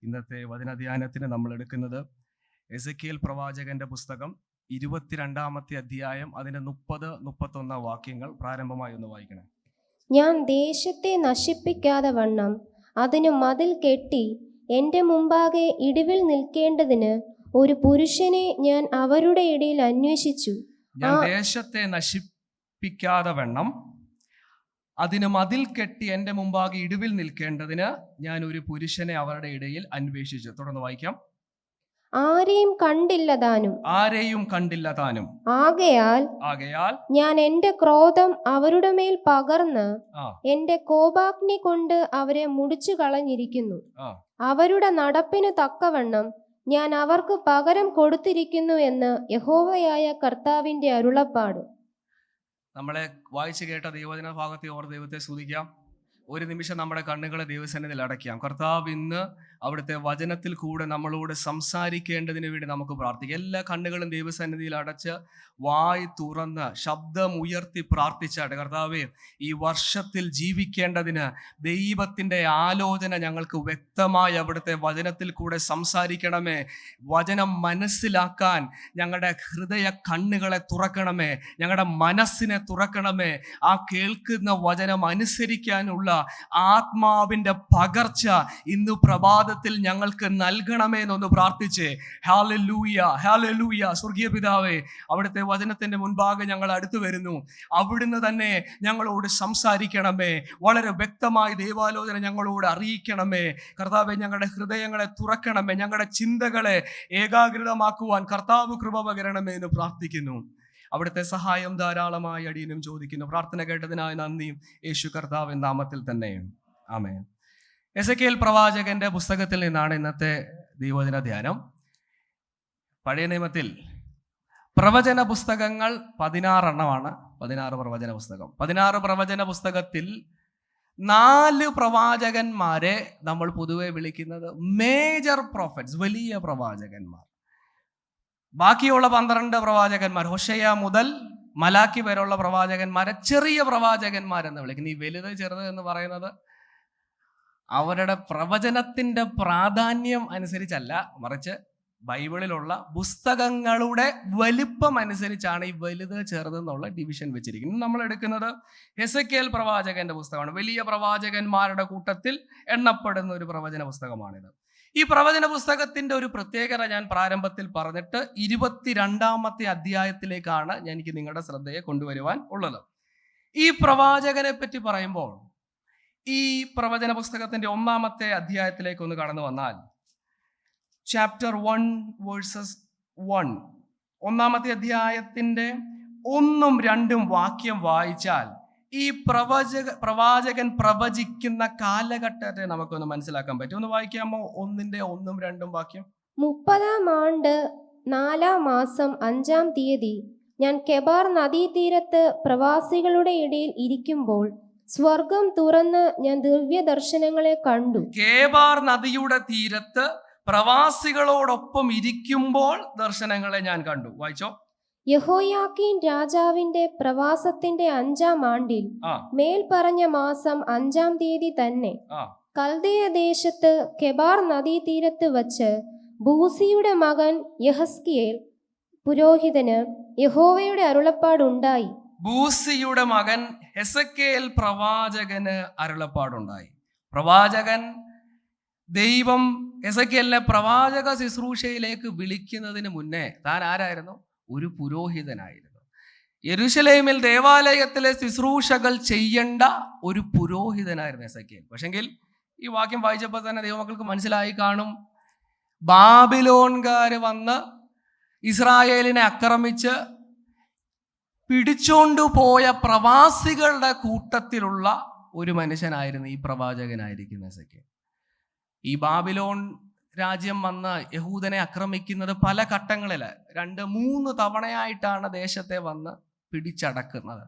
ഇന്നത്തെ വചനധ്യാനത്തിന് നമ്മൾ എടുക്കുന്നത് എസെക്കിയേൽ പ്രവാചകന്റെ പുസ്തകം 22-ാമത്തെ അധ്യായം അതിന്റെ 30-31 വാക്യങ്ങൾ പ്രാരംഭമായി ഒന്ന് വായിക്കണം. ഞാൻ ദേശത്തെ നശിപ്പിക്കാതെ വണ്ണം അതിന് മതിൽ കെട്ടി എൻ്റെ മുമ്പാകെ ഇടിവിൽ നിൽക്കേണ്ടതിന് ഒരു പുരുഷനെ ഞാൻ അവരുടെ ഇടയിൽ അന്വേഷിച്ചു. ഞാൻ ദേശത്തെ നശിപ്പിക്കാതെ വണ്ണം അതിന് മതിൽ കെട്ടി എൻ്റെ മുമ്പാകെ ഇടിവിൽ നിൽക്കേണ്ടതിന് ഞാൻ ഒരു പുരുഷനെ അവരുടെ ഇടയിൽ അന്വേഷിച്ചു. തുടർന്ന് വായിക്കാം. ആരെയും കണ്ടില്ല താനും ആകയാൽ ഞാൻ എൻ്റെ ക്രോധം അവരുടെ മേൽ പകർന്ന് എൻ്റെ കോപാഗ്നി കൊണ്ട് അവരെ മുടിച്ചു കളഞ്ഞിരിക്കുന്നു. അവരുടെ നടപ്പിന് തക്കവണ്ണം ഞാൻ അവർക്ക് പകരം കൊടുത്തിരിക്കുന്നു എന്ന് യഹോവയായ കർത്താവിന്റെ അരുളപ്പാട്. നമ്മളെ വായിച്ചു കേട്ട ദൈവവചന ഭാഗത്തെ ഓർ ദൈവത്തെ സ്തുതിക്കാം. ഒരു നിമിഷം നമ്മുടെ കണ്ണുകളെ ദൈവസന്നിധിയിൽ അടയ്ക്കാം. കർത്താവ് ഇന്ന് അവിടുത്തെ വചനത്തിൽ കൂടെ നമ്മളോട് സംസാരിക്കേണ്ടതിന് വേണ്ടി നമുക്ക് പ്രാർത്ഥിക്കാം. എല്ലാ കണ്ണുകളും ദൈവസന്നിധിയിൽ അടച്ച് വായി തുറന്ന് ശബ്ദം ഉയർത്തി പ്രാർത്ഥിച്ചാട്ടെ. കർത്താവേ, ഈ വർഷത്തിൽ ജീവിക്കേണ്ടതിന് ദൈവത്തിൻ്റെ ആലോചന ഞങ്ങൾക്ക് വ്യക്തമായി അവിടുത്തെ വചനത്തിൽ കൂടെ സംസാരിക്കണമേ. വചനം മനസ്സിലാക്കാൻ ഞങ്ങളുടെ ഹൃദയ കണ്ണുകളെ തുറക്കണമേ, ഞങ്ങളുടെ മനസ്സിനെ തുറക്കണമേ. ആ കേൾക്കുന്ന വചനം അനുസരിക്കാനുള്ള ആത്മാവിൻ്റെ പകർച്ച ഇന്ന് പ്രഭാതത്തിൽ ഞങ്ങൾക്ക് നൽകണമേ എന്നൊന്ന് പ്രാർത്ഥിച്ചേ. Hallelujah, hallelujah. സ്വർഗീയ പിതാവേ, അവിടുത്തെ വചനത്തിന്റെ മുൻപാകെ ഞങ്ങൾ അടുത്തു വരുന്നു. അവിടുന്ന് തന്നെ ഞങ്ങളോട് സംസാരിക്കണമേ. വളരെ വ്യക്തമായി ദൈവാലോചന ഞങ്ങളോട് അറിയിക്കണമേ. കർത്താവെ, ഞങ്ങളുടെ ഹൃദയങ്ങളെ തുറക്കണമേ. ഞങ്ങളുടെ ചിന്തകളെ ഏകാഗ്രതമാക്കുവാൻ കർത്താവ് കൃപ പകരണമേ എന്ന് പ്രാർത്ഥിക്കുന്നു. അവിടുത്തെ സഹായം ധാരാളമായി അടിയനും ചോദിക്കുന്നു. പ്രാർത്ഥന കേട്ടതിനായി നന്ദിയും യേശു കർത്താവിൻ നാമത്തിൽ തന്നെ ആമേൻ. എസെക്കിയേൽ പ്രവാചകന്റെ പുസ്തകത്തിൽ നിന്നാണ് ഇന്നത്തെ ദൈവവചന ധ്യാനം. പഴയ നിയമത്തിൽ പ്രവചന പുസ്തകങ്ങൾ 16 എണ്ണമാണ്. 16 പ്രവചന പുസ്തകം. 16 പ്രവചന പുസ്തകത്തിൽ 4 പ്രവാചകന്മാരെ നമ്മൾ പൊതുവെ വിളിക്കുന്നത് മേജർ പ്രോഫറ്റ്സ്, വലിയ പ്രവാചകന്മാർ. ബാക്കിയുള്ള 12 പ്രവാചകന്മാർ, ഹോശയ മുതൽ മലാക്കി വരെയുള്ള പ്രവാചകന്മാരെ ചെറിയ പ്രവാചകന്മാരെന്ന് വിളിക്കുന്നു. ഈ വലുത് ചെറുത് എന്ന് പറയുന്നത് അവരുടെ പ്രവചനത്തിന്റെ പ്രാധാന്യം അനുസരിച്ചല്ല, മറിച്ച് ബൈബിളിലുള്ള പുസ്തകങ്ങളുടെ വലിപ്പം അനുസരിച്ചാണ് ഈ വലുത് ചെറുതെന്നുള്ള ഡിവിഷൻ വെച്ചിരിക്കുന്നത്. നമ്മൾ എടുക്കുന്നത് എസെക്കിയേൽ പ്രവാചകന്റെ പുസ്തകമാണ്. വലിയ പ്രവാചകന്മാരുടെ കൂട്ടത്തിൽ എണ്ണപ്പെടുന്ന ഒരു പ്രവചന പുസ്തകമാണിത്. ഈ പ്രവചന പുസ്തകത്തിന്റെ ഒരു പ്രത്യേകത ഞാൻ പ്രാരംഭത്തിൽ പറഞ്ഞിട്ട് 22-ാമത്തെ അധ്യായത്തിലേക്കാണ് എനിക്ക് നിങ്ങളുടെ ശ്രദ്ധയെ കൊണ്ടുവരുവാൻ ഉള്ളത്. ഈ പ്രവാചകനെ പറ്റി പറയുമ്പോൾ ഈ പ്രവചന പുസ്തകത്തിന്റെ 1-ാമത്തെ അധ്യായത്തിലേക്ക് ഒന്ന് കടന്നു വന്നാൽ, ചാപ്റ്റർ 1 വേഴ്സസ് 1, 1-ാമത്തെ അധ്യായത്തിന്റെ 1ഉം 2ഉം വാക്യം വായിച്ചാൽ ഈ പ്രവാചകൻ പ്രവചിക്കുന്ന കാലഘട്ടത്തെ നമുക്കൊന്ന് മനസ്സിലാക്കാൻ പറ്റും. ഒന്ന് വായിക്കാമോ 1-ന്റെ 1ഉം 2ഉം വാക്യം? 30-ാം ആണ്ട് 4-ാം മാസം 5-ാം തീയതി ഞാൻ കെബാർ നദീതീരത്ത് പ്രവാസികളുടെ ഇടയിൽ ഇരിക്കുമ്പോൾ സ്വർഗം തുറന്ന് ഞാൻ ദിവ്യ ദർശനങ്ങളെ കണ്ടു. കെബാർ നദിയുടെ തീരത്ത് പ്രവാസികളോടൊപ്പം ഇരിക്കുമ്പോൾ ദർശനങ്ങളെ ഞാൻ കണ്ടു. വായിച്ചോ. യഹോയാക്കീൻ രാജാവിന്റെ പ്രവാസത്തിന്റെ 5-ാം ആണ്ടിൽ മേൽ പറഞ്ഞ മാസം 5-ാം തീയതി തന്നെ കൽദയ ദേശത്ത് കെബാർ നദീതീരത്ത് വച്ച് ബൂസിയുടെ മകൻ യഹസ്കിയേൽ പുരോഹിതന് യഹോവയുടെ അരുളപ്പാടുണ്ടായി. ബൂസിയുടെ മകൻ എസെക്കിയേൽ പ്രവാചകന് അരുളപ്പാടുണ്ടായി. പ്രവാചകൻ, ദൈവം എസെക്കിയേലിനെ പ്രവാചക ശുശ്രൂഷയിലേക്ക് വിളിക്കുന്നതിന് മുന്നേ താൻ ആരായിരുന്നു? ഒരു പുരോഹിതനായിരുന്നു. യെരൂശലേമിൽ ദേവാലയത്തിലെ ശുശ്രൂഷകൾ ചെയ്യേണ്ട ഒരു പുരോഹിതനായിരുന്നു എസെക്കിയേൽ. പക്ഷെങ്കിൽ ഈ വാക്യം വായിച്ചപ്പോൾ തന്നെ ദൈവമക്കൾക്ക് മനസ്സിലായി കാണും, ബാബിലോൺകാര് വന്ന് ഇസ്രായേലിനെ ആക്രമിച്ച് പിടിച്ചോണ്ടുപോയ പ്രവാസികളുടെ കൂട്ടത്തിലുള്ള ഒരു മനുഷ്യനായിരുന്നു ഈ പ്രവാചകനായിരിക്കുന്ന എസെക്കിയേൽ. ഈ ബാബിലോൺ രാജ്യം വന്ന് യഹൂദനെ ആക്രമിക്കുന്നത് പല ഘട്ടങ്ങളിൽ 2-3 തവണയായിട്ടാണ് ദേശത്തെ വന്ന് പിടിച്ചടക്കുന്നത്.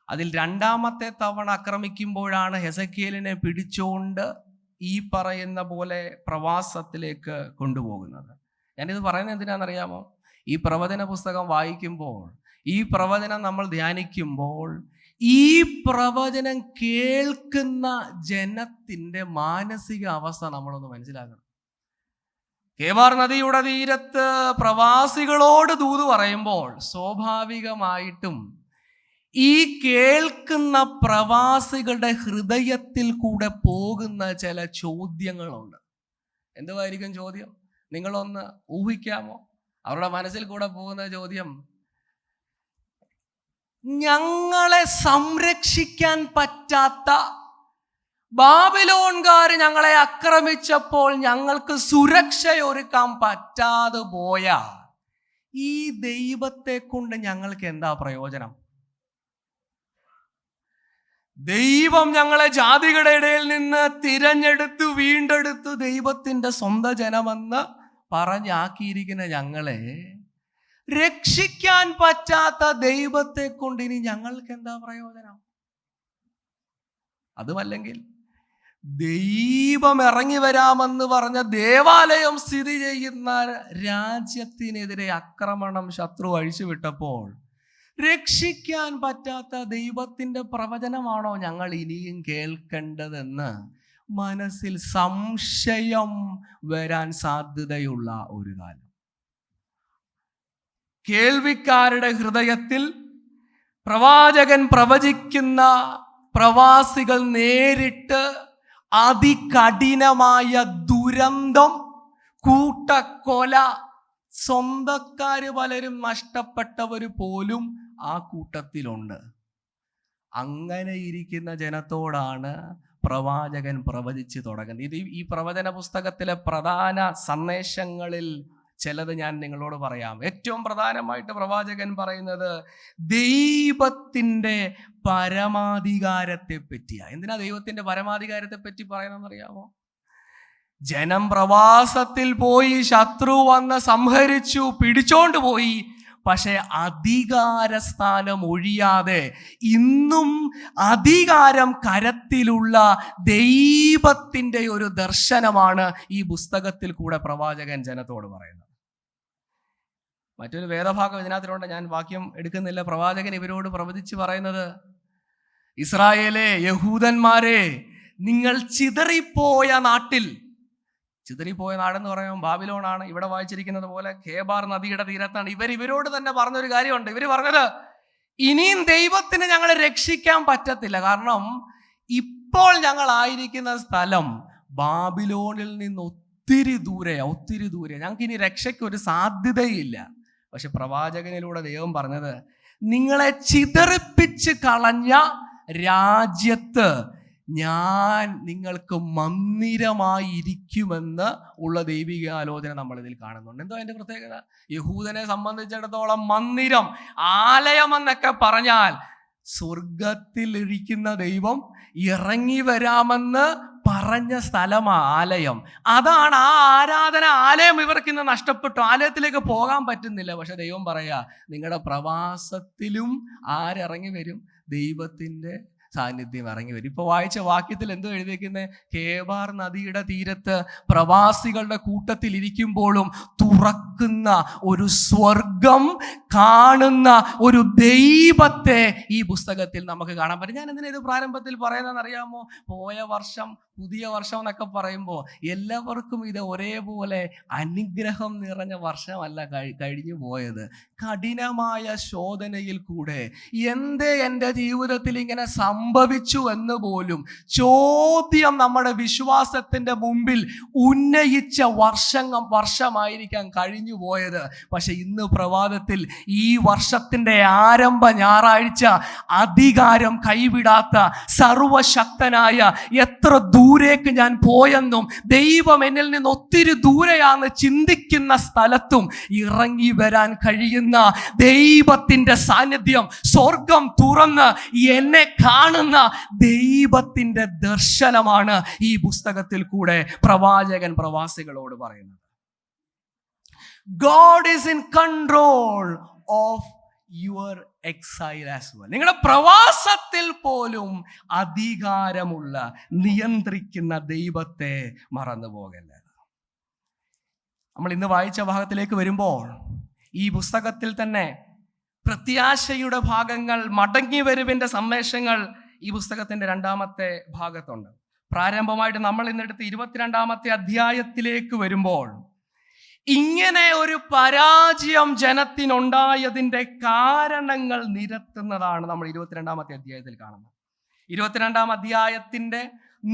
അതിൽ 2ാമത്തെ തവണ ആക്രമിക്കുമ്പോഴാണ് എസെക്കിയേലിനെ പിടിച്ചുകൊണ്ട് ഈ പറയുന്ന പോലെ പ്രവാസത്തിലേക്ക് കൊണ്ടുപോകുന്നത്. ഞാനിത് പറയുന്നത് എന്തിനാണെന്നറിയാമോ? ഈ പ്രവചന പുസ്തകം വായിക്കുമ്പോൾ, ഈ പ്രവചനം നമ്മൾ ധ്യാനിക്കുമ്പോൾ, ഈ പ്രവചനം കേൾക്കുന്ന ജനത്തിൻ്റെ മാനസിക അവസ്ഥ നമ്മളൊന്ന് മനസ്സിലാക്കണം. കേബാർ നദിയുടെ തീരത്ത് പ്രവാസികളോട് ദൂത് പറയുമ്പോൾ സ്വാഭാവികമായിട്ടും ഈ കേൾക്കുന്ന പ്രവാസികളുടെ ഹൃദയത്തിൽ കൂടെ പോകുന്ന ചില ചോദ്യങ്ങളുണ്ട്. എന്തുവായിരിക്കും ചോദ്യം? നിങ്ങളൊന്ന് ഊഹിക്കാമോ? അവരുടെ മനസ്സിൽ കൂടെ പോകുന്ന ചോദ്യം, ഞങ്ങളെ സംരക്ഷിക്കാൻ പറ്റാത്ത ബാബിലോൺകാർ ഞങ്ങളെ ആക്രമിച്ചപ്പോൾ ഞങ്ങൾക്ക് സുരക്ഷയൊരുക്കാൻ പറ്റാതെ പോയ ഈ ദൈവത്തെ കൊണ്ട് ഞങ്ങൾക്ക് എന്താ പ്രയോജനം? ദൈവം ഞങ്ങളെ ജാതികളുടെ ഇടയിൽ നിന്ന് തിരഞ്ഞെടുത്ത് വീണ്ടെടുത്ത് ദൈവത്തിന്റെ സ്വന്തം ജനമെന്ന് പറഞ്ഞാക്കിയിരിക്കുന്ന ഞങ്ങളെ രക്ഷിക്കാൻ പറ്റാത്ത ദൈവത്തെ കൊണ്ട് ഇനി ഞങ്ങൾക്ക് എന്താ പ്രയോജനം? അതുമല്ലെങ്കിൽ ദൈവം ഇറങ്ങി വരാമെന്ന് പറഞ്ഞ ദേവാലയം സ്ഥിതി ചെയ്യുന്ന രാജ്യത്തിനെതിരെ ആക്രമണം ശത്രു അഴിച്ചുവിട്ടപ്പോൾ രക്ഷിക്കാൻ പറ്റാത്ത ദൈവത്തിന്റെ പ്രവചനമാണോ ഞങ്ങൾ ഇനിയും കേൾക്കേണ്ടതെന്ന് മനസ്സിൽ സംശയം വരാൻ സാധ്യതയുള്ള ഒരു കാലം. കേൾവിക്കാരുടെ ഹൃദയത്തിൽ പ്രവാചകൻ പ്രവചിക്കുന്ന പ്രവാസികൾ നേരിട്ട് അതികഠിനമായ ദുരന്തം, കൂട്ടക്കൊല, സ്വന്തക്കാര് പലരും നഷ്ടപ്പെട്ടവർ പോലും ആ കൂട്ടത്തിലുണ്ട്. അങ്ങനെ ഇരിക്കുന്ന ജനത്തോടാണ് പ്രവാചകൻ പ്രവചിച്ചു തുടങ്ങുന്നത്. ഈ പ്രവചന പുസ്തകത്തിലെ പ്രധാന സന്ദേശങ്ങളിൽ ചിലത് ഞാൻ നിങ്ങളോട് പറയാം. ഏറ്റവും പ്രധാനമായിട്ട് പ്രവാചകൻ പറയുന്നത് ദൈവത്തിൻ്റെ പരമാധികാരത്തെ പറ്റിയാണ്. എന്തിനാ ദൈവത്തിൻ്റെ പരമാധികാരത്തെ പറ്റി പറയുന്നതെന്നറിയാമോ? ജനം പ്രവാസത്തിൽ പോയി, ശത്രു വന്ന് സംഹരിച്ചു, പിടിച്ചോണ്ട് പോയി. പക്ഷെ അധികാരസ്ഥാനം ഒഴിയാതെ ഇന്നും അധികാരം കരത്തിലുള്ള ദൈവത്തിൻ്റെ ഒരു ദർശനമാണ് ഈ പുസ്തകത്തിൽ കൂടെ പ്രവാചകൻ ജനത്തോട് പറയുന്നത്. മറ്റൊരു വേദഭാഗം ഇതിനകത്തിലുണ്ട്, ഞാൻ വാക്യം എടുക്കുന്നില്ല. പ്രവാചകൻ ഇവരോട് പ്രവചിച്ച് പറയുന്നത്, ഇസ്രായേലേ, യഹൂദന്മാരെ, നിങ്ങൾ ചിതറിപ്പോയ നാട്ടിൽ, ചിതറിപ്പോയ നാടെന്ന് പറയുമ്പോൾ ബാബിലോണാണ്. ഇവിടെ വായിച്ചിരിക്കുന്നത് പോലെ കേബാർ നദിയുടെ തീരത്താണ്. ഇവരോട് തന്നെ പറഞ്ഞൊരു കാര്യമുണ്ട്. ഇവർ പറഞ്ഞത്, ഇനിയും ദൈവത്തിന് ഞങ്ങളെ രക്ഷിക്കാൻ പറ്റത്തില്ല. കാരണം ഇപ്പോൾ ഞങ്ങളായിരിക്കുന്ന സ്ഥലം ബാബിലോണിൽ നിന്ന് ഒത്തിരി ദൂരെ. ഞങ്ങൾക്ക് ഇനി രക്ഷയ്ക്ക് ഒരു സാധ്യതയില്ല. പക്ഷെ പ്രവാചകനിലൂടെ ദൈവം പറഞ്ഞത്, നിങ്ങളെ ചിതറിപ്പിച്ച് കളഞ്ഞ രാജ്യത്ത് ഞാൻ നിങ്ങൾക്ക് മന്ദിരമായിരിക്കുമെന്ന് ഉള്ള ദൈവിക ആലോചന നമ്മൾ ഇതിൽ കാണുന്നുണ്ട്. എന്തോ അതിൻ്റെ പ്രത്യേകത? യഹൂദനെ സംബന്ധിച്ചിടത്തോളം മന്ദിരം, ആലയം എന്നൊക്കെ പറഞ്ഞാൽ സ്വർഗത്തിൽ ഇരിക്കുന്ന ദൈവം ഇറങ്ങി വരാമെന്ന് പറഞ്ഞ സ്ഥലമാണ് ആലയം. അതാണ് ആ ആരാധന ആലയം. ഇവർക്ക് ഇന്ന് നഷ്ടപ്പെട്ടു, ആലയത്തിലേക്ക് പോകാൻ പറ്റുന്നില്ല. പക്ഷെ ദൈവം പറയാ, നിങ്ങളുടെ പ്രവാസത്തിലും ആരിറങ്ങി വരും? ദൈവത്തിൻ്റെ സാന്നിധ്യം ഇറങ്ങി വരും. ഇപ്പൊ വായിച്ച വാക്യത്തിൽ എന്തോ എഴുതിയിരിക്കുന്നത്? കേബാർ നദിയുടെ തീരത്ത് പ്രവാസികളുടെ കൂട്ടത്തിൽ ഇരിക്കുമ്പോഴും തുറക്കുന്ന ഒരു സ്വർഗം കാണുന്ന ഒരു ദൈവത്തെ ഈ പുസ്തകത്തിൽ നമുക്ക് കാണാൻ പറ്റും. ഞാൻ എന്തിനാ ഇത് പ്രാരംഭത്തിൽ പറയുന്നതെന്ന് അറിയാമോ? പോയ വർഷം, പുതിയ വർഷം എന്നൊക്കെ പറയുമ്പോൾ എല്ലാവർക്കും ഇത് ഒരേപോലെ അനുഗ്രഹം നിറഞ്ഞ വർഷമല്ല കഴിഞ്ഞു പോയത്. കഠിനമായ ശോധനയിൽ കൂടെ എൻ്റെ ജീവിതത്തിൽ ഇങ്ങനെ സംഭവിച്ചു എന്ന് പോലും ചോദ്യം നമ്മുടെ വിശ്വാസത്തിൻ്റെ മുമ്പിൽ ഉന്നയിച്ച വർഷമായിരിക്കാം കഴിഞ്ഞു പോയത്. പക്ഷെ ഇന്ന് പ്രഭാതത്തിൽ ഈ വർഷത്തിൻ്റെ ആരംഭ ഞായറാഴ്ച അധികാരം കൈവിടാത്ത സർവശക്തനായ, എത്ര ദൂരേക്ക് ഞാൻ പോയെന്നും ദൈവം എന്നിൽ നിന്ന് ഒത്തിരി ദൂരെയാണെന്ന് ചിന്തിക്കുന്ന സ്ഥലത്തും ഇറങ്ങി വരാൻ കഴിയുന്ന ദൈവത്തിൻ്റെ സാന്നിധ്യം, സ്വർഗം തുറന്ന് എന്നെ കാണുന്ന ദൈവത്തിൻ്റെ ദർശനമാണ് ഈ പുസ്തകത്തിൽ കൂടെ പ്രവാചകൻ പ്രവാസികളോട് പറയുന്നത്. God is in control of your exile as well. നിങ്ങളുടെ പ്രവാസത്തിൽ പോലും അധികാരമുള്ള, നിയന്ത്രിക്കുന്ന ദൈവത്തെ മറന്നു പോകല്ലേ. നമ്മൾ ഇന്ന് വായിച്ച ഭാഗത്തിലേക്ക് വരുമ്പോൾ ഈ പുസ്തകത്തിൽ തന്നെ പ്രത്യാശയുടെ ഭാഗങ്ങൾ, മടങ്ങി വരുവിൻ്റെ സന്ദേശങ്ങൾ ഈ പുസ്തകത്തിൻ്റെ 2-ാമത്തെ ഭാഗത്തുണ്ട്. പ്രാരംഭമായിട്ട് നമ്മൾ ഇന്നെടുത്ത് 22-ാമത്തെ അധ്യായത്തിലേക്ക് വരുമ്പോൾ ഇങ്ങനെ ഒരു പരാജയം ജനത്തിനുണ്ടായതിൻ്റെ കാരണങ്ങൾ നിരത്തുന്നതാണ് നമ്മൾ 22-ാമത്തെ അധ്യായത്തിൽ കാണുന്നത്. 22-ാം അധ്യായത്തിൻ്റെ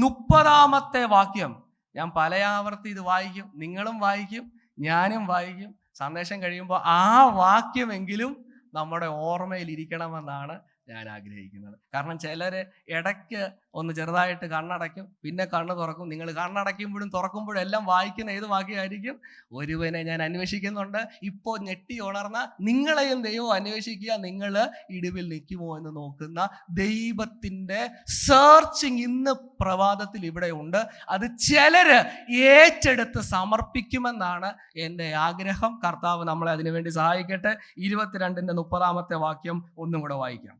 30-ാമത്തെ വാക്യം ഞാൻ പല ആവർത്തി ഇത് വായിക്കും, നിങ്ങളും വായിക്കും, ഞാനും വായിക്കും. സന്ദേശം കഴിയുമ്പോൾ ആ വാക്യമെങ്കിലും നമ്മുടെ ഓർമ്മയിൽ ഇരിക്കണമെന്നാണ് ഞാൻ ആഗ്രഹിക്കുന്നത്. കാരണം ചിലര് ഇടയ്ക്ക് ഒന്ന് ചെറുതായിട്ട് കണ്ണടയ്ക്കും, പിന്നെ കണ്ണ് തുറക്കും. നിങ്ങൾ കണ്ണടയ്ക്കുമ്പോഴും തുറക്കുമ്പോഴും എല്ലാം വായിക്കുന്ന ഏത് വാക്യമായിരിക്കും? ഒരുവനെ ഞാൻ അന്വേഷിക്കുന്നുണ്ട്, ഇപ്പോൾ ഞെട്ടി ഉണർന്ന നിങ്ങളെയും ദൈവം അന്വേഷിക്കുക, നിങ്ങൾ ഇടിവിൽ നിൽക്കുമോ എന്ന് നോക്കുന്ന ദൈവത്തിൻ്റെ സെർച്ചിങ് ഇന്ന് പ്രഭാതത്തിൽ ഇവിടെ ഉണ്ട്. അത് ചിലര് ഏറ്റെടുത്ത് സമർപ്പിക്കുമെന്നാണ് എൻ്റെ ആഗ്രഹം. കർത്താവ് നമ്മളെ അതിനുവേണ്ടി സഹായിക്കട്ടെ. 22-ന്റെ 30-ാമത്തെ വാക്യം ഒന്നും കൂടെ വായിക്കാം.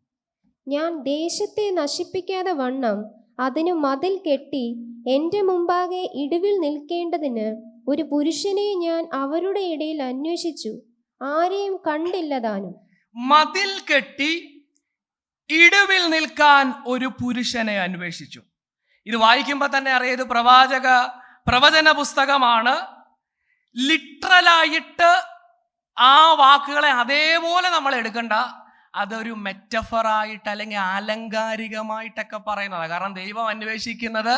ഞാൻ ദേശത്തെ നശിപ്പിക്കാതെ വണ്ണം അതിനു മതിൽ കെട്ടി എൻ്റെ മുമ്പാകെ ഇടിവിൽ നിൽക്കേണ്ടതിന് ഒരു പുരുഷനെ ഞാൻ അവരുടെ ഇടയിൽ അന്വേഷിച്ചു, ആരെയും കണ്ടില്ലതാനും. മതിൽ കെട്ടി ഇടിവിൽ നിൽക്കാൻ ഒരു പുരുഷനെ അന്വേഷിച്ചു. ഇത് വായിക്കുമ്പോൾ തന്നെ അറിയാം, ഇത് പ്രവചന പുസ്തകമാണ്. ലിറ്ററലായിട്ട് ആ വാക്കുകളെ അതേപോലെ നമ്മൾ എടുക്കണ്ട. അതൊരു മെറ്റഫറായിട്ട് അല്ലെങ്കിൽ ആലങ്കാരികമായിട്ടൊക്കെ പറയുന്നതാണ്. കാരണം ദൈവം അന്വേഷിക്കുന്നത്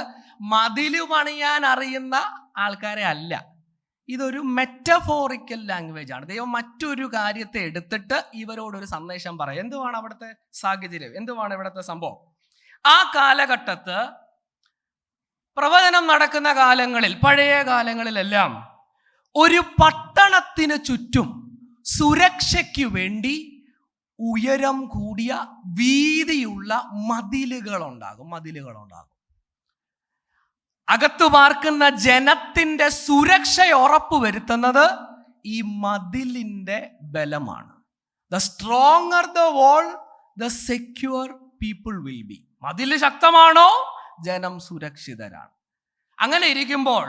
മതില് പണിയാൻ അറിയുന്ന ആൾക്കാരെ അല്ല. ഇതൊരു മെറ്റഫോറിക്കൽ ലാംഗ്വേജ് ആണ്. ദൈവം മറ്റൊരു കാര്യത്തെ എടുത്തിട്ട് ഇവരോടൊരു സന്ദേശം പറയും. എന്തുവാണ് അവിടുത്തെ സാഹചര്യം? എന്തുവാണ് ഇവിടുത്തെ സംഭവം? ആ കാലഘട്ടത്ത് പ്രവചനം നടക്കുന്ന കാലങ്ങളിൽ, പഴയ കാലങ്ങളിലെല്ലാം ഒരു പട്ടണത്തിന് ചുറ്റും സുരക്ഷയ്ക്ക് വേണ്ടി ഉയരം കൂടിയ വീതിയുള്ള മതിലുകളുണ്ടാകും. അകത്തു പാർക്കുന്ന ജനത്തിന്റെ സുരക്ഷ ഉറപ്പുവരുത്തുന്നത് ഈ മതിലിന്റെ ബലമാണ്. The stronger the wall, the secure people will be. മതിൽ ശക്തമാണോ, ജനം സുരക്ഷിതരാണ്. അങ്ങനെ ഇരിക്കുമ്പോൾ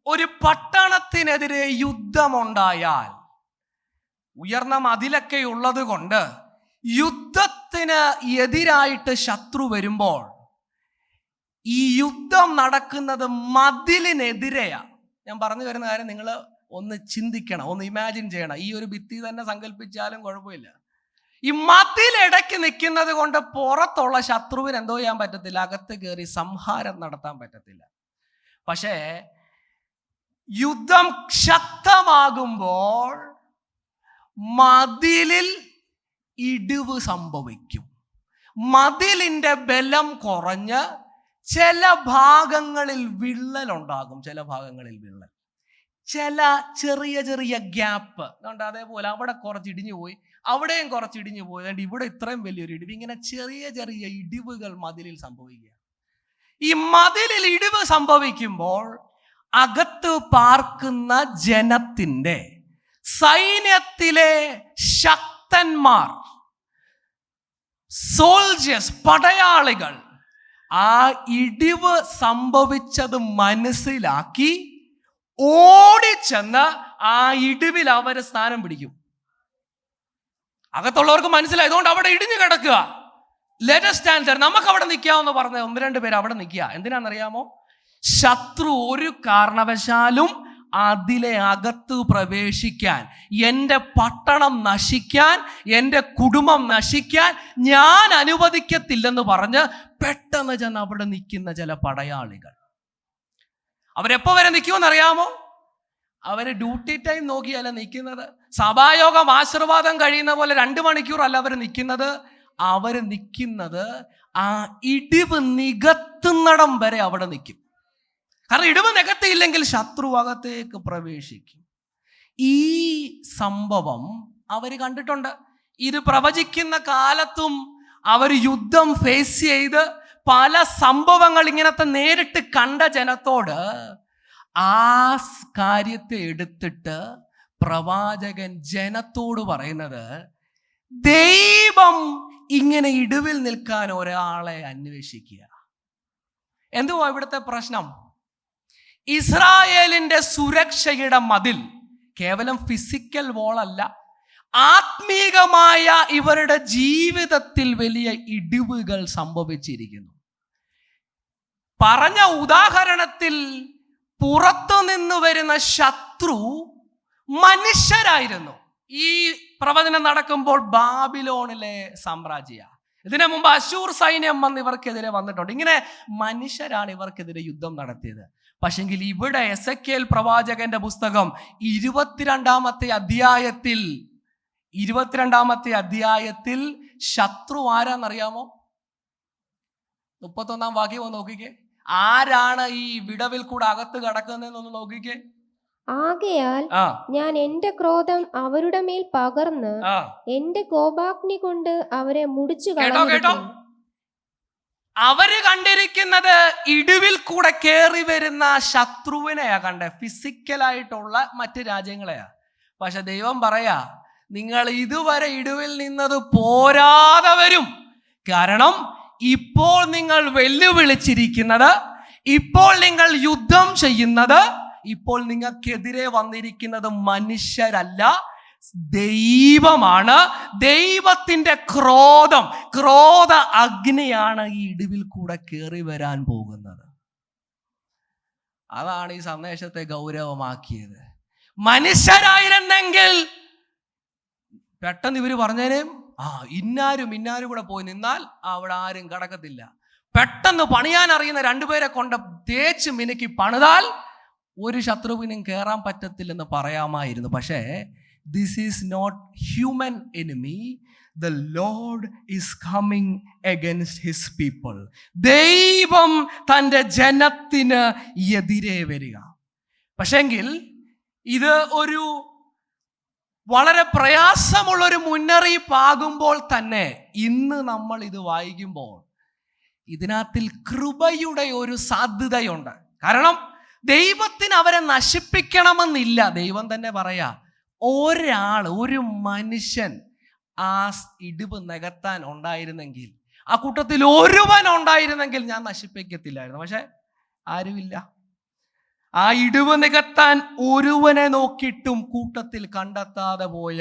ഒരു പട്ടണത്തിനെതിരെ യുദ്ധമുണ്ടായാൽ, ഉയർന്ന മതിലൊക്കെ ഉള്ളത് കൊണ്ട് യുദ്ധത്തിന് എതിരായിട്ട് ശത്രു വരുമ്പോൾ ഈ യുദ്ധം നടക്കുന്നത് മതിലിനെതിരെയാണ്. ഞാൻ പറഞ്ഞു വരുന്ന കാര്യം നിങ്ങൾ ഒന്ന് ചിന്തിക്കണം, ഒന്ന് ഇമാജിൻ ചെയ്യണം. ഈ ഒരു ഭിത്തി തന്നെ സങ്കല്പിച്ചാലും കുഴപ്പമില്ല. ഈ മതിലിടയ്ക്ക് നിൽക്കുന്നത് കൊണ്ട് പുറത്തുള്ള ശത്രുവിന് എന്തോ ചെയ്യാൻ പറ്റത്തില്ല, അകത്ത് കയറി സംഹാരം നടത്താൻ പറ്റത്തില്ല. പക്ഷേ യുദ്ധം ശക്തമാകുമ്പോൾ മതിലിൽ ഇടിവ് സംഭവിക്കും. മതിലിന്റെ ബലം കുറഞ്ഞ് ചില ഭാഗങ്ങളിൽ വിള്ളലുണ്ടാകും. ചില ചെറിയ ചെറിയ ഗ്യാപ്പ് ഉണ്ട്. അതേപോലെ അവിടെ കുറച്ച് ഇടിഞ്ഞു പോയി, അവിടെയും കുറച്ച് ഇടിഞ്ഞു പോയി, അതുകൊണ്ട് ഇവിടെ ഇത്രയും വലിയൊരു ഇടിവ്. ഇങ്ങനെ ചെറിയ ചെറിയ ഇടിവുകൾ മതിലിൽ സംഭവിക്കുക. ഈ മതിലിൽ ഇടിവ് സംഭവിക്കുമ്പോൾ അകത്ത് പാർക്കുന്ന ജനത്തിന്റെ, സൈന്യത്തിലെ ശക്തന്മാർ, സോൾജേഴ്സ്, പടയാളികൾ ആ ഇടിവ് സംഭവിച്ചത് മനസ്സിലാക്കി ഓടിച്ചെന്ന് ആ ഇടിവിൽ അവർ സ്ഥാനം പിടിക്കും. അകത്തുള്ളവർക്ക് മനസ്സിലായി, അതുകൊണ്ട് അവിടെ ഇടിഞ്ഞു കിടക്കുക, ലെറ്റ് us stand there, നമുക്ക് അവിടെ നിൽക്കാമെന്ന് പറഞ്ഞ് 1-2 പേര് അവിടെ നിൽക്കുക. എന്തിനാണെന്നറിയാമോ? ശത്രു ഒരു കാരണവശാലും അതിലെ അകത്ത് പ്രവേശിക്കാൻ, എൻ്റെ പട്ടണം നശിക്കാൻ, എൻ്റെ കുടുംബം നശിക്കാൻ ഞാൻ അനുവദിക്കത്തില്ലെന്ന് പറഞ്ഞ് പെട്ടെന്ന് ചെന്ന് അവിടെ നിൽക്കുന്ന ചില പടയാളികൾ. അവരെപ്പോ വരെ നിൽക്കുമെന്നറിയാമോ? അവര് ഡ്യൂട്ടി ടൈം നോക്കിയല്ല നിൽക്കുന്നത്. സഭായോഗം ആശീർവാദം കഴിയുന്ന പോലെ 2 മണിക്കൂറല്ല അവർ നിൽക്കുന്നത്. അവർ നിൽക്കുന്നത് ആ ഇടിവ് നികത്തുന്നിടം വരെ അവിടെ നിൽക്കും. കാരണം ഇടിവ് നികത്തിയില്ലെങ്കിൽ ശത്രു അകത്തേക്ക് പ്രവേശിക്കും. ഈ സംഭവം അവർ കണ്ടിട്ടുണ്ട്. ഇത് പ്രവചിക്കുന്ന കാലത്തും അവർ യുദ്ധം ഫേസ് ചെയ്ത് പല സംഭവങ്ങൾ ഇങ്ങനത്തെ നേരിട്ട് കണ്ട ജനത്തോട് ആ കാര്യത്തെ എടുത്തിട്ട് പ്രവാചകൻ ജനത്തോട് പറയുന്നത്, ദൈവം ഇങ്ങനെ ഇടിവിൽ നിൽക്കാൻ ഒരാളെ അന്വേഷിക്കുക. എന്തുവാ ഇവിടുത്തെ പ്രശ്നം? ഇസ്രായേലിന്റെ സുരക്ഷയുടെ മതിൽ കേവലം ഫിസിക്കൽ വോളല്ല, ആത്മീകമായ ഇവരുടെ ജീവിതത്തിൽ വലിയ ഇടിവുകൾ സംഭവിച്ചിരിക്കുന്നു. പറഞ്ഞ ഉദാഹരണത്തിൽ പുറത്തു നിന്ന് വരുന്ന ശത്രു മനുഷ്യരായിരുന്നു. ഈ പ്രവചനം നടക്കുമ്പോൾ ബാബിലോണിലെ സാമ്രാജ്യ, ഇതിനു മുമ്പ് അശൂർ സൈന്യം വന്ന് ഇവർക്കെതിരെ വന്നിട്ടുണ്ട്. ഇങ്ങനെ മനുഷ്യരാണ് ഇവർക്കെതിരെ യുദ്ധം നടത്തിയത്. പക്ഷെങ്കിൽ ഇവിടെ എസെക്കിയേൽ പ്രവാചകന്റെ പുസ്തകം 22-ാമത്തെ അധ്യായത്തിൽ ശത്രു ആരാന്നറിയാമോ? 31-ാം വാക്യം ഒന്ന് നോക്കിക്കേ. ആരാണ് ഈ വിടവിൽ കൂടെ അകത്ത് കടക്കുന്നതെന്നൊന്ന് നോക്കിക്കേ. ആകയാൽ ഞാൻ എന്റെ ക്രോധം അവരുടെ മേൽ പകർന്ന് എന്റെ കോപാഗ്നി കൊണ്ട് അവരെ മുടിച്ചു കളഞ്ഞിരിക്കുന്നു. അവര് കണ്ടിരിക്കുന്നത് ഇടിവിൽ കൂടെ കേറി വരുന്ന ശത്രുവിനെയാ കണ്ടേ, ഫിസിക്കലായിട്ടുള്ള മറ്റ് രാജ്യങ്ങളെയാ. പക്ഷെ ദൈവം പറയാ, നിങ്ങൾ ഇതുവരെ ഇടിവിൽ നിന്നത് പോരാതെ വരും. കാരണം ഇപ്പോൾ നിങ്ങൾ വെല്ലുവിളിച്ചിരിക്കുന്നത്, ഇപ്പോൾ നിങ്ങൾ യുദ്ധം ചെയ്യുന്നത്, ഇപ്പോൾ നിങ്ങൾക്കെതിരെ വന്നിരിക്കുന്നത് മനുഷ്യരല്ല, ദൈവമാണ്. ദൈവത്തിന്റെ ക്രോധ അഗ്നിയാണ് ഈ ഇടിവിൽ കൂടെ കയറി വരാൻ പോകുന്നത്. അതാണ് ഈ സന്ദേശത്തെ ഗൗരവമാക്കിയത്. മനുഷ്യരായിരുന്നെങ്കിൽ പെട്ടെന്ന് ഇവര് പറഞ്ഞേനേം, ഇന്നാരും കൂടെ പോയി നിന്നാൽ അവിടെ ആരും കടക്കത്തില്ല. പെട്ടെന്ന് പണിയാൻ അറിയുന്ന രണ്ടുപേരെ കൊണ്ട് തേച്ച് മിനുക്കി പണിതാൽ ഒരു ശത്രുവിനും കയറാൻ പറ്റത്തില്ലെന്ന് പറയാമായിരുന്നു. പക്ഷേ this is not human enemy. The Lord is coming against his people. ദൈവം തൻ്റെ ജനത്തിന് എതിരെ വരിക. പക്ഷെങ്കിൽ ഇത് ഒരു വളരെ പ്രയാസമുള്ളൊരു മുന്നറിയിപ്പാകുമ്പോൾ തന്നെ ഇന്ന് നമ്മൾ ഇത് വായിക്കുമ്പോൾ ഇതിനകത്തിൽ കൃപയുടെ ഒരു സാധ്യതയുണ്ട്. കാരണം ദൈവത്തിന് അവരെ നശിപ്പിക്കണമെന്നില്ല. ദൈവം തന്നെ പറയാ, ഒരു മനുഷ്യൻ ആ ഇടിവ് നികത്താൻ ഉണ്ടായിരുന്നെങ്കിൽ, ആ കൂട്ടത്തിൽ ഒരുവൻ ഉണ്ടായിരുന്നെങ്കിൽ ഞാൻ നശിപ്പിക്കത്തില്ലായിരുന്നു. പക്ഷെ ആരുമില്ല. ആ ഇടിവ് നികത്താൻ ഒരുവനെ നോക്കിയിട്ടും കൂട്ടത്തിൽ കണ്ടെത്താതെ പോയ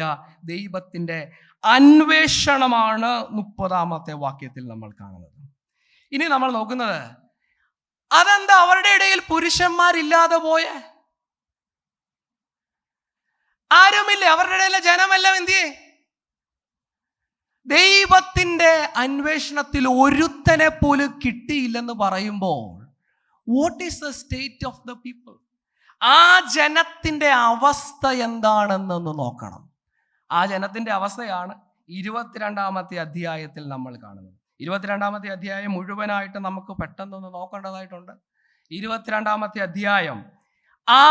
ദൈവത്തിന്റെ അന്വേഷണമാണ് 30-ാമത്തെ വാക്യത്തിൽ നമ്മൾ കാണുന്നത്. ഇനി നമ്മൾ നോക്കുന്നത്, അതെന്താ അവരുടെ ഇടയിൽ പുരുഷന്മാരില്ലാതെ പോയേ? ആരുമില്ല, അവരുടെ ഇടയിലെ ജനമെല്ലാം എന്തിയേ? ദൈവത്തിന്റെ അന്വേഷണത്തിൽ ഒരുത്തനെ പോലും കിട്ടിയില്ലെന്ന് പറയുമ്പോൾ what is the state of the people? ആ ജനത്തിന്റെ അവസ്ഥ എന്താണെന്നൊന്ന് നോക്കണം. ആ ജനത്തിന്റെ അവസ്ഥയാണ് 22-ാമത്തെ അധ്യായത്തിൽ നമ്മൾ കാണുന്നത്. 22-ാമത്തെ അധ്യായം മുഴുവനായിട്ട് നമുക്ക് പെട്ടെന്നൊന്ന് നോക്കേണ്ടതായിട്ടുണ്ട്. 22-ാമത്തെ അധ്യായം ആ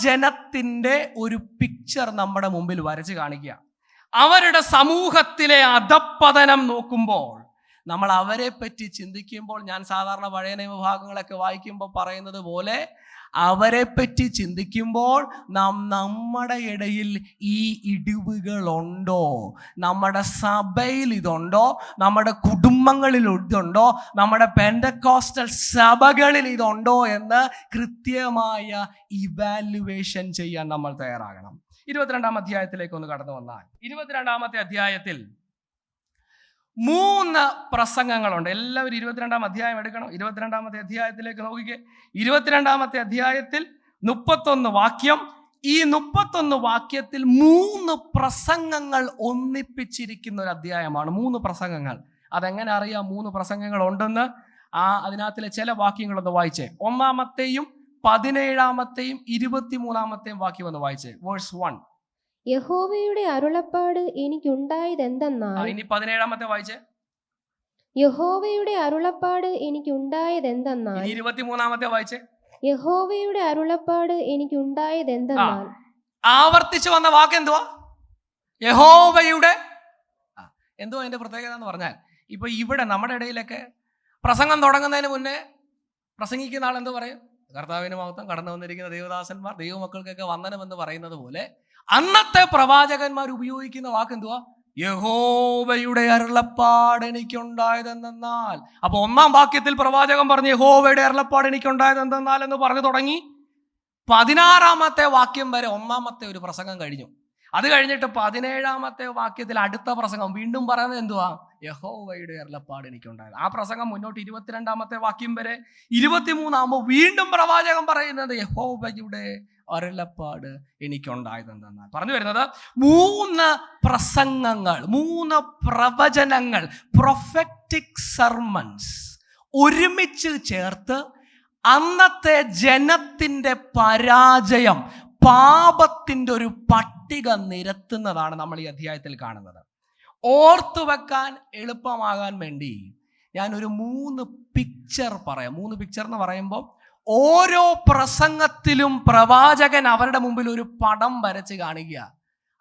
ജനത്തിന്റെ ഒരു പിക്ചർ നമ്മുടെ മുമ്പിൽ വരച്ച് കാണിക്കുക. അവരുടെ സമൂഹത്തിലെ അധപ്പതനം നോക്കുമ്പോൾ, നമ്മൾ അവരെ പറ്റി ചിന്തിക്കുമ്പോൾ, ഞാൻ സാധാരണ പഴയ നിയമഭാഗങ്ങളൊക്കെ വായിക്കുമ്പോൾ പറയുന്നത് പോലെ അവരെ പറ്റി ചിന്തിക്കുമ്പോൾ നമ്മുടെ ഇടയിൽ ഈ ഇടിവുകളുണ്ടോ? നമ്മുടെ സഭയിൽ ഇതുണ്ടോ? നമ്മുടെ കുടുംബങ്ങളിൽ ഇതുണ്ടോ? നമ്മുടെ പെന്തക്കോസ്റ്റൽ സഭകളിൽ ഇതുണ്ടോ എന്ന് കൃത്യമായ ഇവാലുവേഷൻ ചെയ്യാൻ നമ്മൾ തയ്യാറാകണം. 22-ാം അധ്യായത്തിലേക്ക് ഒന്ന് കടന്നു വന്നാൽ, 22-ാമത്തെ അധ്യായത്തിൽ 3 പ്രസംഗങ്ങളുണ്ട്. എല്ലാവരും 22-ാം അധ്യായം എടുക്കണം. 22-ാമത്തെ അധ്യായത്തിലേക്ക് നോക്കിക്കേ. 22-ാമത്തെ അധ്യായത്തിൽ 31 വാക്യം. ഈ 31 വാക്യത്തിൽ 3 പ്രസംഗങ്ങൾ ഒന്നിപ്പിച്ചിരിക്കുന്ന ഒരു അധ്യായമാണ്. 3 പ്രസംഗങ്ങൾ. അതെങ്ങനെ അറിയാം 3 പ്രസംഗങ്ങൾ ഉണ്ടെന്ന്? അതിനകത്തിലെ ചില വാക്യങ്ങളൊന്ന് വായിച്ചേ. 1-ാമത്തെയും 17-ാമത്തെയും 23-ാമത്തെയും വാക്യം ഒന്ന് വായിച്ചേ. വേഴ്സ് 1. യഹോവയുടെ അരുളപ്പാട് എനിക്കുണ്ടായതെന്തെന്നാൽ. ഇനി 17-ാമത്തെ വായിച്ചേ. യഹോവയുടെ അരുളപ്പാട് എനിക്കുണ്ടായതെന്തെന്നാൽ. 23-ാമത്തെ വായിച്ചേ. യഹോവയുടെ അരുളപ്പാട് എനിക്കുണ്ടായതെന്തെന്നാൽ. ആവർത്തിച്ചു വന്ന വാക്ക് എന്തുവാ? യഹോവയുടെ. എന്തുവാ അതിന്റെ പ്രത്യേകത എന്ന് പറഞ്ഞാൽ, ഇപ്പൊ ഇവിടെ നമ്മുടെ ഇടയിലൊക്കെ പ്രസംഗം തുടങ്ങുന്നതിന് മുന്നേ പ്രസംഗിക്കുന്ന ആൾ എന്ത് പറയും? കർത്താവിന് മഹത്വം, കടന്നു വന്നിരിക്കുന്ന ദൈവദാസന്മാർ, ദൈവമക്കൾക്കൊക്കെ വന്ദനമെന്ന് പറയുന്നത് പോലെ അന്നത്തെ പ്രവാചകന്മാർ ഉപയോഗിക്കുന്ന വാക്ക് എന്തുവാ? യഹോവയുടെ അരുളപ്പാട് എനിക്കുണ്ടായതെന്നാൽ. അപ്പൊ 1-ാം വാക്യത്തിൽ പ്രവാചകൻ പറഞ്ഞു യഹോവയുടെ അരുളപ്പാട് എനിക്കുണ്ടായതെന്നാൽ എന്ന് പറഞ്ഞു തുടങ്ങി. 16-ാമത്തെ വാക്യം വരെ 1-ാമത്തെ ഒരു പ്രസംഗം കഴിഞ്ഞു. അത് കഴിഞ്ഞിട്ട് 17-ാമത്തെ വാക്യത്തിൽ അടുത്ത പ്രസംഗം വീണ്ടും പറയുന്നത് എന്തുവാ? യഹോവയുടെ അരുളപ്പാട് എനിക്കുണ്ടായത്. ആ പ്രസംഗം മുന്നോട്ട് 22-ാമത്തെ വാക്യം വരെ. 23 വീണ്ടും പ്രവാചകൻ പറയുന്നത് യഹോവയുടെ അരുളപ്പാട് എനിക്കുണ്ടായതെന്നാണ് പറഞ്ഞു വരുന്നത്. 3 പ്രസംഗങ്ങൾ, 3 പ്രവചനങ്ങൾ, പ്രൊഫറ്റിക് സർമൺസ് ഒരുമിച്ച് ചേർത്ത് അന്നത്തെ ജനത്തിന്റെ പരാജയം, പാപത്തിന്റെ ഒരു പട്ടിക നിരത്തുന്നതാണ് നമ്മൾ ഈ അധ്യായത്തിൽ കാണുന്നത്. ഓർത്തു വെക്കാൻ എളുപ്പമാകാൻ വേണ്ടി ഞാനൊരു 3 പിക്ചർ പറയാം. 3 പിക്ചർ എന്ന് പറയുമ്പോൾ ഓരോ പ്രസംഗത്തിലും പ്രവാചകൻ അവരുടെ മുമ്പിൽ ഒരു പടം വരച്ച് കാണിക്കുക.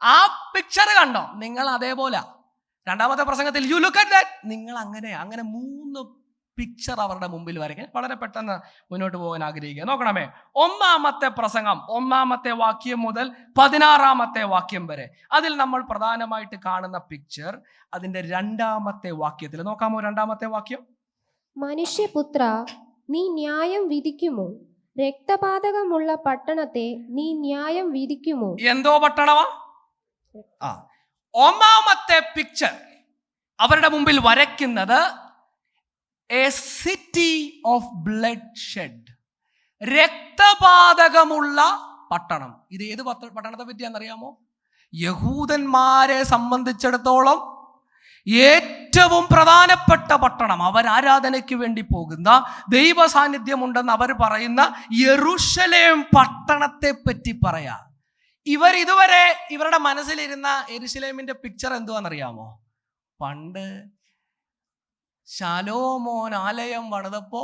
ആ പിക്ചർ കണ്ടോ നിങ്ങൾ? അതേപോലെ 2-ാമത്തെ പ്രസംഗത്തിൽ യു ലുക്ക് അറ്റ് ദാറ്റ്, നിങ്ങൾ അങ്ങനെ 3 പിക്ചർ അവരുടെ മുമ്പിൽ വരയ്ക്കാൻ വളരെ പെട്ടെന്ന് മുന്നോട്ട് പോകാൻ ആഗ്രഹിക്കുക. നോക്കണമേ, 1-ാമത്തെ പ്രസംഗം 1-ാമത്തെ വാക്യം മുതൽ 16-ാമത്തെ വാക്യം വരെ. അതിൽ നമ്മൾ പ്രധാനമായിട്ട് കാണുന്ന പിക്ചർ അതിന്റെ 2-ാമത്തെ വാക്യത്തിൽ നോക്കാമോ? 2-ാമത്തെ വാക്യം, മനുഷ്യപുത്ര, നീ ന്യായം വിധിക്കുമോ? രക്തപാതകമുള്ള പട്ടണത്തെ നീ ന്യായം വിധിക്കുമോ? എന്തോ പട്ടണമാ? 1-ാമത്തെ പിക്ചർ അവരുടെ മുമ്പിൽ വരയ്ക്കുന്നത് a city of bloodshed, രക്തപാതകമുള്ള പട്ടണം. ഇത് ഏത് പട്ടണത്തെ പറ്റിയാണെന്നറിയാമോ? യഹൂദന്മാരെ സംബന്ധിച്ചിടത്തോളം ഏറ്റവും പ്രധാനപ്പെട്ട പട്ടണം, അവരാരാധനയ്ക്ക് വേണ്ടി പോകുന്ന, ദൈവ സാന്നിധ്യമുണ്ടെന്ന് അവർ പറയുന്ന യെരൂശലേം പട്ടണത്തെ പറ്റി പറയാ. ഇതുവരെ ഇവരുടെ മനസ്സിലിരുന്ന യെരൂശലേമിന്റെ പിക്ചർ എന്തുവാണെന്നറിയാമോ? പണ്ട് ശലോമോൻ ആലയം പണിതപ്പോ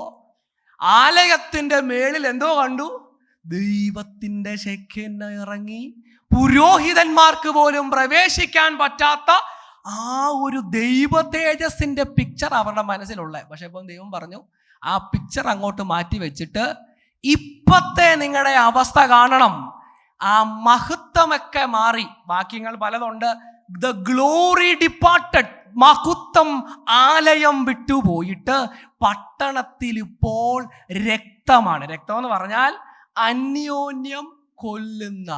ആലയത്തിന്റെ മേളിൽ എന്തോ കണ്ടു? ദൈവത്തിന്റെ ശെഖ്ന ഇറങ്ങി, പുരോഹിതന്മാർക്ക് പോലും പ്രവേശിക്കാൻ പറ്റാത്ത ആ ഒരു ദൈവ തേജസ്സിന്റെ പിക്ചർ അവരുടെ മനസ്സിലുള്ള. പക്ഷെ ഇപ്പം ദൈവം പറഞ്ഞു, ആ പിക്ചർ അങ്ങോട്ട് മാറ്റി വെച്ചിട്ട് ഇപ്പത്തെ നിങ്ങളുടെ അവസ്ഥ കാണണം. ആ മഹത്വമൊക്കെ മാറി. വാക്യങ്ങൾ പലതുണ്ട്. ദ ഗ്ലോറി ഡിപ്പാർട്ടഡ്, മഹത്വം ആലയം വിട്ടുപോയിട്ട് പട്ടണത്തിൽ ഇപ്പോൾ രക്തമാണ്. രക്തം എന്ന് പറഞ്ഞാൽ അന്യോന്യം കൊല്ലുന്ന,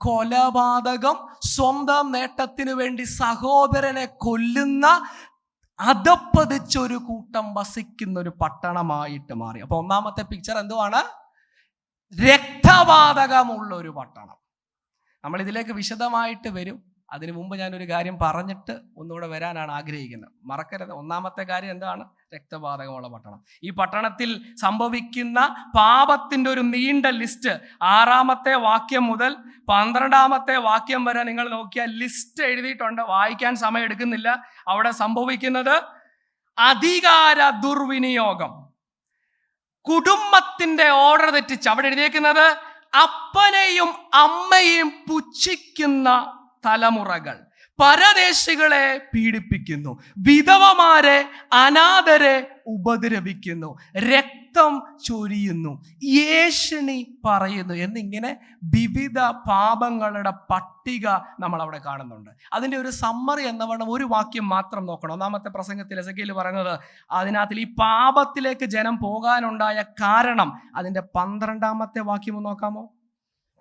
കൊലപാതകം, സ്വന്തം നേട്ടത്തിനു വേണ്ടി സഹോദരനെ കൊല്ലുന്ന, അധപ്പതിച്ചൊരു കൂട്ടം വസിക്കുന്ന ഒരു പട്ടണമായിട്ട് മാറി. അപ്പൊ 1-ാമത്തെ പിക്ചർ എന്തുവാണ്? രക്തപാതകമുള്ള ഒരു പട്ടണം. നമ്മൾ ഇതിലേക്ക് വിശദമായിട്ട് വരും. അതിനു മുമ്പ് ഞാനൊരു കാര്യം പറഞ്ഞിട്ട് ഒന്നുകൂടെ വരാനാണ് ആഗ്രഹിക്കുന്നത്. മറക്കരുത്. 1-ാമത്തെ കാര്യം എന്താണ്? രക്തപാതകമുള്ള പട്ടണം. ഈ പട്ടണത്തിൽ സംഭവിക്കുന്ന പാപത്തിന്റെ ഒരു നീണ്ട ലിസ്റ്റ് 6-ാമത്തെ വാക്യം മുതൽ 12-ാമത്തെ വാക്യം വരെ നിങ്ങൾ നോക്കിയാൽ ലിസ്റ്റ് എഴുതിയിട്ടുണ്ട്. വായിക്കാൻ സമയം എടുക്കുന്നില്ല. അവിടെ സംഭവിക്കുന്നത് അധികാര ദുർവിനിയോഗം, കുടുംബത്തിന്റെ ഓർഡർ തെറ്റിച്ച്, അവിടെ എഴുതിയേക്കുന്നത് അപ്പനെയും അമ്മയെയും പുച്ഛിക്കുന്ന തലമുറകൾ, പരദേശികളെ പീഡിപ്പിക്കുന്നു, വിധവമാരെ അനാഥരെ ഉപദ്രവിക്കുന്നു, രക്തം ചൊരിയുന്നു, ഏഷണി പറയുന്നു എന്നിങ്ങനെ വിവിധ പാപങ്ങളുടെ പട്ടിക നമ്മൾ അവിടെ കാണുന്നുണ്ട്. അതിൻ്റെ ഒരു സമ്മറി എന്നവണ്ണം ഒരു വാക്യം മാത്രം നോക്കണം. 1-ാമത്തെ പ്രസംഗത്തിൽ എസെക്കിയേൽ പറയുന്നത് അതിനകത്തിൽ ഈ പാപത്തിലേക്ക് ജനം പോകാനുണ്ടായ കാരണം അതിൻ്റെ 12-ാമത്തെ വാക്യം നോക്കാമോ?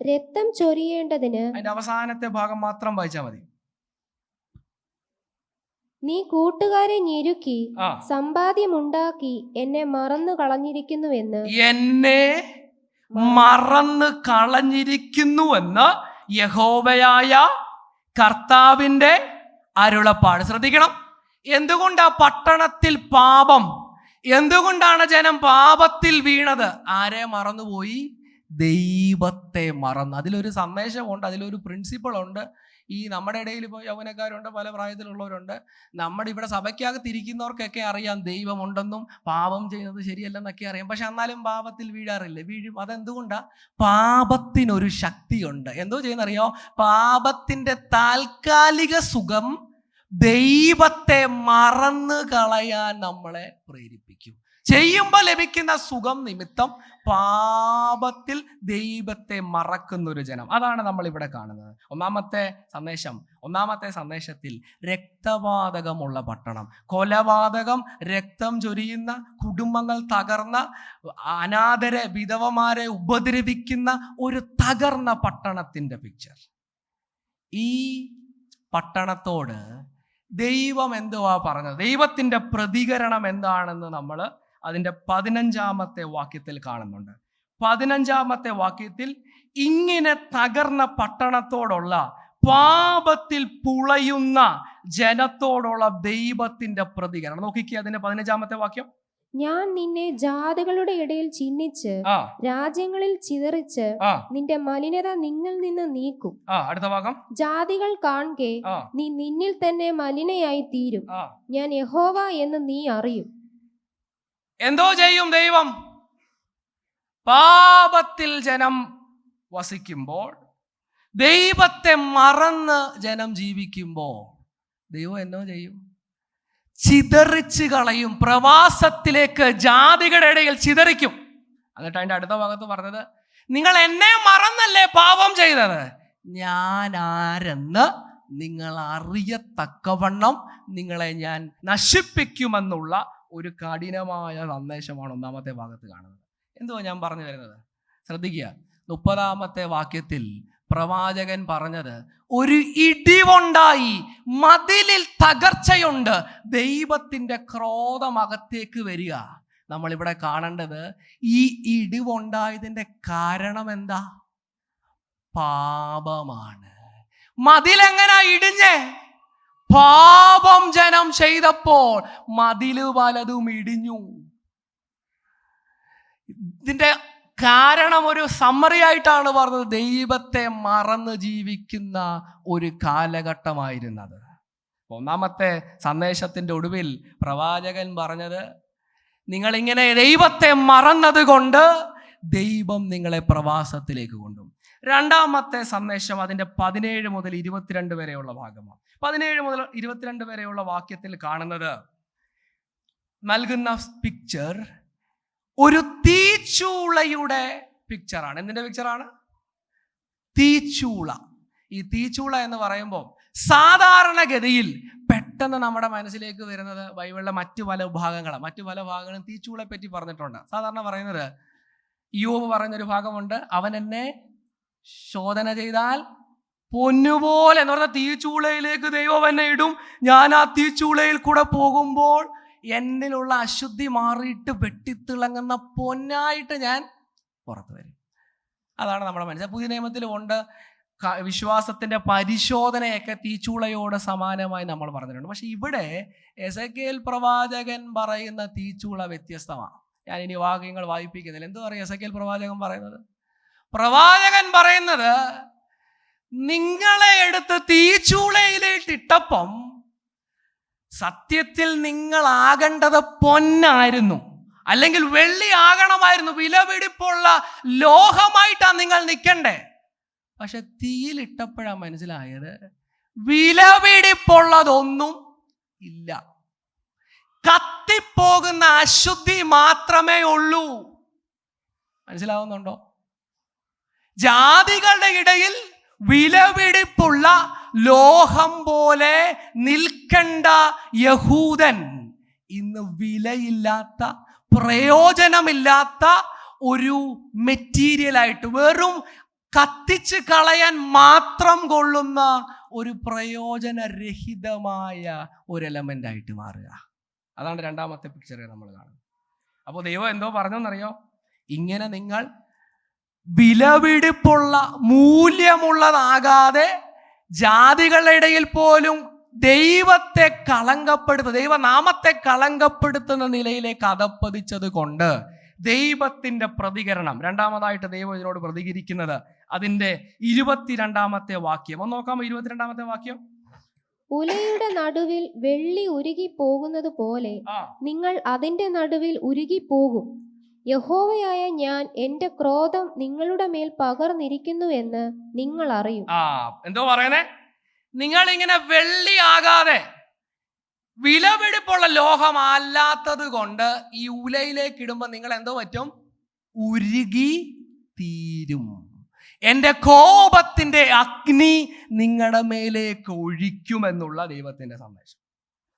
രക്തം ചൊരിയേണ്ടതിന്, അതിന്റെ അവസാനത്തെ ഭാഗം മാത്രം വായിച്ചാൽ മതി. നീ കൂട്ടുകാരെ ഞെരുക്കി സമ്പാദ്യമുണ്ടാക്കി എന്നെ മറന്നു കളഞ്ഞിരിക്കുന്നുവെന്ന്, എന്നെ മറന്നു കളഞ്ഞിരിക്കുന്നുവെന്ന് യഹോവയായ കർത്താവിന്റെ അരുളപ്പാട്. ശ്രദ്ധിക്കണം. എന്തുകൊണ്ടാ പട്ടണത്തിൽ പാപം? എന്തുകൊണ്ടാണ് ജനം പാപത്തിൽ വീണത്? ആരെ മറന്നുപോയി? ദൈവത്തെ മറന്നു. അതിലൊരു സന്ദേശമുണ്ട്, അതിലൊരു പ്രിൻസിപ്പിൾ ഉണ്ട്. ഈ നമ്മുടെ ഇടയിൽ ഇപ്പോൾ യൗവനക്കാരുണ്ട്, പല പ്രായത്തിലുള്ളവരുണ്ട്. നമ്മുടെ ഇവിടെ സഭയ്ക്കകത്തിരിക്കുന്നവർക്കൊക്കെ അറിയാം ദൈവമുണ്ടെന്നും പാപം ചെയ്യുന്നത് ശരിയല്ലെന്നൊക്കെ അറിയാം. പക്ഷെ എന്നാലും പാപത്തിൽ വീഴാറില്ല. വീഴും. അതെന്തുകൊണ്ടാ? പാപത്തിനൊരു ശക്തിയുണ്ട്. എന്തോ ചെയ്യുന്നറിയോ? പാപത്തിന്റെ താൽക്കാലിക സുഖം ദൈവത്തെ മറന്നു കളയാൻ നമ്മളെ പ്രേരിപ്പിക്കും. ചെയ്യുമ്പോൾ ലഭിക്കുന്ന സുഖം നിമിത്തം പാപത്തിൽ ദൈവത്തെ മറക്കുന്നൊരു ജനം. അതാണ് നമ്മൾ ഇവിടെ കാണുന്നത്. 1-ാമത്തെ സന്ദേശത്തിൽ രക്തപാതകമുള്ള പട്ടണം, കൊലപാതകം, രക്തം ചൊരിയുന്ന, കുടുംബങ്ങൾ തകർന്ന, അനാഥരെ വിധവമാരെ ഉപദ്രവിക്കുന്ന ഒരു തകർന്ന പട്ടണത്തിന്റെ പിക്ചർ. ഈ പട്ടണത്തോട് ദൈവം എന്തുവാ പറഞ്ഞത്, ദൈവത്തിൻ്റെ പ്രതികരണം എന്താണെന്ന് നമ്മൾ അതിൻ്റെ 15-ാമത്തെ വാക്യത്തിൽ കാണുന്നുണ്ട്. 15-ാമത്തെ വാക്യത്തിൽ ഇങ്ങനെ തകർന്ന പട്ടണത്തോടുള്ള, പാപത്തിൽ പുളയുന്ന ജനത്തോടുള്ള ദൈവത്തിന്റെ പ്രതികരണം നോക്കിക്കേ. അതിന്റെ 15-ാമത്തെ വാക്യം, ഞാൻ നിന്നെ ജാതികളുടെ ഇടയിൽ ചിഹ്നിച്ച് രാജ്യങ്ങളിൽ ചിതറിച്ച് നിന്റെ മലിനത നിന്നിൽ നിന്ന് നീക്കും. അടുത്ത ഭാഗം, ജാതികൾ കാൺകെ നീ നിന്നിൽ തന്നെ മലിനയായി തീരും. ഞാൻ യഹോവ എന്ന് നീ അറിയും. എന്തോ ചെയ്യും ദൈവം? പാപത്തിൽ ജനം വസിക്കുമ്പോൾ, ദൈവത്തെ മറന്ന് ജനം ജീവിക്കുമ്പോൾ ദൈവം എന്നോ ചെയ്യും? ചിതറിച്ച് കളയും. പ്രവാസത്തിലേക്ക് ജാതികളുടെ ഇടയിൽ ചിതറിക്കും. എന്നിട്ട് അതിൻ്റെ അടുത്ത ഭാഗത്ത് പറഞ്ഞത്, നിങ്ങൾ എന്നെ മറന്നല്ലേ പാപം ചെയ്തത്, ഞാൻ ആരെന്ന് നിങ്ങൾ അറിയത്തക്കവണ്ണം നിങ്ങളെ ഞാൻ നശിപ്പിക്കുമെന്നുള്ള ഒരു കഠിനമായ സന്ദേശമാണ് 1-ാമത്തെ ഭാഗത്ത് കാണുന്നത്. എന്തുവാ ഞാൻ പറഞ്ഞു വരുന്നത്? ശ്രദ്ധിക്കുക. 30-ാമത്തെ വാക്യത്തിൽ പ്രവാചകൻ പറഞ്ഞത്, ഒരു ഇടിവുണ്ടായി, മതിലിൽ തകർച്ചയുണ്ട്, ദൈവത്തിൻ്റെ ക്രോധം അകത്തേക്ക് വരിക. നമ്മളിവിടെ കാണേണ്ടത് ഈ ഇടിവുണ്ടായതിൻ്റെ കാരണം എന്താ? പാപമാണ്. മതിലെങ്ങനാ ഇടിഞ്ഞേ? പാപം ജനം ചെയ്തപ്പോൾ മതില് പലതും ഇടിഞ്ഞു. ഇതിന്റെ കാരണം ഒരു സമ്മറി ആയിട്ടാണ് പറഞ്ഞത്, ദൈവത്തെ മറന്ന് ജീവിക്കുന്ന ഒരു കാലഘട്ടമായിരുന്നത്. 1-ാമത്തെ സന്ദേശത്തിന്റെ ഒടുവിൽ പ്രവാചകൻ പറഞ്ഞത്, നിങ്ങളിങ്ങനെ ദൈവത്തെ മറന്നത് കൊണ്ട് ദൈവം നിങ്ങളെ പ്രവാസത്തിലേക്ക് കൊണ്ടുപോകും. 2-ാമത്തെ സന്ദേശം അതിൻ്റെ 17 മുതൽ 22 വരെയുള്ള ഭാഗമാണ്. 17 മുതൽ 22 വരെയുള്ള വാക്യത്തിൽ കാണുന്നത്, നൽകുന്ന പിക്ചർ ഒരു തീച്ചൂളയുടെ പിക്ചറാണ്. എന്തിന്റെ പിക്ചറാണ്? തീച്ചൂള. ഈ തീച്ചൂള എന്ന് പറയുമ്പോൾ സാധാരണഗതിയിൽ പെട്ടെന്ന് നമ്മുടെ മനസ്സിലേക്ക് വരുന്നത് ബൈബിളിലെ മറ്റു പല ഭാഗങ്ങളും തീച്ചൂളയെ പറ്റി പറഞ്ഞിട്ടുണ്ട്. സാധാരണ പറയുന്നത്, യോബ് പറഞ്ഞൊരു ഭാഗമുണ്ട്, അവൻ എന്നെ ശോധന ചെയ്താൽ പൊന്നുപോലെ എന്ന് പറഞ്ഞ തീച്ചൂളയിലേക്ക് ദൈവം എന്നെ ഇടും. ഞാൻ ആ തീച്ചൂളയിൽ കൂടെ പോകുമ്പോൾ എന്നിലുള്ള അശുദ്ധി മാറിയിട്ട് വെട്ടിത്തിളങ്ങുന്ന പൊന്നായിട്ട് ഞാൻ പുറത്തു വരും. അതാണ് നമ്മുടെ മനസ്സിൽ. പുതിയ നിയമത്തിലും ഉണ്ട്, വിശ്വാസത്തിന്റെ പരിശോധനയൊക്കെ തീച്ചൂളയോട് സമാനമായി നമ്മൾ പറഞ്ഞിട്ടുണ്ട്. പക്ഷെ ഇവിടെ എസെക്കിയേൽ പ്രവാചകൻ പറയുന്ന തീച്ചൂള വ്യത്യസ്തമാണ്. ഞാൻ ഇനി വാക്യങ്ങൾ വായിപ്പിക്കുന്നില്ല. എന്തു പറയും എസെക്കിയേൽ പ്രവാചകൻ പറയുന്നത്? പ്രവാചകൻ പറയുന്നത്, നിങ്ങളെ എടുത്ത് തീച്ചൂളയിലേട്ടിട്ടപ്പം സത്യത്തിൽ നിങ്ങൾ പൊന്നായിരുന്നു, അല്ലെങ്കിൽ വെള്ളി ആകണമായിരുന്നു, വിലപിടിപ്പുള്ള ലോഹമായിട്ടാണ് നിങ്ങൾ നിൽക്കണ്ടേ. പക്ഷെ തീയിലിട്ടപ്പോഴാണ് മനസ്സിലായത് വിലപിടിപ്പുള്ളതൊന്നും ഇല്ല, കത്തിപ്പോകുന്ന അശുദ്ധി മാത്രമേ ഉള്ളൂ. മനസ്സിലാവുന്നുണ്ടോ? ജാതികളുടെ ഇടയിൽ വിലപിടിപ്പുള്ള ലോഹം പോലെ നിൽക്കേണ്ട യഹൂദൻ ഇന്ന് വിലയില്ലാത്ത, പ്രയോജനമില്ലാത്ത ഒരു മെറ്റീരിയലായിട്ട്, വെറും കത്തിച്ച് കളയാൻ മാത്രം കൊള്ളുന്ന ഒരു പ്രയോജനരഹിതമായ ഒരു എലമെന്റ് ആയിട്ട് മാറുക. അതാണ് 2-ാമത്തെ പിക്ചർ നമ്മൾ കാണുന്നത്. അപ്പോൾ ദൈവം എന്തോ പറഞ്ഞെന്നറിയോ? ഇങ്ങനെ നിങ്ങൾ വിലപിടിപ്പുള്ള, മൂല്യമുള്ളതാകാതെ ജാതികളുടെ ഇടയിൽ പോലും ദൈവത്തെ കളങ്കപ്പെടുത്തുന്ന, ദൈവനാമത്തെ കളങ്കപ്പെടുത്തുന്ന നിലയിലേക്ക് അധപ്പതിച്ചത് കൊണ്ട് ദൈവത്തിന്റെ പ്രതികരണം, 2-ാമതായിട്ട് ദൈവം ഇതിനോട് പ്രതികരിക്കുന്നത് അതിന്റെ 22-ാമത്തെ വാക്യം ഒന്ന് നോക്കാമോ? 22-ാമത്തെ വാക്യം, ഉലയുടെ നടുവിൽ വെള്ളി ഉരുകി പോകുന്നത് പോലെ നിങ്ങൾ അതിന്റെ നടുവിൽ ഉരുകി പോകും. യഹോവയായ ഞാൻ എന്റെ ക്രോധം നിങ്ങളുടെ മേൽ പകർന്നിരിക്കുന്നു എന്ന് നിങ്ങൾ അറിയും. എന്തോ പറയണേ? നിങ്ങൾ ഇങ്ങനെ വെള്ളി ആകാതെ വിലപിടിപ്പുള്ള ലോഹമല്ലാത്തത് കൊണ്ട് ഈ ഉലയിലേക്ക് ഇടുമ്പോൾ നിങ്ങൾ എന്തോ പറ്റും? ഉരുകി തീരും. എൻ്റെ കോപത്തിന്റെ അഗ്നി നിങ്ങളുടെ മേലേക്ക് ഒഴിക്കുമെന്നുള്ള ദൈവത്തിന്റെ സന്ദേശം.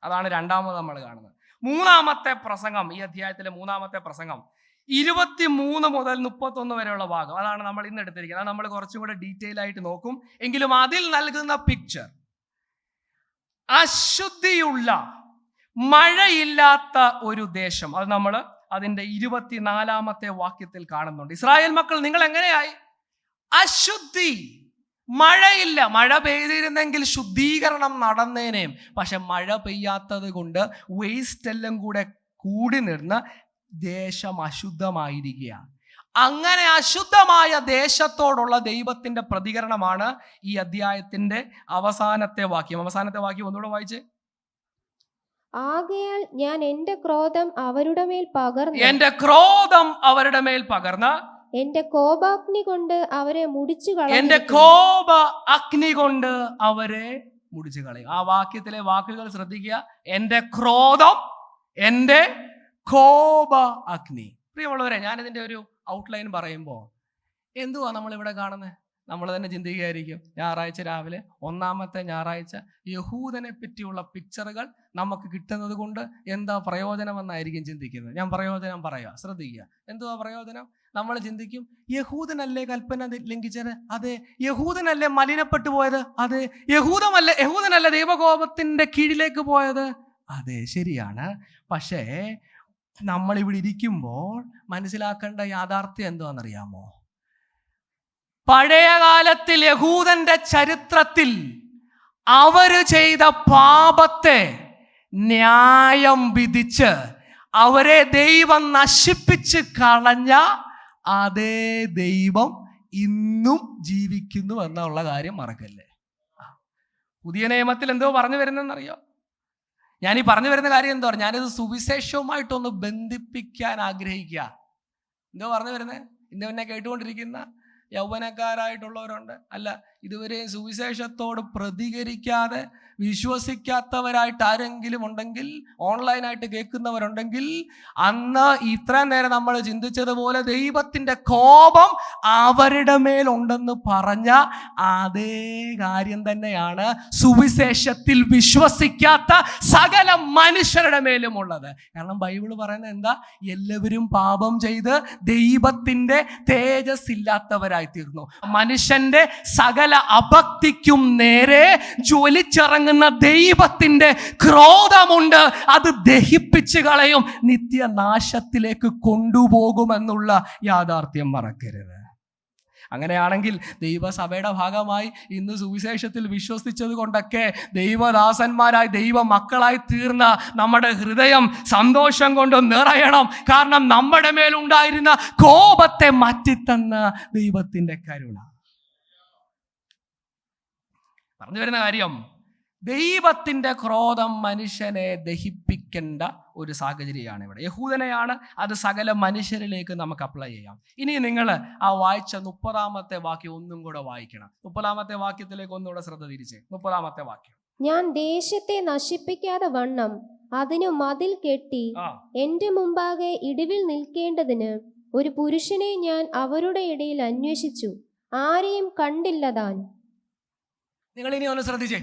അതാണ് 2-ാമത് നമ്മൾ കാണുന്നത്. 3-ാമത്തെ പ്രസംഗം, ഈ അധ്യായത്തിലെ 3-ാമത്തെ പ്രസംഗം, 23 മുതൽ 31 വരെയുള്ള ഭാഗം, അതാണ് നമ്മൾ ഇന്ന് എടുത്തിരിക്കുന്നത്. നമ്മൾ കുറച്ചും കൂടെ ഡീറ്റെയിൽ ആയിട്ട് നോക്കും. എങ്കിലും അതിൽ നൽകുന്ന പിക്ചർ അശുദ്ധിയുള്ള, മഴയില്ലാത്ത ഒരു ദേശം. അത് നമ്മൾ അതിന്റെ 24-ാമത്തെ വാക്യത്തിൽ കാണുന്നുണ്ട്. ഇസ്രായേൽ മക്കൾ, നിങ്ങൾ എങ്ങനെയായി? അശുദ്ധി, മഴയില്ല. മഴ പെയ്തിരുന്നെങ്കിൽ ശുദ്ധീകരണം നടന്നേനേയും. പക്ഷെ മഴ പെയ്യാത്തത് കൊണ്ട് വേസ്റ്റ് എല്ലാം കൂടെ കൂടി നിന്ന് ദേശം അശുദ്ധമായിരിക്കുകയാണ്. അങ്ങനെ അശുദ്ധമായ ദേശത്തോടുള്ള ദൈവത്തിന്റെ പ്രതികരണമാണ് ഈ അധ്യായത്തിന്റെ അവസാനത്തെ വാക്യം. അവസാനത്തെ വാക്യം ഒന്നുകൂടെ വായിച്ചേ. ആകയാൽ ഞാൻ എന്റെ ക്രോധം അവരുടെ മേൽ പകർന്ന് എന്റെ ക്രോധം അവരുടെ മേൽ പകർന്ന് എന്റെ കോപാഗ്നി കൊണ്ട് അവരെ മുടിച്ചു കളയും. എന്റെ കോപ അഗ്നി കൊണ്ട് അവരെ മുടിച്ചു കളയും. ആ വാക്യത്തിലെ വാക്കുകൾ ശ്രദ്ധിക്കുക. എന്റെ ക്രോധം, എന്റെ കോപ അഗ്നി. പ്രിയമുള്ളവരെ, ഞാനിതിന്റെ ഒരു ഔട്ട്ലൈൻ പറയുമ്പോൾ എന്തുവാ നമ്മളിവിടെ കാണുന്നത്? നമ്മൾ തന്നെ ചിന്തിക്കുകയായിരിക്കും, ഞായറാഴ്ച രാവിലെ, ഒന്നാമത്തെ ഞായറാഴ്ച, യഹൂദനെ പറ്റിയുള്ള പിക്ചറുകൾ നമുക്ക് കിട്ടുന്നത് കൊണ്ട് എന്താ പ്രയോജനമെന്നായിരിക്കും ചിന്തിക്കുന്നത്. ഞാൻ പ്രയോജനം പറയാം, ശ്രദ്ധിക്കുക. എന്തുവാ പ്രയോജനം? നമ്മൾ ചിന്തിക്കും, യഹൂദനല്ലേ കൽപ്പന ലംഘിച്ചത്? അതെ. യഹൂദനല്ലേ മലിനപ്പെട്ടു പോയത്? അതെ. യഹൂദനല്ലേ ദൈവകോപത്തിന്റെ കീഴിലേക്ക് പോയത്? അതെ, ശരിയാണ്. പക്ഷേ നമ്മളിവിടെ ഇരിക്കുമ്പോൾ മനസ്സിലാക്കേണ്ട യാഥാർത്ഥ്യം എന്തുവാണെന്നറിയാമോ? പഴയ കാലത്തിൽ യഹൂദന്റെ ചരിത്രത്തിൽ അവര് ചെയ്ത പാപത്തെ ന്യായം വിധിച്ച് അവരെ ദൈവം നശിപ്പിച്ച് കളഞ്ഞ അതേ ദൈവം ഇന്നും ജീവിക്കുന്നു എന്നുള്ള കാര്യം മറക്കല്ലേ. പുതിയ നിയമത്തിൽ എന്തോ പറഞ്ഞു വരുന്നതെന്നറിയോ? ഞാൻ ഈ പറഞ്ഞു വരുന്ന കാര്യം എന്തോ, ഞാനിത് സുവിശേഷവുമായിട്ടൊന്ന് ബന്ധിപ്പിക്കാൻ ആഗ്രഹിക്കുക. എന്തോ പറഞ്ഞു വരുന്നത്? ഇന്ന് എന്നെ കേട്ടുകൊണ്ടിരിക്കുന്ന യൗവനക്കാരായിട്ടുള്ളവരുണ്ട്, അല്ല ഇതുവരെ സുവിശേഷത്തോട് പ്രതികരിക്കാതെ വിശ്വസിക്കാത്തവരായിട്ട് ആരെങ്കിലും ഉണ്ടെങ്കിൽ, ഓൺലൈനായിട്ട് കേൾക്കുന്നവരുണ്ടെങ്കിൽ, അന്ന് ഇത്രയും നേരം നമ്മൾ ചിന്തിച്ചതുപോലെ ദൈവത്തിൻ്റെ കോപം അവരുടെ മേലുണ്ടെന്ന് പറഞ്ഞ അതേ കാര്യം തന്നെയാണ് സുവിശേഷത്തിൽ വിശ്വസിക്കാത്ത സകല മനുഷ്യരുടെ മേലും ഉള്ളത്. കാരണം ബൈബിൾ പറയുന്നത് എന്താ? എല്ലാവരും പാപം ചെയ്ത് ദൈവത്തിൻ്റെ തേജസ് ഇല്ലാത്തവരായി തീർന്നു. മനുഷ്യന്റെ സകല അഭക്തിക്കും നേരെ ജ്വലിച്ചിറങ്ങുന്ന ദൈവത്തിന്റെ ക്രോധമുണ്ട്. അത് ദഹിപ്പിച്ച് കളയും, നിത്യനാശത്തിലേക്ക് കൊണ്ടുപോകുമെന്നുള്ള യാഥാർത്ഥ്യം മറക്കരുത്. അങ്ങനെയാണെങ്കിൽ ദൈവസഭയുടെ ഭാഗമായി ഇന്ന് സുവിശേഷത്തിൽ വിശ്വസിച്ചത് കൊണ്ടൊക്കെ ദൈവദാസന്മാരായി ദൈവ മക്കളായി തീർന്ന നമ്മുടെ ഹൃദയം സന്തോഷം കൊണ്ട് നിറയണം. കാരണം നമ്മുടെ മേലുണ്ടായിരുന്ന കോപത്തെ മാറ്റിത്തന്ന ദൈവത്തിൻ്റെ കരുണ. പറഞ്ഞു വരുന്ന കാര്യം, ദൈവത്തിൻ്റെ ക്രോധം മനുഷ്യനെ ദഹിപ്പിക്കേണ്ട ഒരു സാഹചര്യമാണ് ഇവിടെ. യഹൂദനെയാണ്, അത് സകല മനുഷ്യരിലേക്ക് നമുക്ക് അപ്ലൈ ചെയ്യാം. ഇനി നിങ്ങൾ ആ വായിച്ച 30-ാമത്തെ വാക്യം ഒന്നും കൂടെ വായിക്കണം. 30-ാമത്തെ വാക്യത്തിലേക്ക് ഒന്നുകൂടെ ശ്രദ്ധ തിരിച്ചേ. 30-ാമത്തെ വാക്യം. ഞാൻ ദേശത്തെ നശിപ്പിക്കാതെ വണ്ണം അതിനു മതിൽ കെട്ടി എന്റെ മുമ്പാകെ ഇടിവിൽ നിൽക്കേണ്ടതിന് ഒരു പുരുഷനെ ഞാൻ അവരുടെ ഇടയിൽ അന്വേഷിച്ചു, ആരെയും കണ്ടില്ലതാൻ. നിങ്ങൾ ഇനി ഒന്ന് ശ്രദ്ധിച്ചേ.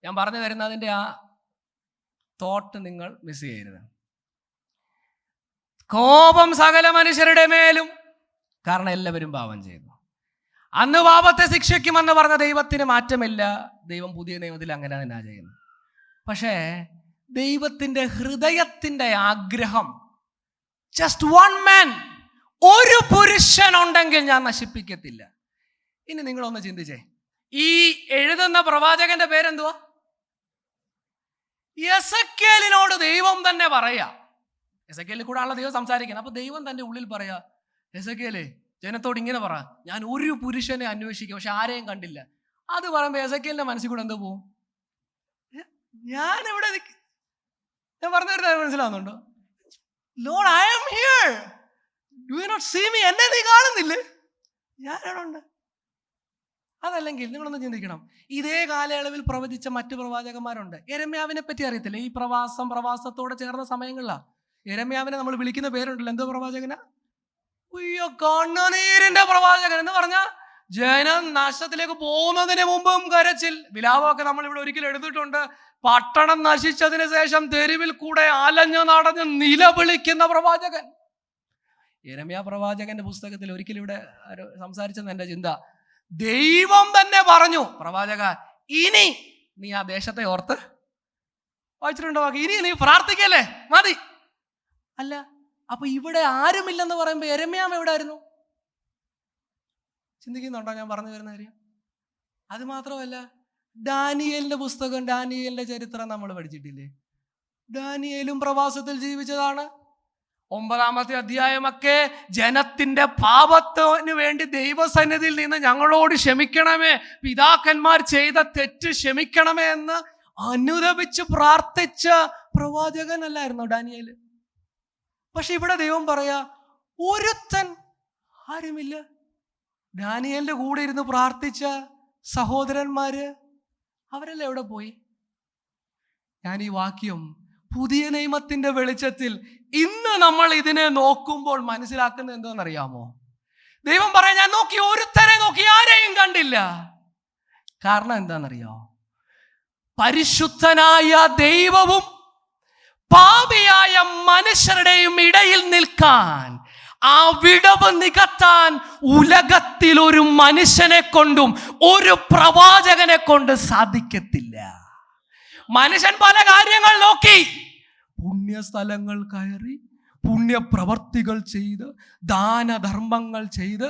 ഞാൻ പറഞ്ഞു വരുന്നതിൻ്റെ ആ തോട്ട് നിങ്ങൾ മിസ് ചെയ്യരുത്. കോപം സകല മനുഷ്യരുടെ മേലും, കാരണം എല്ലാവരും പാപം ചെയ്തു. അന്ന് പാപത്തെ ശിക്ഷിക്കുമെന്ന് പറഞ്ഞ ദൈവത്തിന് മാറ്റമില്ല. ദൈവം പുതിയ നിയമത്തിൽ അങ്ങനെ തന്നെ ചെയ്യുന്നു. പക്ഷേ ദൈവത്തിൻ്റെ ഹൃദയത്തിൻ്റെ ആഗ്രഹം, ജസ്റ്റ് വൺ മാൻ, ഒരു പുരുഷനുണ്ടെങ്കിൽ ഞാൻ നശിപ്പിക്കത്തില്ല. ഇനി നിങ്ങളൊന്ന് ചിന്തിച്ചേ, ഈ എഴുതുന്ന പ്രവാചകന്റെ പേരെന്തുവാ? എസെക്കിയേലിനോട് ദൈവം തന്നെ പറയാ. എസെക്കിയേലിൽ കൂടാണല്ലോ ദൈവം സംസാരിക്കുന്നത്. അപ്പൊ ദൈവം തന്റെ ഉള്ളിൽ പറയാ, എസെക്കിയേലേ ജനത്തോട് ഇങ്ങനെ പറ, ഞാൻ ഒരു പുരുഷനെ അന്വേഷിക്കും, പക്ഷെ ആരെയും കണ്ടില്ല. അത് പറയുമ്പോ എസെക്കിയേലിന്റെ മനസ്സിൽ കൂടെ എന്ത് പോവും? ഞാൻ എവിടെ? ഞാൻ പറഞ്ഞു തരുന്നത് മനസ്സിലാവുന്നുണ്ടോ? Lord, I am here, do you not see me? എന്നെ നീ കാണുന്നില്ലേ? ഞാൻ എവിടെ ഉണ്ട്? അതല്ലെങ്കിൽ നിങ്ങളൊന്ന് ചിന്തിക്കണം, ഇതേ കാലയളവിൽ പ്രവചിച്ച മറ്റു പ്രവാചകന്മാരുണ്ട്. യെരമ്യാവിനെ പറ്റി അറിയത്തില്ല? ഈ പ്രവാസത്തോടെ ചേർന്ന സമയങ്ങളിലാണ് യെരമ്യാവിനെ നമ്മൾ വിളിക്കുന്ന പേരുണ്ടല്ലോ. എന്തോ പ്രവാചകനാ? അയ്യോ, കണ്ണുനീരിന്റെ പ്രവാചകൻ എന്ന് പറഞ്ഞ ജനം നാശത്തിലേക്ക് പോകുന്നതിന് മുമ്പും കരച്ചിൽ വിലാപമൊക്കെ നമ്മൾ ഇവിടെ ഒരിക്കലും എടുത്തിട്ടുണ്ട്. പട്ടണം നശിച്ചതിന് ശേഷം തെരുവിൽ കൂടെ അലഞ്ഞു നടഞ്ഞ് നിലവിളിക്കുന്ന പ്രവാചകൻ. യെരമ്യാ പ്രവാചകന്റെ പുസ്തകത്തിൽ ഒരിക്കലും ഇവിടെ സംസാരിച്ചെന്ന് എൻ്റെ ചിന്ത. ദൈവം തന്നെ പറഞ്ഞു, പ്രവാചക ഇനി നീ ആ ദേശത്തെ ഓർത്ത്, വായിച്ചിട്ടുണ്ടോ? ഇനി നീ പ്രാർത്ഥിക്കല്ലേ, മതി. അല്ല, അപ്പൊ ഇവിടെ ആരുമില്ലെന്ന് പറയുമ്പോ യെരമ്യാ എവിടെ ആയിരുന്നു? ചിന്തിക്കുന്നുണ്ടോ ഞാൻ പറഞ്ഞു വരുന്ന കാര്യം? അത് മാത്രമല്ല, ദാനിയേലിന്റെ പുസ്തകം, ദാനിയേലിന്റെ ചരിത്രം നമ്മൾ പഠിച്ചിട്ടില്ലേ? ദാനിയേലും പ്രവാസത്തിൽ ജീവിച്ചതാണ്. 9-ാമത്തെ അധ്യായമൊക്കെ ജനത്തിന്റെ പാപത്തിന് വേണ്ടി ദൈവസന്നിധിയിൽ നിന്ന് ഞങ്ങളോട് ക്ഷമിക്കണമേ, പിതാക്കന്മാർ ചെയ്ത തെറ്റ് ക്ഷമിക്കണമേ എന്ന് അനുതപിച്ച് പ്രാർത്ഥിച്ച പ്രവാചകനല്ലായിരുന്നോ ദാനിയേല്? പക്ഷെ ഇവിടെ ദൈവം പറയാ ഒരുത്തൻ ആരുമില്ല. ദാനിയേലിന്റെ കൂടെ ഇരുന്ന് പ്രാർത്ഥിച്ച സഹോദരന്മാര് അവരെല്ലാം എവിടെ പോയി? ഞാൻ ഈ വാക്യം പുതിയ നിയമത്തിന്റെ വെളിച്ചത്തിൽ ഇന്ന് നമ്മൾ ഇതിനെ നോക്കുമ്പോൾ മനസ്സിലാക്കുന്നത് എന്താണെന്നറിയാമോ? ദൈവം പറയാൻ, ഞാൻ നോക്കി, ഒരുത്തരെ നോക്കി, ആരെയും കണ്ടില്ല. കാരണം എന്താണെന്നറിയോ? പരിശുദ്ധനായ ദൈവവും പാപിയായ മനുഷ്യരുടെയും ഇടയിൽ നിൽക്കാൻ, ആ വിടവ് നികത്താൻ ഉലകത്തിൽ ഒരു മനുഷ്യനെ കൊണ്ടും ഒരു പ്രവാചകനെ കൊണ്ട് സാധിക്കത്തില്ല. മനുഷ്യൻ പല കാര്യങ്ങൾ നോക്കി, പുണ്യസ്ഥലങ്ങൾ കയറി, പുണ്യപ്രവർത്തികൾ ചെയ്ത്, ദാനധർമ്മങ്ങൾ ചെയ്ത്,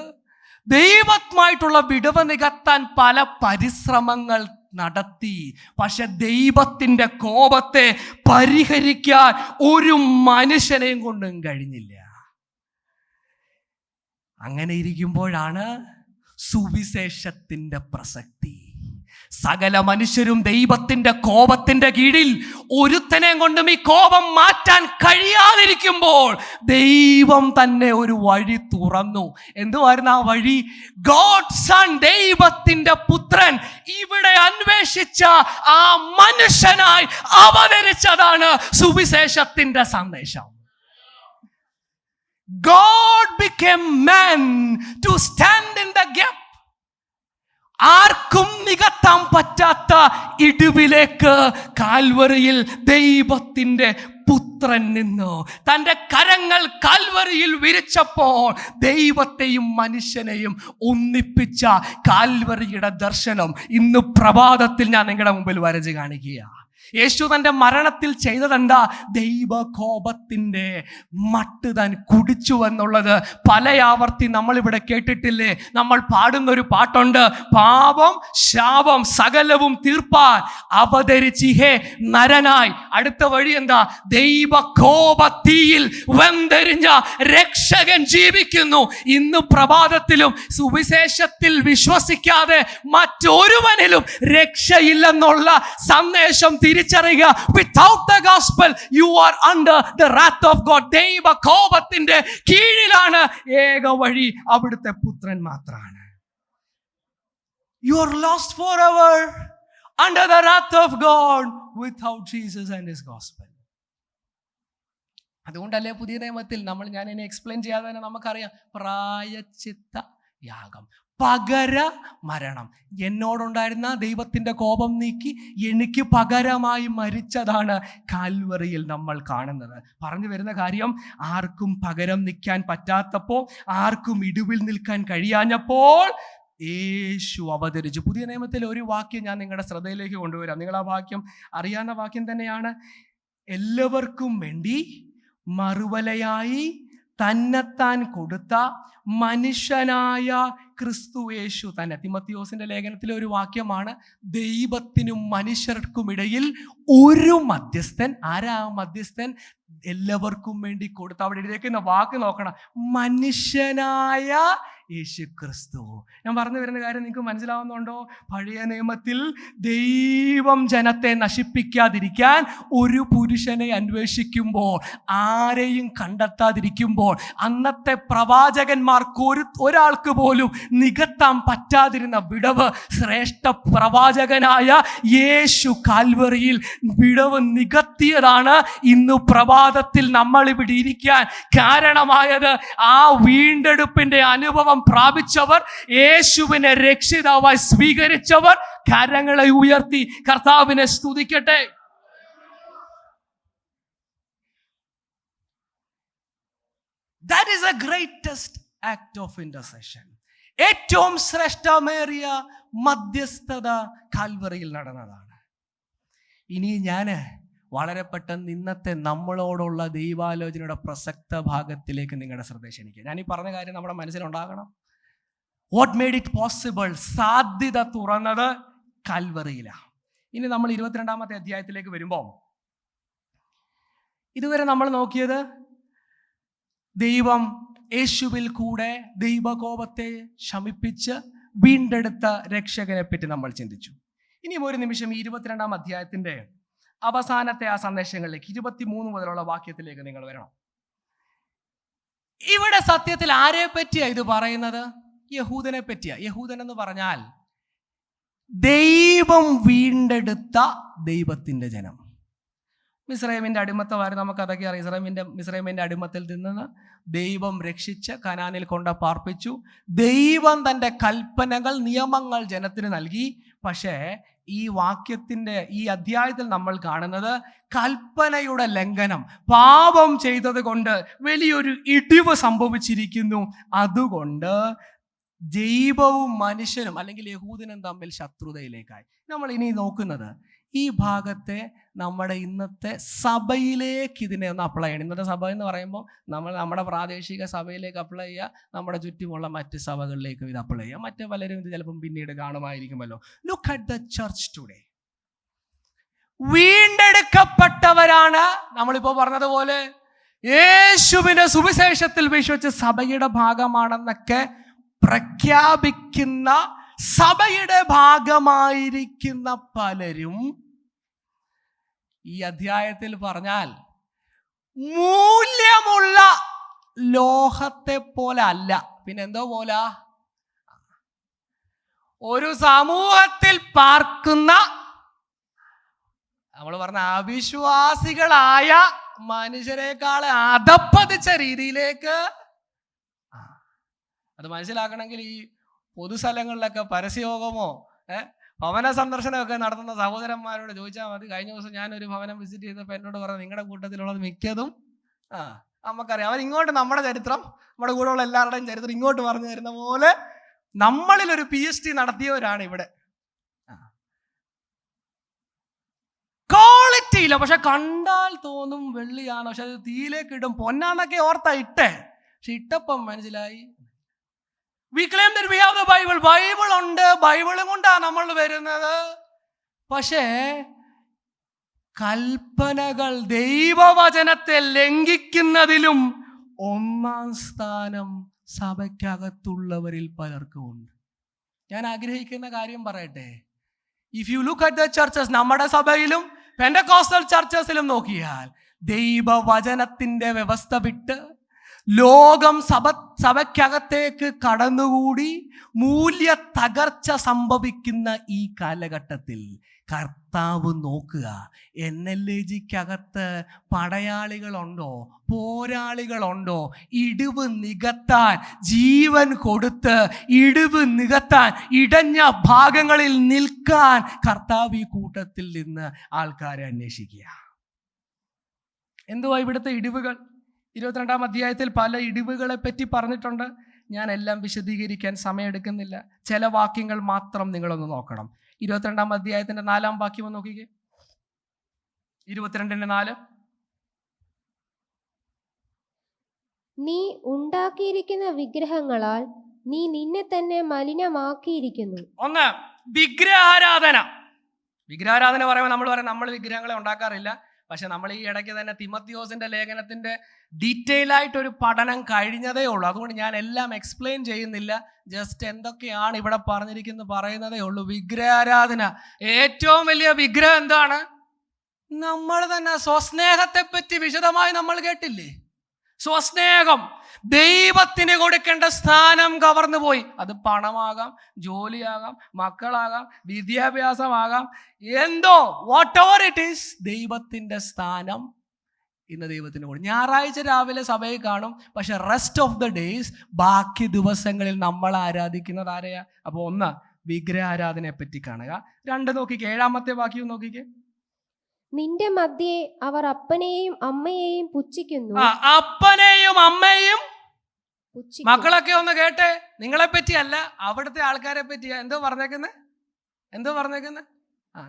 ദൈവമായിട്ടുള്ള വിടവ് നികത്താൻ പല പരിശ്രമങ്ങൾ നടത്തി. പക്ഷെ ദൈവത്തിന്റെ കോപത്തെ പരിഹരിക്കാൻ ഒരു മനുഷ്യനെയും കൊണ്ടും കഴിഞ്ഞില്ല. അങ്ങനെ ഇരിക്കുമ്പോഴാണ് സുവിശേഷത്തിന്റെ പ്രസക്തി. സകല മനുഷ്യരും ദൈവത്തിന്റെ കോപത്തിന്റെ കീഴിൽ, ഒരുത്തനെ കൊണ്ടും ഈ കോപം മാറ്റാൻ കഴിയാതിരിക്കുമ്പോൾ ദൈവം തന്നെ ഒരു വഴി തുറന്നു. എന്തുവായിരുന്നു ആ വഴി? ഗോഡ് സൺ, ദൈവത്തിന്റെ പുത്രൻ ഇവിടെ അന്വേഷിച്ച ആ മനുഷ്യനായി അവതരിച്ചതാണ് സുവിശേഷത്തിന്റെ സന്ദേശം. God became man to stand in the gap. ആർക്കും നികത്താൻ പറ്റാത്ത ഇടിവിലേക്ക് കാൽവറിയിൽ ദൈവത്തിന്റെ പുത്രൻ നിന്നു. തൻ്റെ കരങ്ങൾ കാൽവറിയിൽ വിരിച്ചപ്പോൾ ദൈവത്തെയും മനുഷ്യനെയും ഒന്നിപ്പിച്ച കാൽവറിയുടെ ദർശനം ഇന്ന് പ്രഭാതത്തിൽ ഞാൻ നിങ്ങളുടെ മുമ്പിൽ വരച്ച് കാണിക്കുക. യേശു തൻ്റെ മരണത്തിൽ ചെയ്തതെന്താ? ദൈവകോപത്തിൻ്റെ മട്ട് താൻ കുടിച്ചു എന്നുള്ളത് പല ആവർത്തി നമ്മളിവിടെ കേട്ടിട്ടില്ലേ? നമ്മൾ പാടുന്നൊരു പാട്ടുണ്ട്, പാപം ശാപം സകലവും തീർപ്പാൻ അവതരിച്ചിഹേ നരനായി. അടുത്ത വഴി എന്താ? ദൈവകോപത്തീയിൽ വെന്തെരിഞ്ഞ രക്ഷകൻ ജീവിക്കുന്നു. ഇന്ന് പ്രഭാതത്തിലും സുവിശേഷത്തിൽ വിശ്വസിക്കാതെ മറ്റൊരുവനിലും രക്ഷയില്ലെന്നുള്ള സന്ദേശം തിരിച്ചറിയുക. Without the gospel you are under the wrath of God. ദൈവകോപത്തിന്റെ കീഴിലാണ്. ഏക വഴി അവിടുത്തെ പുത്രൻ മാത്രമാണ്. You are lost forever under the wrath of God without Jesus and his gospel. അതുകൊണ്ടല്ലേ പുതിയ നിയമത്തിൽ ഞാൻ ഇനി എക്സ്പ്ലെയിൻ ചെയ്യാതെ തന്നെ നമുക്കറിയാം, പ്രായശ്ചിത്ത യാഗം, പകര മരണം. എന്നോടുണ്ടായിരുന്ന ദൈവത്തിൻ്റെ കോപം നീക്കി എനിക്ക് പകരമായി മരിച്ചതാണ് കാൽവറിയിൽ നമ്മൾ കാണുന്നത്. പറഞ്ഞു വരുന്ന കാര്യം, ആർക്കും പകരം നിൽക്കാൻ പറ്റാത്തപ്പോൾ, ആർക്കും ഇടിവിൽ നിൽക്കാൻ കഴിയാഞ്ഞപ്പോൾ യേശു അവതരിച്ചു. പുതിയ നിയമത്തിൽ ഒരു വാക്യം ഞാൻ നിങ്ങളുടെ ശ്രദ്ധയിലേക്ക് കൊണ്ടുവരാം. നിങ്ങൾ ആ വാക്യം അറിയാവുന്ന വാക്യം തന്നെയാണ്. എല്ലാവർക്കും വേണ്ടി മറുവലയായി തന്നെത്താൻ കൊടുത്ത മനുഷ്യനായ ക്രിസ്തു യേശു തന്നെ. തിമത്തിയോസിന്റെ ലേഖനത്തിലെ ഒരു വാക്യമാണ്, ദൈവത്തിനും മനുഷ്യർക്കും ഇടയിൽ ഒരു മധ്യസ്ഥൻ. ആരാ മധ്യസ്ഥൻ? എല്ലാവർക്കും വേണ്ടി കൊടുത്ത. അവിടെ എഴുതിയേക്കുന്ന വാക്ക് നോക്കണം, മനുഷ്യനായ യേശു ക്രിസ്തു. ഞാൻ പറഞ്ഞു വരുന്ന കാര്യം നിങ്ങൾക്ക് മനസ്സിലാവുന്നുണ്ടോ? പഴയ നിയമത്തിൽ ദൈവം ജനത്തെ നശിപ്പിക്കാതിരിക്കാൻ ഒരു പുരുഷനെ അന്വേഷിക്കുമ്പോൾ, ആരെയും കണ്ടെത്താതിരിക്കുമ്പോൾ, അന്നത്തെ പ്രവാചകന്മാർക്ക് ഒരാൾക്ക് പോലും നികത്താൻ പറ്റാതിരുന്ന വിടവ് ശ്രേഷ്ഠ പ്രവാചകനായ യേശു കാൽവറിയിൽ വിടവ് നികത്തിയതാണ്. ഇന്ന് പ്രഭാതത്തിൽ നമ്മൾ ഇവിടെ ഇരിക്കാൻ കാരണമായത് ആ വീണ്ടെടുപ്പിന്റെ അനുഭവം പ്രാപിച്ചവർ, യേശുവിനെ രക്ഷിതാവായി സ്വീകരിച്ചവർ കരങ്ങളെ ഉയർത്തി കർത്താവിനെ സ്തുതിക്കട്ടെ. That is the greatest act of intercession. ഏറ്റവും ശ്രേഷ്ഠമേറിയ മധ്യസ്ഥത കാൽവറിയിൽ നടന്നതാണ്. ഇനി ഞാൻ വളരെ പെട്ടെന്ന് ഇന്നത്തെ നമ്മളോടുള്ള ദൈവാലോചനയുടെ പ്രസക്ത ഭാഗത്തിലേക്ക് നിങ്ങളുടെ ശ്രദ്ധ ക്ഷണിക്കുക. ഞാൻ ഈ പറഞ്ഞ കാര്യം നമ്മുടെ മനസ്സിലുണ്ടാകണം. What made it possible? സാധ്യത തുറന്നത് കാൽവറിയിലാണ്. ഇനി നമ്മൾ 22-ാമത്തെ അധ്യായത്തിലേക്ക് വരുമ്പോൾ, ഇതുവരെ നമ്മൾ നോക്കിയത് ദൈവം യേശുവിൽ കൂടെ ദൈവകോപത്തെ ശമിപ്പിച്ച് വീണ്ടെടുത്ത രക്ഷകനെ പറ്റി നമ്മൾ ചിന്തിച്ചു. ഇനിയും ഒരു നിമിഷം ഈ 22-ാം അധ്യായത്തിന്റെ അവസാനത്തെ ആ സന്ദേശങ്ങളിലേക്ക് 23 മുതലുള്ള വാക്യത്തിലേക്ക് നിങ്ങൾ വരണം. ഇവിടെ സത്യത്തിൽ ആരെ പറ്റിയാ ഇത് പറയുന്നത്? യഹൂദനെ പറ്റിയാ. യഹൂദൻ എന്ന് പറഞ്ഞാൽ ദൈവം വീണ്ടെടുത്ത ദൈവത്തിന്റെ ജനം. മിസ്രൈമിന്റെ അടിമത്തമായിരുന്നു, നമുക്കതൊക്കെ അറിയാം. മിസ്രൈമിന്റെ അടിമത്തിൽ നിന്ന് ദൈവം രക്ഷിച്ച് കനാനിൽ കൊണ്ട് പാർപ്പിച്ചു. ദൈവം തൻ്റെ കൽപ്പനകൾ, നിയമങ്ങൾ ജനത്തിന് നൽകി. പക്ഷേ ഈ വാക്യത്തിന്റെ ഈ അധ്യായത്തിൽ നമ്മൾ കാണുന്നത് കൽപ്പനയുടെ ലംഘനം, പാപം ചെയ്തത് കൊണ്ട് വലിയൊരു ഇടിവ് സംഭവിച്ചിരിക്കുന്നു. അതുകൊണ്ട് ദൈവവും മനുഷ്യനും അല്ലെങ്കിൽ യഹൂദനും തമ്മിൽ ശത്രുതയിലേക്കായി. നമ്മൾ ഇനി നോക്കുന്നത് ഈ ഭാഗത്തെ നമ്മുടെ ഇന്നത്തെ സഭയിലേക്ക് ഇതിനെ ഒന്ന് അപ്ലൈ ചെയ്യണം. ഇന്നത്തെ സഭ എന്ന് പറയുമ്പോൾ നമ്മൾ നമ്മുടെ പ്രാദേശിക സഭയിലേക്ക് അപ്ലൈ ചെയ്യുക, നമ്മുടെ ചുറ്റുമുള്ള മറ്റ് സഭകളിലേക്കും ഇത് അപ്ലൈ ചെയ്യുക. മറ്റ് പലരും ഇത് ചിലപ്പം പിന്നീട് കാണുമായിരിക്കുമല്ലോ. Look at the church today. വീണ്ടെടുക്കപ്പെട്ടവരാണ് നമ്മളിപ്പോൾ പറഞ്ഞതുപോലെ യേശുവിന്റെ സുവിശേഷത്തിൽ വിശ്വസിച്ച് സഭയുടെ ഭാഗമാണെന്നൊക്കെ പ്രഖ്യാപിക്കുന്ന, സഭയുടെ ഭാഗമായിരിക്കുന്ന പലരും ഈ അധ്യായത്തിൽ പറഞ്ഞാൽ മൂല്യമുള്ള ലോഹത്തെ പോലെ അല്ല. പിന്നെന്തോ പോലെ? ഒരു സമൂഹത്തിൽ പാർക്കുന്ന, നമ്മൾ പറഞ്ഞ അവിശ്വാസികളായ മനുഷ്യരെക്കാൾ അധപ്പതിച്ച രീതിയിലേക്ക്. അത് മനസ്സിലാക്കണമെങ്കിൽ ഈ പൊതുസ്ഥലങ്ങളിലൊക്കെ പരസ്യയോഗമോ ഭവന സന്ദർശനമൊക്കെ നടത്തുന്ന സഹോദരന്മാരോട് ചോദിച്ചാൽ മതി. കഴിഞ്ഞ ദിവസം ഞാനൊരു ഭവനം വിസിറ്റ് ചെയ്തപ്പോൾ എന്നോട് പറഞ്ഞു, നിങ്ങളുടെ കൂട്ടത്തിലുള്ളത് മിക്കതും നമുക്കറിയാം. അവരിങ്ങോട്ട് നമ്മുടെ ചരിത്രം, നമ്മുടെ കൂടെയുള്ള എല്ലാവരുടെയും ചരിത്രം ഇങ്ങോട്ട് പറഞ്ഞു തരുന്ന പോലെ നമ്മളിൽ ഒരു PhD നടത്തിയവരാണ് ഇവിടെ. ക്വാളിറ്റി ഇല്ല, പക്ഷെ കണ്ടാൽ തോന്നും വെള്ളിയാണ്, പക്ഷെ അത് തീയിലേക്ക് ഇടും പൊന്നാന്നൊക്കെ ഓർത്താ ഇട്ടേ. പക്ഷെ ഇട്ടപ്പം മനസ്സിലായി we claim that we have the Bible. Bible ഉണ്ട്, ബൈബിളും കൊണ്ടാണ് നമ്മൾ വരുന്നത്. പക്ഷേ കൽപ്പനകൾ, ദൈവവചനത്തെ ലംഘിക്കുന്നതിലും ഒന്നാം സ്ഥാനം സഭയ്ക്കകത്തുള്ളവരിൽ പലർക്കും ഉണ്ട്. ഞാൻ ആഗ്രഹിക്കുന്ന കാര്യം പറയട്ടെ. If you look at the churches, നമ്മുടെ സഭയിലും പെന്തക്കോസ്റ്റൽ ചർച്ചസിലും നോക്കിയാൽ ദൈവവചനത്തിന്റെ വ്യവസ്ഥ വിട്ട് ലോകം സഭയ്ക്കകത്തേക്ക് കടന്നുകൂടി മൂല്യ തകർച്ച സംഭവിക്കുന്ന ഈ കാലഘട്ടത്തിൽ കർത്താവ് നോക്കുക, NLAGക്കകത്ത് പടയാളികളുണ്ടോ, പോരാളികളുണ്ടോ? ഇടിവ് നികത്താൻ ജീവൻ കൊടുത്ത് ഇടിവ് നികത്താൻ, ഇടഞ്ഞ ഭാഗങ്ങളിൽ നിൽക്കാൻ കർത്താവ് ഈ കൂട്ടത്തിൽ നിന്ന് ആൾക്കാരെ അന്വേഷിക്കുക. എന്തുവാ ഇവിടുത്തെ ഇടിവുകൾ? 22-ാം അധ്യായത്തിൽ പല ഇടിവുകളെ പറ്റി പറഞ്ഞിട്ടുണ്ട്. ഞാൻ എല്ലാം വിശദീകരിക്കാൻ സമയമെടുക്കുന്നില്ല. ചില വാക്യങ്ങൾ മാത്രം നിങ്ങളൊന്ന് നോക്കണം. 22-ാം അധ്യായത്തിന്റെ 4-ാം വാക്യം ഒന്ന് നോക്കിക്കേ. 22-4. നീ ഉണ്ടാക്കിയിരിക്കുന്ന വിഗ്രഹങ്ങളാൽ നീ നിന്നെ തന്നെ മലിനമാക്കിയിരിക്കുന്നു. ഒന്ന്, വിഗ്രഹാരാധന. വിഗ്രഹാരാധന പറയുമ്പോൾ നമ്മൾ പറയും നമ്മൾ വിഗ്രഹങ്ങളെ ഉണ്ടാക്കാറില്ല. പക്ഷെ നമ്മൾ ഈ ഇടയ്ക്ക് തന്നെ തിമോത്തിയോസിന്റെ ലേഖനത്തിന്റെ ഡീറ്റെയിൽ ആയിട്ടൊരു പഠനം കഴിഞ്ഞതേ ഉള്ളൂ. അതുകൊണ്ട് ഞാൻ എല്ലാം എക്സ്പ്ലെയിൻ ചെയ്യുന്നില്ല. ജസ്റ്റ് എന്തൊക്കെയാണ് ഇവിടെ പറഞ്ഞിരിക്കുന്നത് പറയുന്നതേ ഉള്ളൂ. വിഗ്രഹാരാധന, ഏറ്റവും വലിയ വിഗ്രഹം എന്താണ്? നമ്മൾ തന്നെ. സ്വസ്നേഹത്തെ പറ്റി വിശദമായി നമ്മൾ കേട്ടില്ലേ? സ്വസ്നേഹം, ദൈവത്തിന് കൊടുക്കേണ്ട സ്ഥാനം കവർന്നു പോയി. അത് പണമാകാം, ജോലിയാകാം, മക്കളാകാം, വിദ്യാഭ്യാസമാകാം, എന്തോ വാട്ട് എവർ ഇറ്റ് ഈസ്, ദൈവത്തിന്റെ സ്ഥാനം ഇന്ന് ദൈവത്തിന് കൊടുക്കും. ഞായറാഴ്ച രാവിലെ സഭയിൽ കാണും, പക്ഷെ റെസ്റ്റ് ഓഫ് ദ ഡേയ്സ്, ബാക്കി ദിവസങ്ങളിൽ നമ്മൾ ആരാധിക്കുന്നത് ആരെയാ? അപ്പൊ ഒന്ന്, വിഗ്രഹാരാധനയെ പറ്റി കാണുക. 2 നോക്കിക്കേ, 7-ാമത്തെ വാക്യം നോക്കിക്കേ. നിന്റെ മധ്യേ അവർ അപ്പനെയും അമ്മയെയും പുച്ഛിക്കുന്നു. അപ്പനെയും അമ്മയെയും പുച്ഛിക്കും. മക്കളൊക്കെ ഒന്ന് കേട്ടെ, നിങ്ങളെ പറ്റിയല്ല, അവിടുത്തെ ആൾക്കാരെ പറ്റിയാ. എന്തോ പറഞ്ഞേക്കുന്നത്?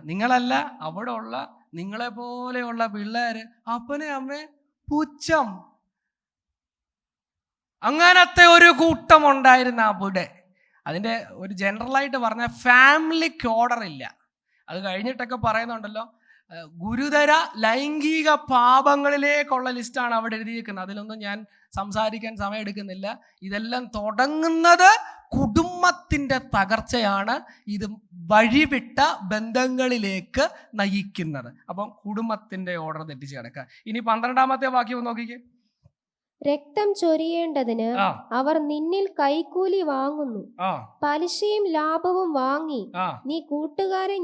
നിങ്ങളല്ല, അവിടെ ഉള്ള നിങ്ങളെ പോലെയുള്ള പിള്ളേര് അപ്പനെ അമ്മേ പുച്ഛം. അങ്ങനത്തെ ഒരു കൂട്ടം ഉണ്ടായിരുന്ന അവിടെ. അതിൻ്റെ ഒരു ജനറലായിട്ട് പറഞ്ഞ ഫാമിലിക്ക് ഓർഡർ ഇല്ല. അത് കഴിഞ്ഞിട്ടൊക്കെ പറയുന്നുണ്ടല്ലോ, ഗുരുതര ലൈംഗിക പാപങ്ങളിലേക്കുള്ള ലിസ്റ്റാണ് അവിടെ എഴുതിയിരിക്കുന്നത്. അതിലൊന്നും ഞാൻ സംസാരിക്കാൻ സമയം എടുക്കുന്നില്ല. ഇതെല്ലാം തുടങ്ങുന്നത് കുടുംബത്തിൻ്റെ തകർച്ചയാണ്. ഇത് വഴിവിട്ട ബന്ധങ്ങളിലേക്ക് നയിക്കുന്നത്. അപ്പം കുടുംബത്തിൻ്റെ ഓർഡർ തെറ്റിച്ച് കിടക്കുക. ഇനി 12-ാമത്തെ വാക്യം നോക്കിക്കേ. രക്തം ചൊരിയേണ്ടതിന് അവർ നിന്നിൽ കൈക്കൂലി വാങ്ങുന്നു, പലിശയും ലാഭവും വാങ്ങി നീ കൂട്ടുകാരനെ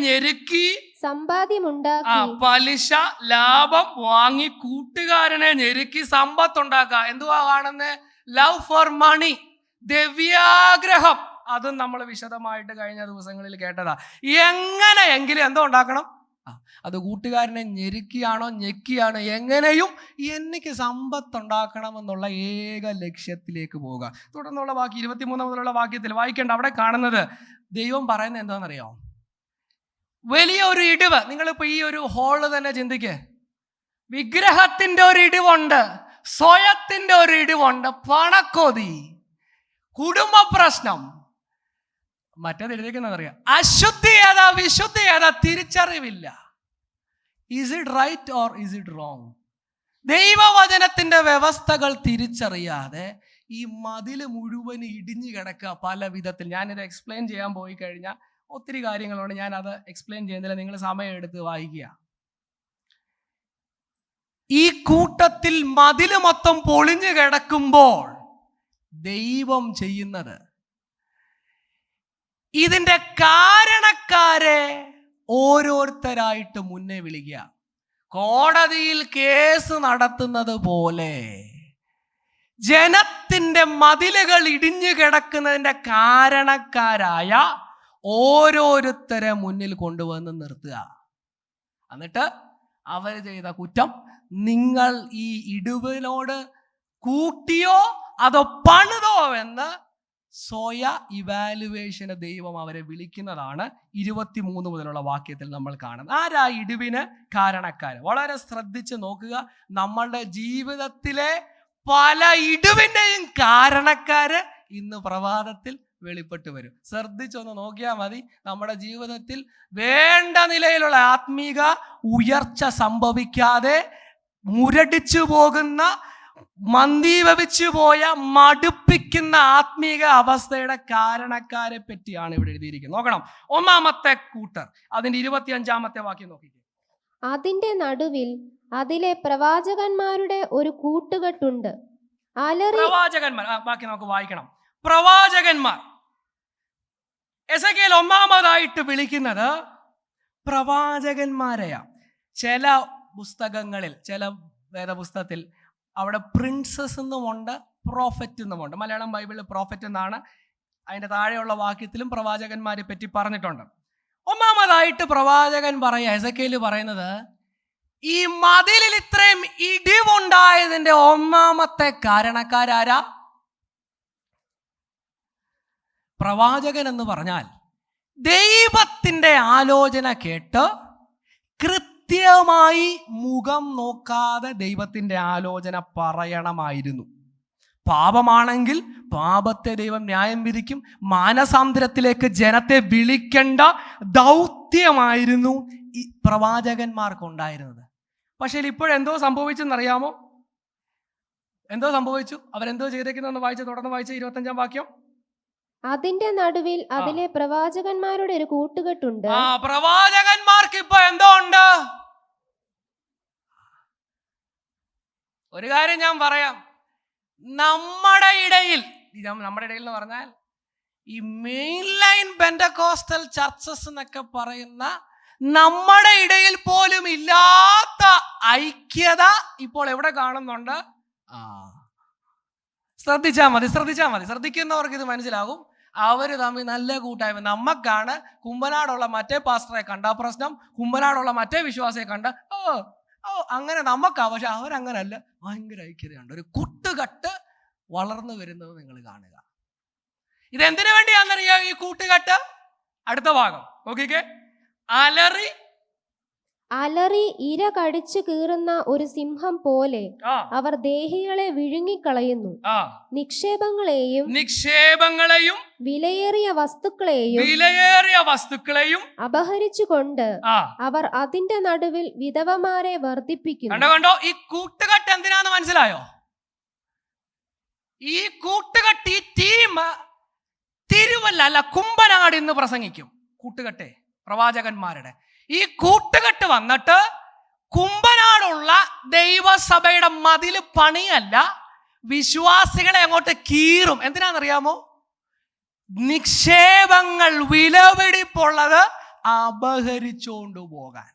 ഞെരുക്കി സമ്പാദ്യമുണ്ടാക്കി. പലിശ ലാഭം വാങ്ങി കൂട്ടുകാരനെ ഞെരുക്കി സമ്പത്തുണ്ടാക്കുക. എന്തുവാ കാണുന്നത്? ലവ് ഫോർ മണി, ദ്രവ്യാഗ്രഹം. അതും നമ്മൾ വിശദമായിട്ട് കഴിഞ്ഞ ദിവസങ്ങളിൽ കേട്ടതാ. എങ്ങനെയെങ്കിലും എന്തോ ഉണ്ടാക്കണം. അത് കൂട്ടുകാരനെ ഞെക്കിയാണോ എങ്ങനെയും എനിക്ക് സമ്പത്തുണ്ടാക്കണമെന്നുള്ള ഏക ലക്ഷ്യത്തിലേക്ക് പോവുക. തുടർന്നുള്ള വാക്യം 23 മുതലുള്ള വാക്യത്തിൽ വായിക്കേണ്ട. അവിടെ കാണുന്നത് ദൈവം പറയുന്നത് എന്താണെന്നറിയാമോ? വലിയ ഒരു ഇടിവ്. നിങ്ങളിപ്പോ ഈ ഒരു ഹോള് തന്നെ ചിന്തിക്ക്. വിഗ്രഹത്തിന്റെ ഒരു ഇടിവുണ്ട്, സ്വയത്തിന്റെ ഒരു ഇടിവുണ്ട്, പണക്കൊതി, കുടുംബ പ്രശ്നം, മറ്റേത് എഴുതിക്കുന്നതറിയാം, അശുദ്ധി ഏതാ വിശുദ്ധി ഏതാ തിരിച്ചറിവില്ല. Is it right or is it wrong? ദൈവവചനത്തിന്റെ വ്യവസ്ഥകൾ തിരിച്ചറിയാതെ ഈ മതില് മുഴുവൻ ഇടിഞ്ഞു കിടക്കുക പല വിധത്തിൽ. ഞാനിത് എക്സ്പ്ലെയിൻ ചെയ്യാൻ പോയി കഴിഞ്ഞാൽ ഒത്തിരി കാര്യങ്ങളുണ്ട്, ഞാൻ അത് എക്സ്പ്ലെയിൻ ചെയ്യുന്നില്ല, നിങ്ങൾ സമയം എടുത്ത് വായിക്കുക. ഈ കൂട്ടത്തിൽ മതില് മൊത്തം പൊളിഞ്ഞു കിടക്കുമ്പോൾ ദൈവം ചെയ്യുന്നത്, ഇതിന്റെ കാരണക്കാരെ ഓരോരുത്തരായിട്ട് മുന്നേ വിളിക്കുക. കോടതിയിൽ കേസ് നടത്തുന്നത് പോലെ ജനത്തിന്റെ മതിലുകൾ ഇടിഞ്ഞു കിടക്കുന്നതിന്റെ കാരണക്കാരായ ഓരോരുത്തരെ മുന്നിൽ കൊണ്ടുവന്ന് നിർത്തുക. എന്നിട്ട് അവർ ചെയ്ത കുറ്റം നിങ്ങൾ ഈ ഇടിവിനോട് കൂട്ടിയോ അതോ പണിതോ എന്ന് സ്വയ ഇവാലുവേഷന് ദൈവം അവരെ വിളിക്കുന്നതാണ് 23 മുതലുള്ള വാക്യത്തിൽ നമ്മൾ കാണുന്നത്. ആരാ ഇടിവിന് കാരണക്കാര്? വളരെ ശ്രദ്ധിച്ച് നോക്കുക. നമ്മളുടെ ജീവിതത്തിലെ പല ഇടിവിൻ്റെയും കാരണക്കാര് ഇന്ന് പ്രഭാതത്തിൽ വെളിപ്പെട്ട് വരും. ശ്രദ്ധിച്ചൊന്ന് നോക്കിയാൽ മതി. നമ്മുടെ ജീവിതത്തിൽ വേണ്ട നിലയിലുള്ള ആത്മീക ഉയർച്ച സംഭവിക്കാതെ മുരടിച്ചു പോകുന്ന, മന്ദീഭവിച്ചു പോയ, മടുപ്പിക്കുന്ന ആത്മീക അവസ്ഥയുടെ കാരണക്കാരെ പറ്റിയാണ് ഇവിടെ എഴുതിയിരിക്കുന്നത്. നോക്കണം, 1-ാമത്തെ കൂട്ടർ, അതിന്റെ 25-ാമത്തെ വാക്യം നോക്കിക്കേ. അതിന്റെ നടുവിൽ അതിലെ പ്രവാചകന്മാരുടെ ഒരു കൂട്ടുകെട്ടുണ്ട്. പ്രവാചകന്മാർ, ബാക്കി നമുക്ക് വായിക്കണം. പ്രവാചകന്മാർ എസെക്കിയേൽ 1-ാമതായിട്ട് വിളിക്കുന്നത് പ്രവാചകന്മാരെയാ. ചില പുസ്തകങ്ങളിൽ, ചില വേദപുസ്തകത്തിൽ അവിടെ പ്രിൻസസ് എന്നുമുണ്ട്, പ്രോഫറ്റ് എന്നുമുണ്ട്. മലയാളം ബൈബിളിൽ പ്രോഫറ്റ് എന്നാണ്. അതിൻ്റെ താഴെയുള്ള വാക്യത്തിലും പ്രവാചകന്മാരെ പറ്റി പറഞ്ഞിട്ടുണ്ട്. 1-ാമതായിട്ട് പ്രവാചകൻ പറയുക, എസെക്കിയേൽ പറയുന്നത്, ഈ മതിലിൽ ഇത്രയും ഇടിവുണ്ടായതിന്റെ 1-ാമത്തെ കാരണക്കാരാരാ? പ്രവാചകൻ എന്ന് പറഞ്ഞാൽ ദൈവത്തിന്റെ ആലോചന കേട്ട് കൃത്യമായി മുഖം നോക്കാതെ ദൈവത്തിന്റെ ആലോചന പറയണമായിരുന്നു. പാപമാണെങ്കിൽ പാപത്തെ ദൈവം ന്യായം വിധിക്കും. മാനസാന്തരത്തിലേക്ക് ജനത്തെ വിളിക്കേണ്ട ദൗത്യമായിരുന്നു ഈ പ്രവാചകന്മാർക്കുണ്ടായിരുന്നത്. പക്ഷേ ഇപ്പോഴെന്തോ സംഭവിച്ചെന്നറിയാമോ? എന്തോ സംഭവിച്ചു? അവരെന്തോ ചെയ്തേക്കുന്നതെന്ന് തുടർന്ന് വായിച്ച 25-ാം വാക്യം. അതിന്റെ നടുവിൽ അതിലെ പ്രവാചകന്മാരുടെ ഒരു കൂട്ടുകെട്ടുണ്ട്. പ്രവാചകന്മാർക്ക് ഇപ്പൊ എന്തോ ഉണ്ട്? ഒരു കാര്യം ഞാൻ പറയാം, നമ്മുടെ ഇടയിൽ എന്ന് പറഞ്ഞാൽ ഈ മെയിൻ ലൈൻ പെന്റക്കോസ്റ്റൽ ചർച്ചസ് എന്നൊക്കെ പറയുന്ന നമ്മുടെ ഇടയിൽ പോലും ഇല്ലാത്ത ഐക്യത ഇപ്പോൾ എവിടെ കാണുന്നുണ്ട്? ശ്രദ്ധിച്ചാൽ മതി. ശ്രദ്ധിക്കുന്നവർക്ക് ഇത് മനസ്സിലാകും. അവർ തമ്മിൽ നല്ല കൂട്ടായ്മ. നമുക്കാണ് കുമ്പനാടുള്ള മറ്റേ പാസ്റ്ററെ കണ്ട പ്രശ്നം, കുമ്പനാടുള്ള മറ്റേ വിശ്വാസിയെ കണ്ട അങ്ങനെ നമുക്കാ, പക്ഷെ അവരങ്ങനല്ല, ഭയങ്കര ഐക്യതയുണ്ട്. ഒരു കൂട്ടുകെട്ട് വളർന്നു വരുന്നത് നിങ്ങൾ കാണുക. ഇതെന്തിനു വേണ്ടിയാണെന്നറിയാം ഈ കൂട്ടുകെട്ട്? അടുത്ത ഭാഗം നോക്കിക്കേ. അലറി ഇര കടിച്ചു കീറുന്ന ഒരു സിംഹം പോലെ അവർ ദേഹികളെ വിഴുങ്ങിക്കളയുന്നു. നിക്ഷേപങ്ങളെയും വിലയേറിയ വസ്തുക്കളെയും അപഹരിച്ചുകൊണ്ട് അവർ അതിന്റെ നടുവിൽ വിധവമാരെ വർദ്ധിപ്പിക്കുന്നു. കണ്ടോ, ഈ കൂട്ടുകെട്ട് എന്തിനാന്ന് മനസ്സിലായോ? ഈ കൂട്ടുകെട്ട്, ഈ ടീം തിരുവല്ല അല്ല കുമ്പനാട് ഇന്ന് പ്രസംഗിക്കും. കൂട്ടുകെട്ടെ പ്രവാചകന്മാരുടെ ഈ കൂട്ടുകെട്ട് വന്നിട്ട് കുമ്പനാടുള്ള ദൈവസഭയുടെ മതില് പണിയല്ല, വിശ്വാസികളെ അങ്ങോട്ട് കീറും. എന്തിനാണെന്നറിയാമോ? നിക്ഷേപങ്ങൾ വിലപിടിപ്പുള്ളത് അപഹരിച്ചുകൊണ്ടു പോകാൻ.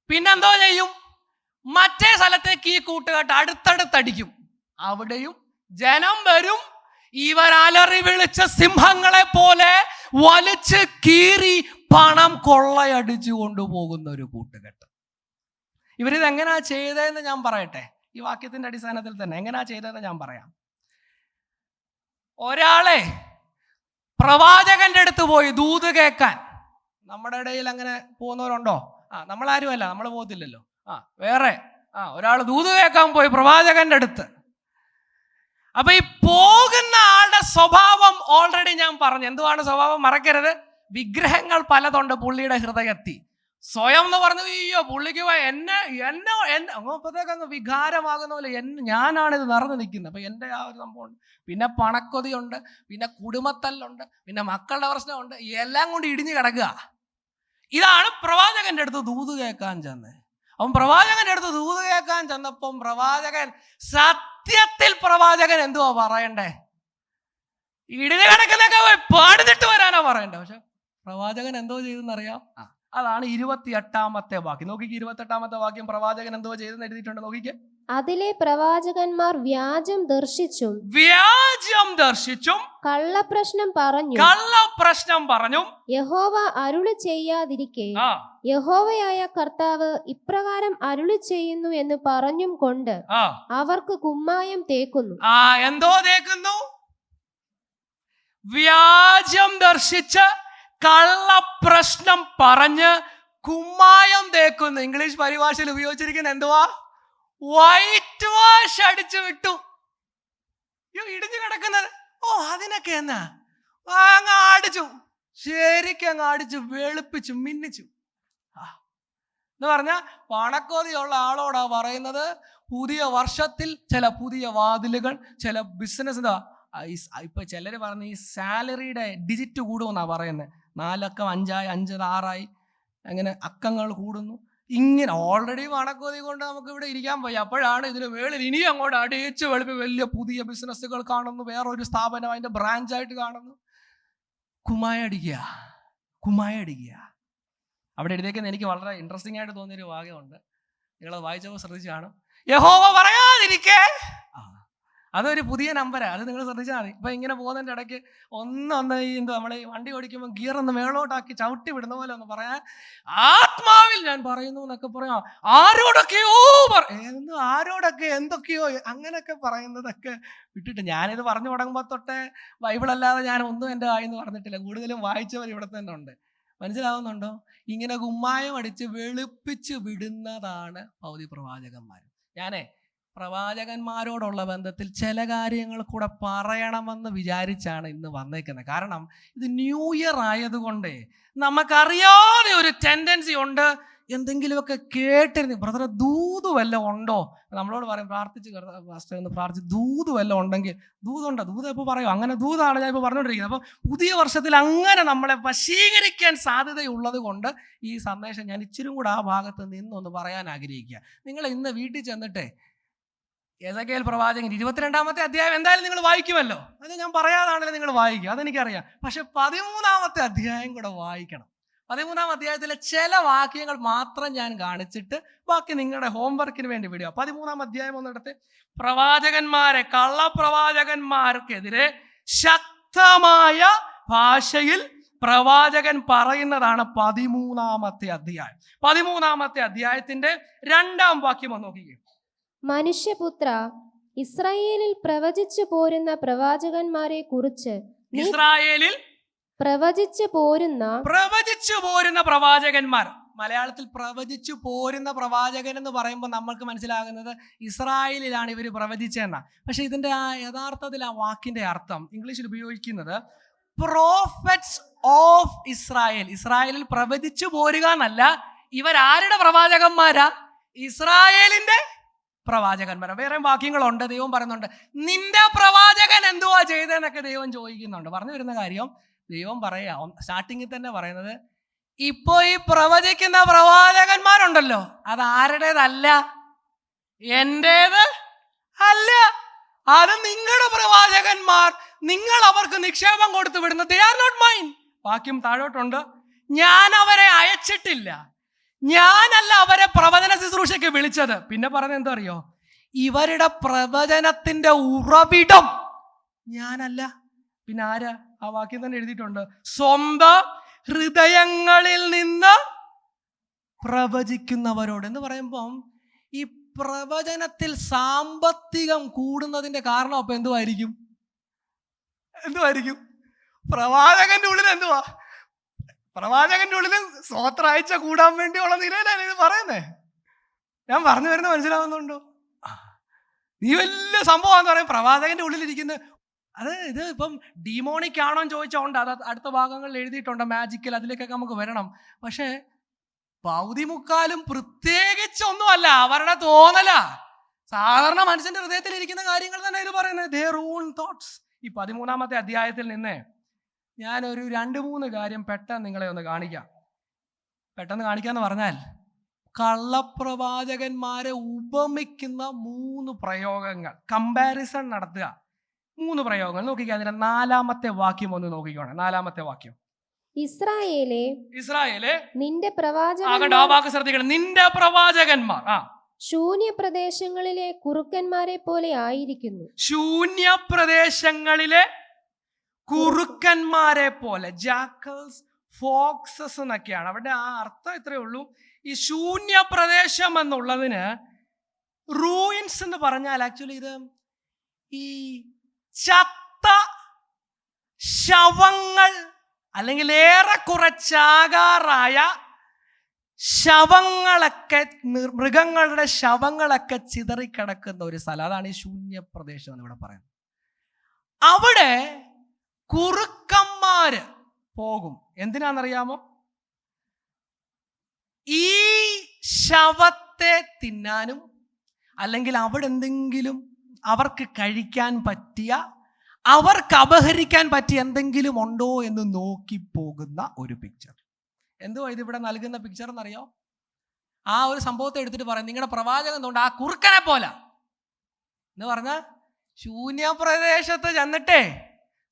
പിന്നെന്തോ ചെയ്യും? മറ്റേ സ്ഥലത്തേക്ക് ഈ കൂട്ടുകെട്ട് അടുത്തടുത്തടിക്കും. അവിടെയും ജനം വരും. ഇവർ അലറി വിളിച്ച സിംഹങ്ങളെ പോലെ വലിച്ച് കീറി പണം കൊള്ളയടിച്ചു കൊണ്ടുപോകുന്ന ഒരു കൂട്ടുകെട്ട്. ഇവരിത് എങ്ങനെയാ ചെയ്തതെന്ന് ഞാൻ പറയട്ടെ. ഈ വാക്യത്തിന്റെ അടിസ്ഥാനത്തിൽ തന്നെ എങ്ങനെയാ ചെയ്തതെന്ന് ഞാൻ പറയാം. ഒരാളെ പ്രവാചകന്റെ അടുത്ത് പോയി ദൂത് കേൾക്കാൻ. നമ്മുടെ ഇടയിൽ അങ്ങനെ പോകുന്നവരുണ്ടോ? നമ്മളാരുമല്ല, നമ്മൾ പോകത്തില്ലല്ലോ. വേറെ ഒരാൾ ദൂത് കേൾക്കാൻ പോയി പ്രവാചകന്റെ അടുത്ത്. അപ്പൊ ഈ പോകുന്ന ആളുടെ സ്വഭാവം ഓൾറെഡി ഞാൻ പറഞ്ഞു. എന്തുവാണ് സ്വഭാവം? മറക്കരുത്. വിഗ്രഹങ്ങൾ പലതുണ്ട് പുള്ളിയുടെ ഹൃദയത്തിൽ. സ്വയം എന്ന് പറഞ്ഞു, അയ്യോ പുള്ളിക്ക് എന്നെ അപ്പോഴത്തേക്കങ്ങ് വികാരമാകുന്ന പോലെ ഞാനാണിത് നിറഞ്ഞു നിൽക്കുന്നത്. അപ്പൊ എൻ്റെ ആ ഒരു സംഭവമുണ്ട്. പിന്നെ പണക്കൊതിയുണ്ട്, പിന്നെ കുടുംബത്തല്ലുണ്ട്, പിന്നെ മക്കളുടെ പ്രശ്നമുണ്ട്. എല്ലാം കൊണ്ട് ഇടിഞ്ഞു കിടക്കുക. ഇതാണ് പ്രവാചകന്റെ അടുത്ത് ദൂത് കേൾക്കാൻ ചെന്ന്. അവൻ പ്രവാചകന്റെ അടുത്ത് ദൂത് കേൾക്കാൻ ചെന്നപ്പം സത്യത്തിൽ പ്രവാചകൻ എന്തുവാ പറയണ്ടേ? ഇടിഞ്ഞു കിടക്കുന്നൊക്കെ പോയി പാടുന്നിട്ട് വരാനാ പറയണ്ടേ. പക്ഷെ പ്രവാചകൻ എന്തോ ചെയ്തെന്നറിയാം? അതാണ് 28-ാമത്തെ വാക്യം. നോക്കിക്ക്, 28-ാമത്തെ വാക്യം പ്രവാചകൻ എന്തോ ചെയ്തെന്ന് എഴുതിയിട്ടുണ്ട്. നോക്കിക്ക്. അതിലെ പ്രവാചകന്മാർ വ്യാജം ദർശിച്ചും കള്ളപ്രശ്നം പറഞ്ഞു യഹോവ അരുളി ചെയ്യാതിരിക്കെ യഹോവയായ കർത്താവ് ഇപ്രകാരം അരുളി ചെയ്യുന്നു എന്ന് പറഞ്ഞും കൊണ്ട് അവർക്ക് കുമ്മായം തേക്കുന്നു. എന്തോ തേക്കുന്നു? വ്യാജം ദർശിച്ച് കള്ളപ്രശ്നം പറഞ്ഞ് കുമ്മായം തേക്കുന്നു. ഇംഗ്ലീഷ് പരിഭാഷയിൽ ഉപയോഗിച്ചിരിക്കുന്ന എന്തുവാ? വൈറ്റ് വാഷ് അടിച്ചു വിട്ടു. ഇടിഞ്ഞു കിടക്കുന്നത് അതിനൊക്കെ എന്നാ അങ്ങ് അടിച്ചു, ശരിക്കും അങ്ങ് അടിച്ചു, വെളുപ്പിച്ചു, മിന്നിച്ചു. എന്ന് പറഞ്ഞ പണക്കോതിയുള്ള ആളോടാ പറയുന്നത്, പുതിയ വർഷത്തിൽ ചില പുതിയ വാതിലുകൾ, ചില ബിസിനസ്. ഇപ്പൊ ചിലര് പറഞ്ഞ ഈ സാലറിയുടെ ഡിജിറ്റ് കൂടുമെന്നാ പറയുന്നത്. 4 അക്കം 5ആയി, 5 6ആയി, അങ്ങനെ അക്കങ്ങൾ കൂടുന്നു. ഇങ്ങനെ ഓൾറെഡി പണക്കോതി കൊണ്ട് നമുക്ക് ഇവിടെ ഇരിക്കാൻ പോയി. അപ്പോഴാണ് ഇതിന് മേളിൽ ഇനിയും അങ്ങോട്ട് അടിയിച്ച് വെളുപ്പി വലിയ പുതിയ ബിസിനസ്സുകൾ കാണുന്നു, വേറൊരു സ്ഥാപനം അതിന്റെ ബ്രാഞ്ചായിട്ട് കാണുന്നു. കുമ്മായ അടിക്കുക. അവിടെ എഴുതിയേക്കുന്നത് എനിക്ക് വളരെ ഇൻട്രസ്റ്റിംഗ് ആയിട്ട് തോന്നിയൊരു വാക്യമുണ്ട്. നിങ്ങളത് വായിച്ചപ്പോൾ ശ്രദ്ധിച്ചു കാണും. യഹോവ പറയാതിരിക്കേ. അതൊരു പുതിയ നമ്പരാണ്, അത് നിങ്ങൾ ശ്രദ്ധിച്ചാൽ മതി. ഇപ്പം ഇങ്ങനെ പോകുന്നതിൻ്റെ ഇടയ്ക്ക് ഒന്ന് ഈ നമ്മൾ ഈ വണ്ടി ഓടിക്കുമ്പോൾ ഗിയർ ഒന്ന് മേളോട്ടാക്കി ചവിട്ടി വിടുന്ന പോലെ ഒന്ന് പറയാൻ, ആത്മാവിൽ ഞാൻ പറയുന്നു എന്നൊക്കെ പറയാം. ആരോടൊക്കെ എന്തൊക്കെയോ അങ്ങനെയൊക്കെ പറയുന്നതൊക്കെ വിട്ടിട്ട്, ഞാനിത് പറഞ്ഞു തുടങ്ങുമ്പോൾ തൊട്ടേ ബൈബിളല്ലാതെ ഞാൻ ഒന്നും എൻ്റെ വായിന്ന് പറഞ്ഞിട്ടില്ല. കൂടുതലും വായിച്ചവർ ഇവിടെ തന്നെ ഉണ്ട്. മനസ്സിലാവുന്നുണ്ടോ? ഇങ്ങനെ കുമ്മായം അടിച്ച് വെളുപ്പിച്ച് വിടുന്നതാണ് പൗതി പ്രവാചകന്മാർ. പ്രവാചകന്മാരോടുള്ള ബന്ധത്തിൽ ചില കാര്യങ്ങൾ കൂടെ പറയണമെന്ന് വിചാരിച്ചാണ് ഇന്ന് വന്നേക്കുന്നത്. കാരണം ഇത് ന്യൂ ഇയർ ആയതുകൊണ്ട് നമുക്കറിയാതെ ഒരു ടെൻഡൻസി ഉണ്ട്, എന്തെങ്കിലുമൊക്കെ കേട്ടിരുന്നു. ബ്രദറെ ദൂത് വല്ലതും ഉണ്ടോ? നമ്മളോട് പറയും, പ്രാർത്ഥിച്ച് ദൂത് വല്ലതും ഉണ്ടെങ്കിൽ. ദൂതുണ്ടോ? ദൂത് ഇപ്പോൾ പറയും, അങ്ങനെ ദൂതാണ് ഞാൻ ഇപ്പോൾ പറഞ്ഞുകൊണ്ടിരിക്കുന്നത്. അപ്പോൾ പുതിയ വർഷത്തിൽ അങ്ങനെ നമ്മളെ വശീകരിക്കാൻ സാധ്യതയുള്ളത് കൊണ്ട് ഈ സന്ദേശം ഞാൻ ഇച്ചിരി കൂടെ ആ ഭാഗത്ത് നിന്നൊന്ന് പറയാൻ ആഗ്രഹിക്കുക. നിങ്ങൾ ഇന്ന് വീട്ടിൽ ചെന്നിട്ടേ എസെക്കിയേൽ പ്രവാചകൻ 22-ാമത്തെ അധ്യായം എന്തായാലും നിങ്ങൾ വായിക്കുമല്ലോ. അത് ഞാൻ പറയാതാണല്ലോ നിങ്ങൾ വായിക്കും, അതെനിക്കറിയാം. പക്ഷെ 13-ാമത്തെ അധ്യായം കൂടെ വായിക്കണം. 13-ാം അധ്യായത്തിലെ ചില വാക്യങ്ങൾ മാത്രം ഞാൻ കാണിച്ചിട്ട് ബാക്കി നിങ്ങളുടെ ഹോംവർക്കിന് വേണ്ടി വിടുക. 13-ാം അധ്യായം ഒന്നിടത്ത് കള്ളപ്രവാചകന്മാർക്കെതിരെ ശക്തമായ ഭാഷയിൽ പ്രവാചകൻ പറയുന്നതാണ് 13-ാമത്തെ അധ്യായം. 13-ാമത്തെ അധ്യായത്തിന്റെ 2-ാം വാക്യം ഒന്ന് നോക്കിക്കേ. മനുഷ്യപുത്ര, ഇസ്രായേലിൽ പ്രവചിച്ചു പോരുന്ന പ്രവാചകന്മാരെ കുറിച്ച് ഇസ്രായേലിൽ പ്രവചിച്ചു പോരുന്ന പ്രവാചകന്മാർ. മലയാളത്തിൽ പ്രവചിച്ചു പോരുന്ന പ്രവാചകൻ എന്ന് പറയുമ്പോൾ നമ്മൾക്ക് മനസ്സിലാകുന്നത് ഇസ്രായേലിലാണ് ഇവർ പ്രവചിച്ചതെന്ന. പക്ഷെ ഇതിന്റെ യഥാർത്ഥത്തിൽ ആ വാക്കിന്റെ അർത്ഥം ഇംഗ്ലീഷിൽ ഉപയോഗിക്കുന്നത് പ്രോഫറ്റ്സ് ഓഫ് ഇസ്രായേൽ. ഇസ്രായേലിൽ പ്രവചിച്ചു പോരുക എന്നല്ല, ഇവരാരുടെ പ്രവാചകന്മാരാ? ഇസ്രായേലിന്റെ പ്രവാചകന്മാരാ. വേറെ വാക്യങ്ങളുണ്ട്. ദൈവം പറയുന്നുണ്ട് നിന്റെ പ്രവാചകൻ എന്തുവാ ചെയ്തതെന്നൊക്കെ ദൈവം ചോദിക്കുന്നുണ്ട്. പറഞ്ഞു വരുന്ന കാര്യം, ദൈവം പറയാം സ്റ്റാർട്ടിങ്ങിൽ തന്നെ പറയുന്നത്, ഇപ്പോ ഈ പ്രവചിക്കുന്ന പ്രവാചകന്മാരുണ്ടല്ലോ, അത് ആരുടേതല്ല, എന്റേത് അല്ല, അത് നിങ്ങളുടെ പ്രവാചകന്മാർ. നിങ്ങൾ അവർക്ക് നിക്ഷേപം കൊടുത്തു വിടുന്ന they are not mine. വാക്യം താഴോട്ടുണ്ട്, ഞാൻ അവരെ അയച്ചിട്ടില്ല, ഞാനല്ല അവരെ പ്രവചന ശുശ്രൂഷയ്ക്ക് വിളിച്ചത്. പിന്നെ പറഞ്ഞത് എന്താ അറിയോ, ഇവരുടെ പ്രവചനത്തിന്റെ ഉറവിടം ഞാനല്ല, പിന്നെ ആരാ? ആ വാക്യം തന്നെ എഴുതിയിട്ടുണ്ട്, സ്വന്തം ഹൃദയങ്ങളിൽ നിന്ന് പ്രവചിക്കുന്നവരോട് എന്ന് പറയുമ്പം ഈ പ്രവചനത്തിൽ സാമ്പത്തികം കൂടുന്നതിന്റെ കാരണം അപ്പൊ എന്തുവായിരിക്കും? പ്രവാചകന്റെ ഉള്ളിൽ എന്തുവാ? പ്രവാചകന്റെ ഉള്ളിൽ സ്വത്രാഴ്ച കൂടാൻ വേണ്ടിയുള്ള നിലയിലാണ് ഇത് പറയുന്നേ. ഞാൻ പറഞ്ഞു വരുന്നത് മനസ്സിലാവുന്നുണ്ടോ? നീ വലിയ സംഭവമാണെന്ന് പറയും പ്രവാചകന്റെ ഉള്ളിലിരിക്കുന്ന ഇത് ഇപ്പം ഡീമോണിക് ആണോ എന്ന് ചോദിച്ചോണ്ട് അത് അടുത്ത ഭാഗങ്ങളിൽ എഴുതിയിട്ടുണ്ട്, മാജിക്കൽ, അതിലേക്കൊക്കെ നമുക്ക് വരണം. പക്ഷേ പൗതിമുക്കാലും പ്രത്യേകിച്ചൊന്നുമല്ല, അവരുടെ തോന്നല, സാധാരണ മനുഷ്യന്റെ ഹൃദയത്തിൽ ഇരിക്കുന്ന കാര്യങ്ങൾ തന്നെ ഇത് പറയുന്നത്, their own thoughts. ഈ 13-ാമത്തെ അധ്യായത്തിൽ നിന്ന് ഞാനൊരു 2-3 കാര്യം പെട്ടെന്ന് നിങ്ങളെ ഒന്ന് കാണിക്കാം. പെട്ടെന്ന് കാണിക്കാന്ന് പറഞ്ഞാൽ, കള്ളപ്രവാചകന്മാരെ ഉപമിക്കുന്ന 3 പ്രയോഗങ്ങൾ, കമ്പാരിസൺ നടത്തുക. 3 പ്രയോഗങ്ങൾ നോക്കിക്കുക. അതിന്റെ 4-ാമത്തെ വാക്യം ഒന്ന് നോക്കിക്കോണം. 4-ാമത്തെ വാക്യം, ഇസ്രായേലേ നിന്റെ പ്രവാചകന്മാർ ശൂന്യപ്രദേശങ്ങളിലെ കുറുക്കന്മാരെ പോലെ ആയിരിക്കുന്നു. ശൂന്യപ്രദേശങ്ങളിലെ കുറുക്കന്മാരെ പോലെ, ജാക്കൽസ്, ഫോക്സസ് എന്നൊക്കെയാണ് അവിടെ ആ അർത്ഥം. ഇത്രയേ ഉള്ളൂ. ഈ ശൂന്യപ്രദേശം എന്നുള്ളതിന് റൂയിൻസ് എന്ന് പറഞ്ഞാൽ ആക്ച്വലി ഇത് ഈ ചത്ത ശവങ്ങൾ അല്ലെങ്കിൽ ഏറെക്കുറെ ചാകാറായ ശവങ്ങളൊക്കെ, മൃഗങ്ങളുടെ ശവങ്ങളൊക്കെ ചിതറിക്കിടക്കുന്ന ഒരു സ്ഥലം. അതാണ് ഈ ശൂന്യപ്രദേശം എന്ന് ഇവിടെ പറയുന്നത്. അവിടെ കുറുക്കന്മാര് പോകും. എന്തിനാണെന്നറിയാമോ? ഈ ശവത്തെ തിന്നാനും അല്ലെങ്കിൽ അവിടെ എന്തെങ്കിലും അവർക്ക് കഴിക്കാൻ പറ്റിയ, അവർക്ക് അപഹരിക്കാൻ പറ്റിയ എന്തെങ്കിലും ഉണ്ടോ എന്ന് നോക്കി പോകുന്ന ഒരു പിക്ചർ. എന്തുവാ ഇതിവിടെ നൽകുന്ന പിക്ചർ എന്നറിയോ? ആ ഒരു സംഭവത്തെ എടുത്തിട്ട് പറയാം, നിങ്ങളുടെ പ്രവാചകൻ എന്തുകൊണ്ട് ആ കുറുക്കനെ പോലെ എന്ന് പറഞ്ഞാൽ, ശൂന്യപ്രദേശത്ത് ചെന്നിട്ടേ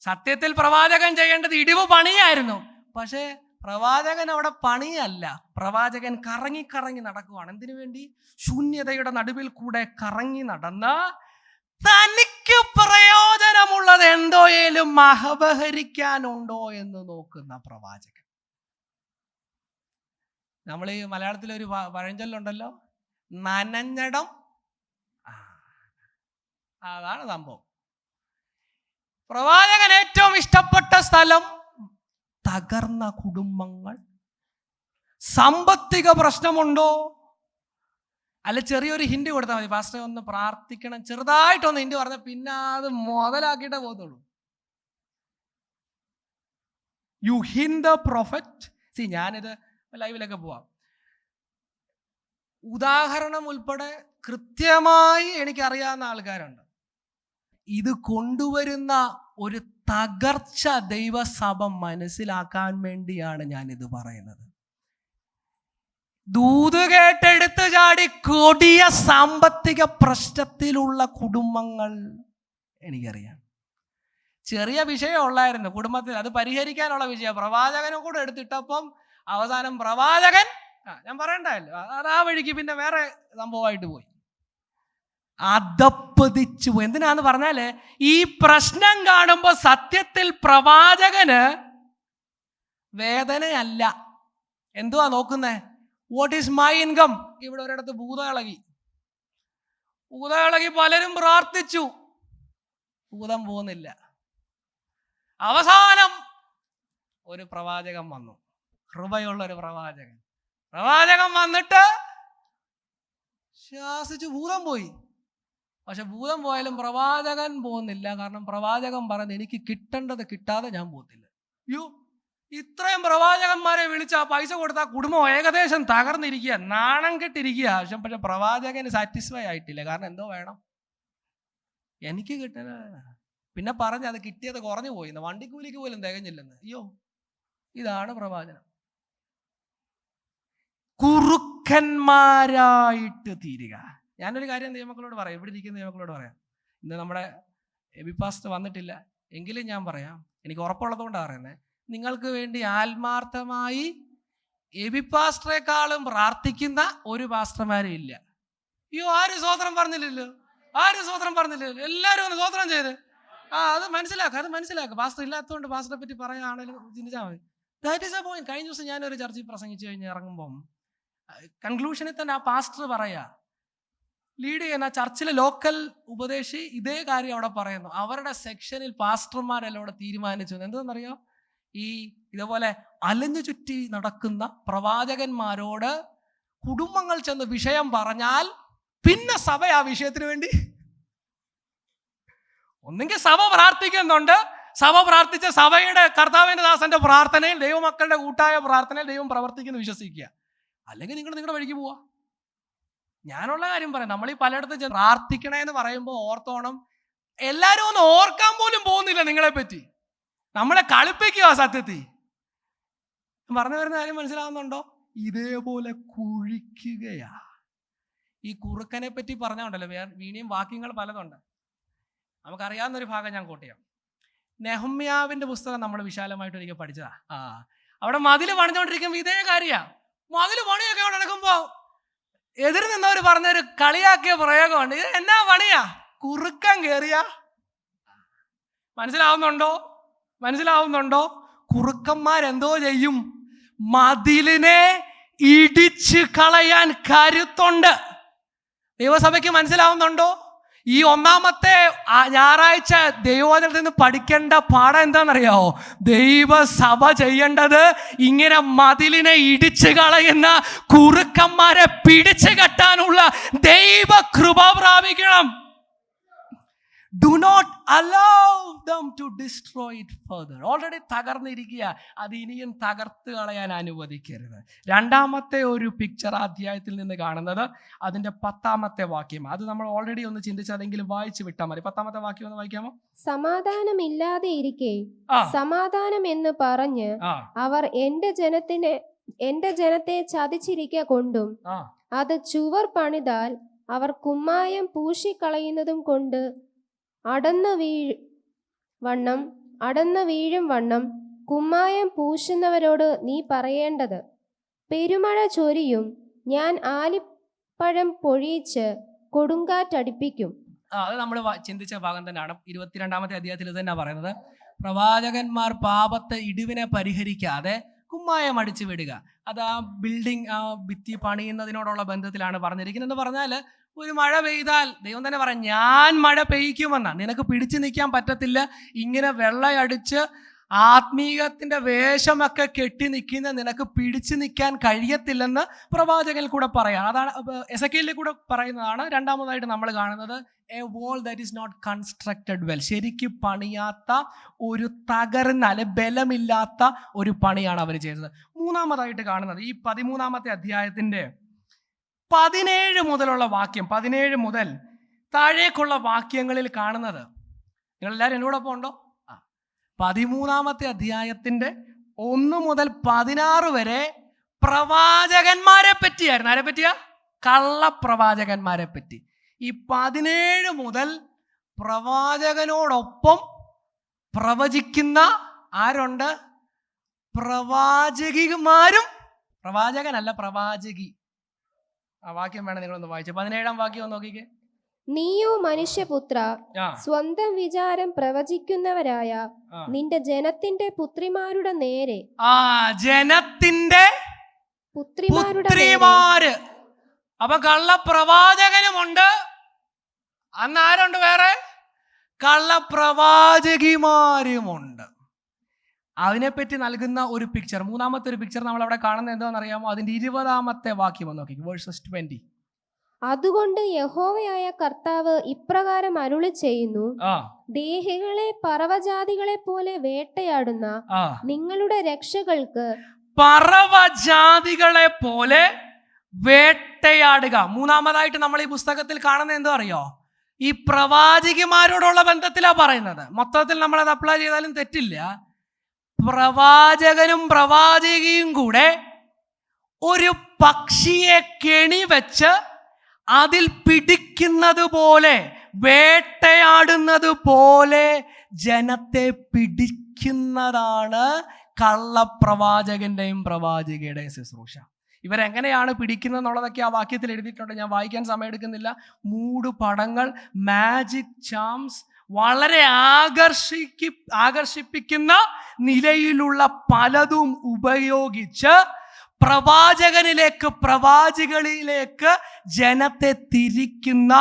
സത്യത്തിൽ പ്രവാചകൻ ചെയ്യേണ്ടത് ഇടിവ് പണിയായിരുന്നു. പക്ഷേ പ്രവാചകൻ അവിടെ പണിയല്ല, പ്രവാചകൻ കറങ്ങി കറങ്ങി നടക്കുവാണ്. എന്തിനു വേണ്ടി? ശൂന്യതയുടെ നടുവിൽ കൂടെ കറങ്ങി നടന്ന തനിക്ക് പ്രയോജനമുള്ളത് എന്തോയേലും അപഹരിക്കാനുണ്ടോ എന്ന് നോക്കുന്ന പ്രവാചകൻ. നമ്മൾ ഈ മലയാളത്തിലൊരു പഴഞ്ചൊല്ലുണ്ടല്ലോ, നനഞ്ഞടം. അതാണ് സംഭവം. പ്രവാചകൻ ഏറ്റവും ഇഷ്ടപ്പെട്ട സ്ഥലം തകർന്ന കുടുംബങ്ങൾ. സാമ്പത്തിക പ്രശ്നമുണ്ടോ? അല്ല, ചെറിയൊരു ഹിന്റ് കൊടുത്താൽ മതി, പാസ്റ്റർ ഒന്ന് പ്രാർത്ഥിക്കണം, ചെറുതായിട്ടൊന്ന് ഹിന്റ് പറഞ്ഞാൽ പിന്നെ അത് മുതലാക്കിയിട്ടേ പോകത്തുള്ളൂ. You hint the prophet. ഞാനിത് ലൈവിലൊക്കെ പോവാം, ഉദാഹരണം ഉൾപ്പെടെ കൃത്യമായി എനിക്കറിയാവുന്ന ആൾക്കാരുണ്ട്. ഇത് കൊണ്ടുവരുന്ന ഒരു തകർച്ച ദൈവസഭ മനസ്സിലാക്കാൻ വേണ്ടിയാണ് ഞാനിത് പറയുന്നത്. ദൂത് കേട്ടെടുത്ത് ചാടി കൊടിയ സാമ്പത്തിക പ്രശ്നത്തിലുള്ള കുടുംബങ്ങൾ എനിക്കറിയാം. ചെറിയ വിഷയം ഉള്ളായിരുന്നു കുടുംബത്തിൽ, അത് പരിഹരിക്കാനുള്ള വിഷയം പ്രവാചകനും കൂടെ എടുത്തിട്ടപ്പം അവസാനം പ്രവാചകൻ, ഞാൻ പറയണ്ടല്ലോ, അത് ആ വഴിക്ക് പിന്നെ വേറെ സംഭവമായിട്ട് പോയി, അധപ്പതിച്ചു പോയി. എന്തിനാന്ന് പറഞ്ഞാല് ഈ പ്രശ്നം കാണുമ്പോൾ സത്യത്തിൽ പ്രവാചകന് വേദനയല്ല. എന്തുവാ നോക്കുന്നേ? What is my income? ഇവിടെ ഒരിടത്ത് ഭൂതം ഇളകി പലരും പ്രാർത്ഥിച്ചു, ഭൂതം പോകുന്നില്ല. അവസാനം ഒരു പ്രവാചകൻ വന്നു, കൃപയുള്ള ഒരു പ്രവാചകൻ വന്നിട്ട് ശാസിച്ചു, ഭൂതം പോയി. പക്ഷെ ഭൂതം പോയാലും പ്രവാചകൻ പോകുന്നില്ല. കാരണം പ്രവാചകൻ പറഞ്ഞ് എനിക്ക് കിട്ടേണ്ടത് കിട്ടാതെ ഞാൻ പോകത്തില്ല. ഇത്രയും പ്രവാചകന്മാരെ വിളിച്ച് ആ പൈസ കൊടുത്ത കുടുംബം ഏകദേശം തകർന്നിരിക്കുക, നാണം കെട്ടിരിക്കുക. പക്ഷെ പ്രവാചകന് സാറ്റിസ്ഫൈ ആയിട്ടില്ല. കാരണം എന്തോ വേണം, എനിക്ക് കിട്ടുന്ന. പിന്നെ പറഞ്ഞ് അത് കിട്ടിയത് കുറഞ്ഞു പോയി, വണ്ടിക്കൂലിക്ക് പോലും തികഞ്ഞില്ലെന്ന്. ഇതാണ് പ്രവാചനം. കുറുക്കന്മാരായിട്ട് തീരുക. ഞാനൊരു കാര്യം ദൈവമക്കളോട് പറയാം, ഇവിടെ ഇരിക്കുന്ന ദൈവമക്കളോട് പറയാം. ഇന്ന് നമ്മുടെ എബിപാസ്റ്റ് വന്നിട്ടില്ല എങ്കിലും ഞാൻ പറയാം, എനിക്ക് ഉറപ്പുള്ളതുകൊണ്ടാണ് പറയുന്നത്. നിങ്ങൾക്ക് വേണ്ടി ആത്മാർത്ഥമായി എബിപാസ്റ്ററെക്കാളും പ്രാർത്ഥിക്കുന്ന ഒരു പാസ്റ്റർമാരും ഇല്ല. ആരും സ്വോത്രം പറഞ്ഞില്ലല്ലോ, എല്ലാവരും ഒന്ന് സ്വോത്രം ചെയ്ത് അത് മനസ്സിലാക്കുക. പാസ്റ്റർ ഇല്ലാത്തതുകൊണ്ട് പാസ്റ്ററെ പറ്റി പറയുകയാണെങ്കിലും ചിന്തിച്ചാൽ മതി. That is A point. കഴിഞ്ഞ ദിവസം ഞാനൊരു ചർച്ചിൽ പ്രസംഗിച്ചു കഴിഞ്ഞ് ഇറങ്ങുമ്പം കൺക്ലൂഷനിൽ തന്നെ ആ പാസ്റ്റർ പറയാ, ലീഡ് ചെയ്യുന്ന ചർച്ചിലെ ലോക്കൽ ഉപദേശി ഇതേ കാര്യം അവിടെ പറയുന്നു. അവരുടെ സെക്ഷനിൽ പാസ്റ്റർമാരെല്ലാം അവിടെ തീരുമാനിച്ചു. എന്താണെന്നറിയോ? ഇതേപോലെ അലഞ്ഞു ചുറ്റി നടക്കുന്ന പ്രവാചകന്മാരോട് കുടുംബങ്ങൾ ചെന്ന് വിഷയം പറഞ്ഞാൽ പിന്നെ സഭ ആ വിഷയത്തിന് വേണ്ടി ഒന്നെങ്കിൽ സഭ പ്രാർത്ഥിക്കുന്നുണ്ട്, സഭ പ്രാർത്ഥിച്ച സഭയുടെ കർത്താവിന്റെ ദാസന്റെ പ്രാർത്ഥനയിൽ, ദൈവമക്കളുടെ കൂട്ടായ പ്രാർത്ഥനയിൽ ദൈവം പ്രവർത്തിക്കുന്നു വിശ്വസിക്കുക. അല്ലെങ്കിൽ നിങ്ങൾ നിങ്ങളുടെ വഴിക്ക് പോവാ. ഞാനുള്ള കാര്യം പറയാം, നമ്മൾ ഈ പലയിടത്തും പ്രാർത്ഥിക്കണേ എന്ന് പറയുമ്പോൾ ഓർത്തോണം, എല്ലാവരും ഒന്ന് ഓർക്കാൻ പോലും പോകുന്നില്ല നിങ്ങളെ പറ്റി. നമ്മളെ കളിപ്പിക്കുക സത്യത്തിൽ. പറഞ്ഞു വരുന്ന കാര്യം മനസ്സിലാവുന്നുണ്ടോ? ഇതേപോലെ കുഴിക്കുകയാ. ഈ കുറുക്കനെ പറ്റി പറഞ്ഞുണ്ടല്ലോ, വീണിയും വാക്യങ്ങൾ പലതുണ്ട്. നമുക്കറിയാവുന്നൊരു ഭാഗം ഞാൻ കോട്ട് ചെയ്യാം. നെഹമ്യാവിന്റെ പുസ്തകം നമ്മൾ വിശാലമായിട്ട് ഒരിക്കൽ പഠിച്ചതാ. അവിടെ മതില് പണിഞ്ഞോണ്ടിരിക്കുമ്പോൾ ഇതേ കാര്യ. മതില് പണിയൊക്കെ നടക്കുമ്പോ എതിര് നിന്നവർ പറഞ്ഞൊരു കളിയാക്കിയ പ്രയോഗമുണ്ട്. ഇത് എന്നാ പണിയാ? കുറുക്കൻ കേറിയ. മനസ്സിലാവുന്നുണ്ടോ? കുറുക്കന്മാരെന്തോ ചെയ്യും? മതിലിനെ ഇടിച്ച് കളയാൻ കരുത്തുണ്ട്. ദൈവസഭയ്ക്ക് മനസ്സിലാവുന്നുണ്ടോ? ഈ ഒന്നാമത്തെ ഞായറാഴ്ച ദൈവവചനത്തിൽ നിന്ന് പഠിക്കേണ്ട പാഠം എന്താണെന്നറിയാവോ? ദൈവസഭ ചെയ്യേണ്ടത് ഇങ്ങനെ മതിലിനെ ഇടിച്ചു കളയുന്ന കുറുക്കന്മാരെ പിടിച്ചു കെട്ടാനുള്ള ദൈവ കൃപ പ്രാപിക്കണം. Do not allow them to destroy it further. Already തകർന്നിരിക്കുക, അത് ഇനിയും തകർത്ത് കളയാൻ അനുവദിക്കരുത്. രണ്ടാമത്തെ ഒരു പിക്ചർ അധ്യായത്തിൽ നിന്ന് കാണുന്നത് അതിന്റെ 10ാമത്തെ വാക്യം. അത് നമ്മൾ ഓൾറെഡി ഒന്ന് ചിന്തിച്ചതെങ്കിലും വായിച്ചു വിട്ടാൽ മതി. 10ാമത്തെ വാക്യം ഒന്ന് വായിക്കാമോ? സമാധാനമില്ലാതെ ഇരിക്കെ സമാധാനം എന്ന് പറഞ്ഞ് അവർ എന്റെ ജനത്തെ ചതിച്ചിരിക്ക കൊണ്ടും അത് ചുവർ പണിതാൽ അവർ കുമ്മായം പൂശിക്കളയുന്നതും കൊണ്ട് അടന്നു വീഴും വണ്ണം കുമ്മായം പൂശുന്നവരോട് നീ പറയേണ്ടത്, പെരുമഴ ചൊരിയും, ഞാൻ ആലിപ്പഴം പൊഴിയിച്ച് കൊടുങ്കാറ്റടിപ്പിക്കും. അത് നമ്മൾ ചിന്തിച്ച ഭാഗം തന്നെയാണ്. 22ാമത്തെ അധ്യായത്തിൽ ഇത് തന്നെ പറയുന്നത്. പ്രവാചകന്മാർ പാപത്തെ ഇടിവിനെ പരിഹരിക്കാതെ കുമ്മായം അടിച്ചു വിടുക. അത് ആ ബിൽഡിംഗ്, ആ ഭിത്തി പണിയുന്നതിനോടുള്ള ബന്ധത്തിലാണ് പറഞ്ഞിരിക്കുന്നത്. എന്ന് പറഞ്ഞാൽ ഒരു മഴ പെയ്താൽ ദൈവം തന്നെ പറയാം, ഞാൻ മഴ പെയ്യിക്കുമെന്നാ. നിനക്ക് പിടിച്ചു നിൽക്കാൻ പറ്റത്തില്ല. ഇങ്ങനെ വെള്ളയടിച്ച് ആത്മീയത്തിന്റെ വേഷമൊക്കെ കെട്ടി നിൽക്കുന്ന നിനക്ക് പിടിച്ചു നിൽക്കാൻ കഴിയത്തില്ലെന്ന് പ്രവാചകനിൽ കൂടെ പറയാം. അതാണ് എസെക്കിയേലിൽ കൂടെ പറയുന്നതാണ്. രണ്ടാമതായിട്ട് നമ്മൾ കാണുന്നത് a wall that is not constructed well. ശരിക്കും പണിയാത്ത, ഒരു തകർന്ന അല്ലെ ബലമില്ലാത്ത ഒരു പണിയാണ് അവർ ചെയ്തത്. മൂന്നാമതായിട്ട് കാണുന്നത് ഈ 13ാമത്തെ അധ്യായത്തിന്റെ 17 മുതലുള്ള വാക്യം, 17 മുതൽ താഴേക്കുള്ള വാക്യങ്ങളിൽ കാണുന്നത്, നിങ്ങളെല്ലാവരും എന്നോടൊപ്പം ഉണ്ടോ? 13ാമത്തെ അധ്യായത്തിന്റെ 1 മുതൽ 16 വരെ പ്രവാചകന്മാരെ പറ്റിയായിരുന്നു. ആരെ പറ്റിയാ? കള്ളപ്രവാചകന്മാരെ പറ്റി. ഈ 17 മുതൽ പ്രവാചകനോടൊപ്പം പ്രവചിക്കുന്ന ആരുണ്ട്? പ്രവാചകിമാരും. പ്രവാചകനല്ല, പ്രവാചകി. ആ വാക്യം വേണം നിങ്ങളൊന്ന് വായിച്ചു. 17ാം വാക്യം ഒന്ന് നോക്കിക്കേ. നീയോ മനുഷ്യപുത്ര, സ്വന്തം വിചാരം പ്രവചിക്കുന്നവരായ നിന്റെ ജനത്തിന്റെ പുത്രിമാരുടെ നേരെ ജനത്തിന്റെ പുത്രിമാര്. അപ്പൊ കള്ളപ്രവാചകനുമുണ്ട്. അന്ന് ആരുണ്ട്? വേറെ കള്ളപ്രവാചകിമാരുമുണ്ട്. അതിനെപ്പറ്റി നൽകുന്ന ഒരു പിക്ചർ, മൂന്നാമത്തെ ഒരു പിക്ചർ നമ്മൾ അവിടെ കാണുന്നത് എന്താണെന്ന് അറിയാമോ? അതിന്റെ 20-ാമത്തെ വാക്യം ഒന്ന് നോക്കി, വേഴ്സസ് 20. അതുകൊണ്ട് യഹോവയായ കർത്താവ് ഇപ്രകാരം അരുളി ചെയ്യുന്നു, ദേഹികളെ പറവജാതികളെ പോലെ വേട്ടയാടുന്ന നിങ്ങളുടെ രക്ഷകൾക്ക് പറവജാതികളെ പോലെ വേട്ടയാടുക. മൂന്നാമതായിട്ട് നമ്മൾ ഈ പുസ്തകത്തിൽ കാണുന്നത് എന്തോ അറിയോ? ഈ പ്രവാചകിമാരോടുള്ള ബന്ധത്തിലാ പറയുന്നത്. മൊത്തത്തിൽ നമ്മളത് അപ്ലൈ ചെയ്താലും തെറ്റില്ല. പ്രവാചകനും പ്രവാചകിയും കൂടെ ഒരു പക്ഷിയെ കെണി വെച്ച് അതിൽ പിടിക്കുന്നത് പോലെ, വേട്ടയാടുന്നത് പോലെ ജനത്തെ പിടിക്കുന്നതാണ് കള്ളപ്രവാചകന്റെയും പ്രവാചകയുടെയും ശുശ്രൂഷ. ഇവരെങ്ങനെയാണ് പിടിക്കുന്നത് എന്നുള്ളതൊക്കെ ആ വാക്യത്തിൽ എഴുതിയിട്ടുണ്ട്. ഞാൻ വായിക്കാൻ സമയം എടുക്കുന്നില്ല. മൂട് പടങ്ങൾ, മാജിക് ചാംസ്, വളരെ ആകർഷിപ്പിക്കുന്ന നിലയിലുള്ള പലതും ഉപയോഗിച്ച് പ്രവാചകനിലേക്ക്, പ്രവാചകളിലേക്ക് ജനത്തെ തിരിക്കുന്ന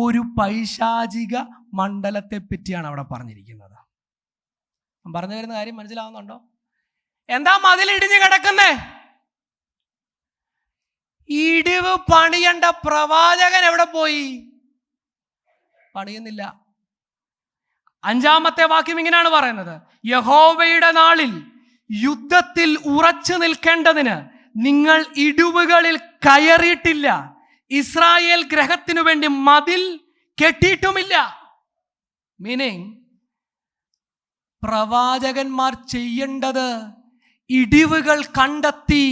ഒരു പൈശാചിക മണ്ഡലത്തെ പറ്റിയാണ് അവിടെ പറഞ്ഞിരിക്കുന്നത്. പറഞ്ഞു വരുന്ന കാര്യം മനസ്സിലാവുന്നുണ്ടോ? എന്താ മതിൽ ഇടിഞ്ഞു കിടക്കുന്നേ? ഇടിവ് പണിയണ്ട പ്രവാചകൻ എവിടെ പോയി? പണിയുന്നില്ല. 5-ാമത്തെ വാക്യം ഇങ്ങനെയാണ് പറയുന്നത്, യഹോവയുടെ നാളിൽ യുദ്ധത്തിൽ ഉറച്ചു നിൽക്കേണ്ടതിന് നിങ്ങൾ ഇടിവുകളിൽ കയറിയിട്ടില്ല, ഇസ്രായേൽ ഗ്രഹത്തിനു വേണ്ടി മതിൽ കെട്ടിയിട്ടുമില്ല. മീനിങ്, പ്രവാചകന്മാർ ചെയ്യേണ്ടത് ഇടിവുകൾ കണ്ടെത്തി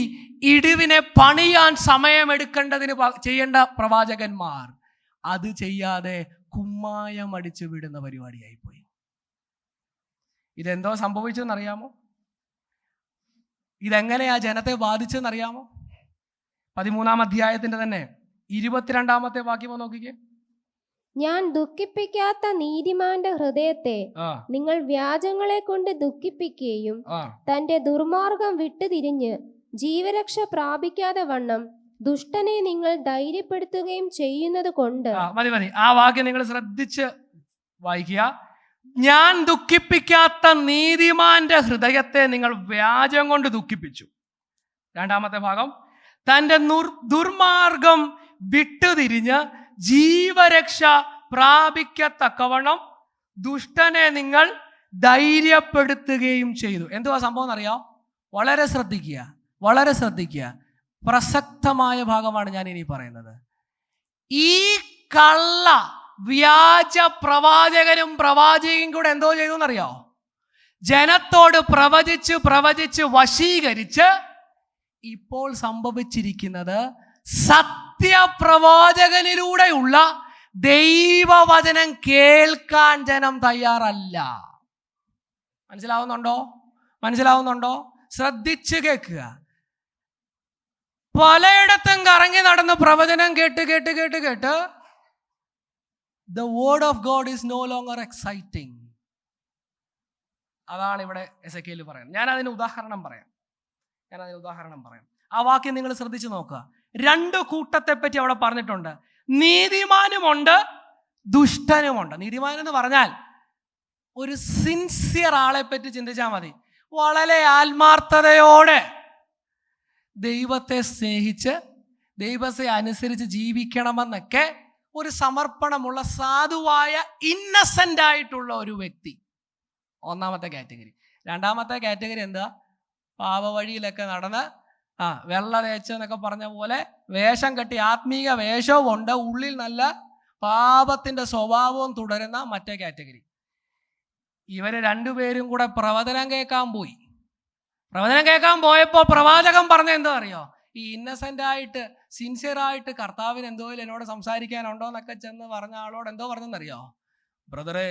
ഇടിവിനെ പണിയാൻ സമയമെടുക്കേണ്ടതിന് ചെയ്യേണ്ട പ്രവാചകന്മാർ അത് ചെയ്യാതെ കുമ്മായം അടിച്ചു വിടുന്ന പരിപാടിയായി പോയി. ഇതെന്തോ സംഭവിച്ചെന്നറിയാമോ? ഇതെങ്ങനെയാ ജനത്തെ ബാധിച്ചെന്നറിയാമോ? 13-ാം അധ്യായത്തിന്റെ തന്നെ 22-ാമത്തെ വാക്യം നോക്കിക്കേ. ഞാൻ ദുഃഖിപ്പിക്കാത്ത നീതിമാന്റെ ഹൃദയത്തെ നിങ്ങൾ വ്യാജങ്ങളെ കൊണ്ട് ദുഃഖിപ്പിക്കുകയും തന്റെ ദുർമാർഗം വിട്ടുതിരിഞ്ഞ് ജീവരക്ഷ പ്രാപിക്കാതെ വണ്ണം ദുഷ്ടനെ നിങ്ങൾ ധൈര്യപ്പെടുത്തുകയും ചെയ്യുന്നത് കൊണ്ട്. മതി. ആ വാക്യം നിങ്ങൾ ശ്രദ്ധിച്ച് വായിക്കുക. ഞാൻ ദുഃഖിപ്പിക്കാത്ത നീതിമാന്റെ ഹൃദയത്തെ നിങ്ങൾ വ്യാജം കൊണ്ട് ദുഃഖിപ്പിച്ചു. 2-ാമത്തെ ഭാഗം, തന്റെ ദുർമാർഗം വിട്ടുതിരിഞ്ഞ് ജീവരക്ഷ പ്രാപിക്കത്തക്കവണ്ണം ദുഷ്ടനെ നിങ്ങൾ ധൈര്യപ്പെടുത്തുകയും ചെയ്തു. എന്തുവാ സംഭവം എന്നറിയാം? വളരെ ശ്രദ്ധിക്കുക. പ്രസക്തമായ ഭാഗമാണ് ഞാൻ ഇനി പറയുന്നത്. ഈ കള്ള വ്യാജ പ്രവാചകനും പ്രവാചകയും കൂടെ എന്തോ ചെയ്തു എന്നറിയോ? ജനത്തോട് പ്രവചിച്ച് വശീകരിച്ച് ഇപ്പോൾ സംഭവിച്ചിരിക്കുന്നത് സത്യപ്രവാചകനിലൂടെയുള്ള ദൈവവചനം കേൾക്കാൻ ജനം തയ്യാറല്ല. മനസ്സിലാവുന്നുണ്ടോ? ശ്രദ്ധിച്ച് കേൾക്കുക. പലയിടത്തും കറങ്ങി നടന്ന് പ്രവചനം കേട്ട് the word of God is no longer exciting. അതാണ് ഇവിടെ എസെക്കിയേൽ പറയുന്നത്. ഞാൻ അതിന് ഉദാഹരണം പറയാം. ആ വാക്യം നിങ്ങൾ ശ്രദ്ധിച്ചു നോക്കുക. 2 കൂട്ടത്തെ പറ്റി അവിടെ പറഞ്ഞിട്ടുണ്ട്. നീതിമാനുമുണ്ട്, ദുഷ്ടനുമുണ്ട്. നീതിമാൻ എന്ന് പറഞ്ഞാൽ ഒരു സിൻസിയർ ആളെ പറ്റി ചിന്തിച്ചാൽ മതി. വളരെ ആത്മാർത്ഥതയോടെ ദൈവത്തെ സ്നേഹിച്ച് ദൈവത്തെ അനുസരിച്ച് ജീവിക്കണമെന്നൊക്കെ ഒരു സമർപ്പണമുള്ള സാധുവായ ഇന്നസെന്റ് ആയിട്ടുള്ള ഒരു വ്യക്തി. 1-ാമത്തെ കാറ്റഗറി. 2-ാമത്തെ കാറ്റഗറി എന്താ? പാപവഴിയിലൊക്കെ നടന്ന് വെള്ള തേച്ചെന്നൊക്കെ പറഞ്ഞ പോലെ വേഷം കെട്ടി, ആത്മീക വേഷവും ഉണ്ട്, ഉള്ളിൽ നല്ല പാപത്തിന്റെ സ്വഭാവവും തുടരുന്ന മറ്റേ കാറ്റഗറി. ഇവര് 2 പേരും കൂടെ പ്രവചനം കേൾക്കാൻ പോയപ്പോൾ പ്രവാചകൻ പറഞ്ഞ എന്തോ അറിയോ? ഈ ഇന്നസെന്റ് ആയിട്ട് സിൻസിയർ ആയിട്ട് കർത്താവിന് എന്തോലും എന്നോട് സംസാരിക്കാനുണ്ടോ എന്നൊക്കെ ചെന്ന് പറഞ്ഞ ആളോട് എന്തോ പറഞ്ഞെന്നറിയോ? ബ്രദറേ,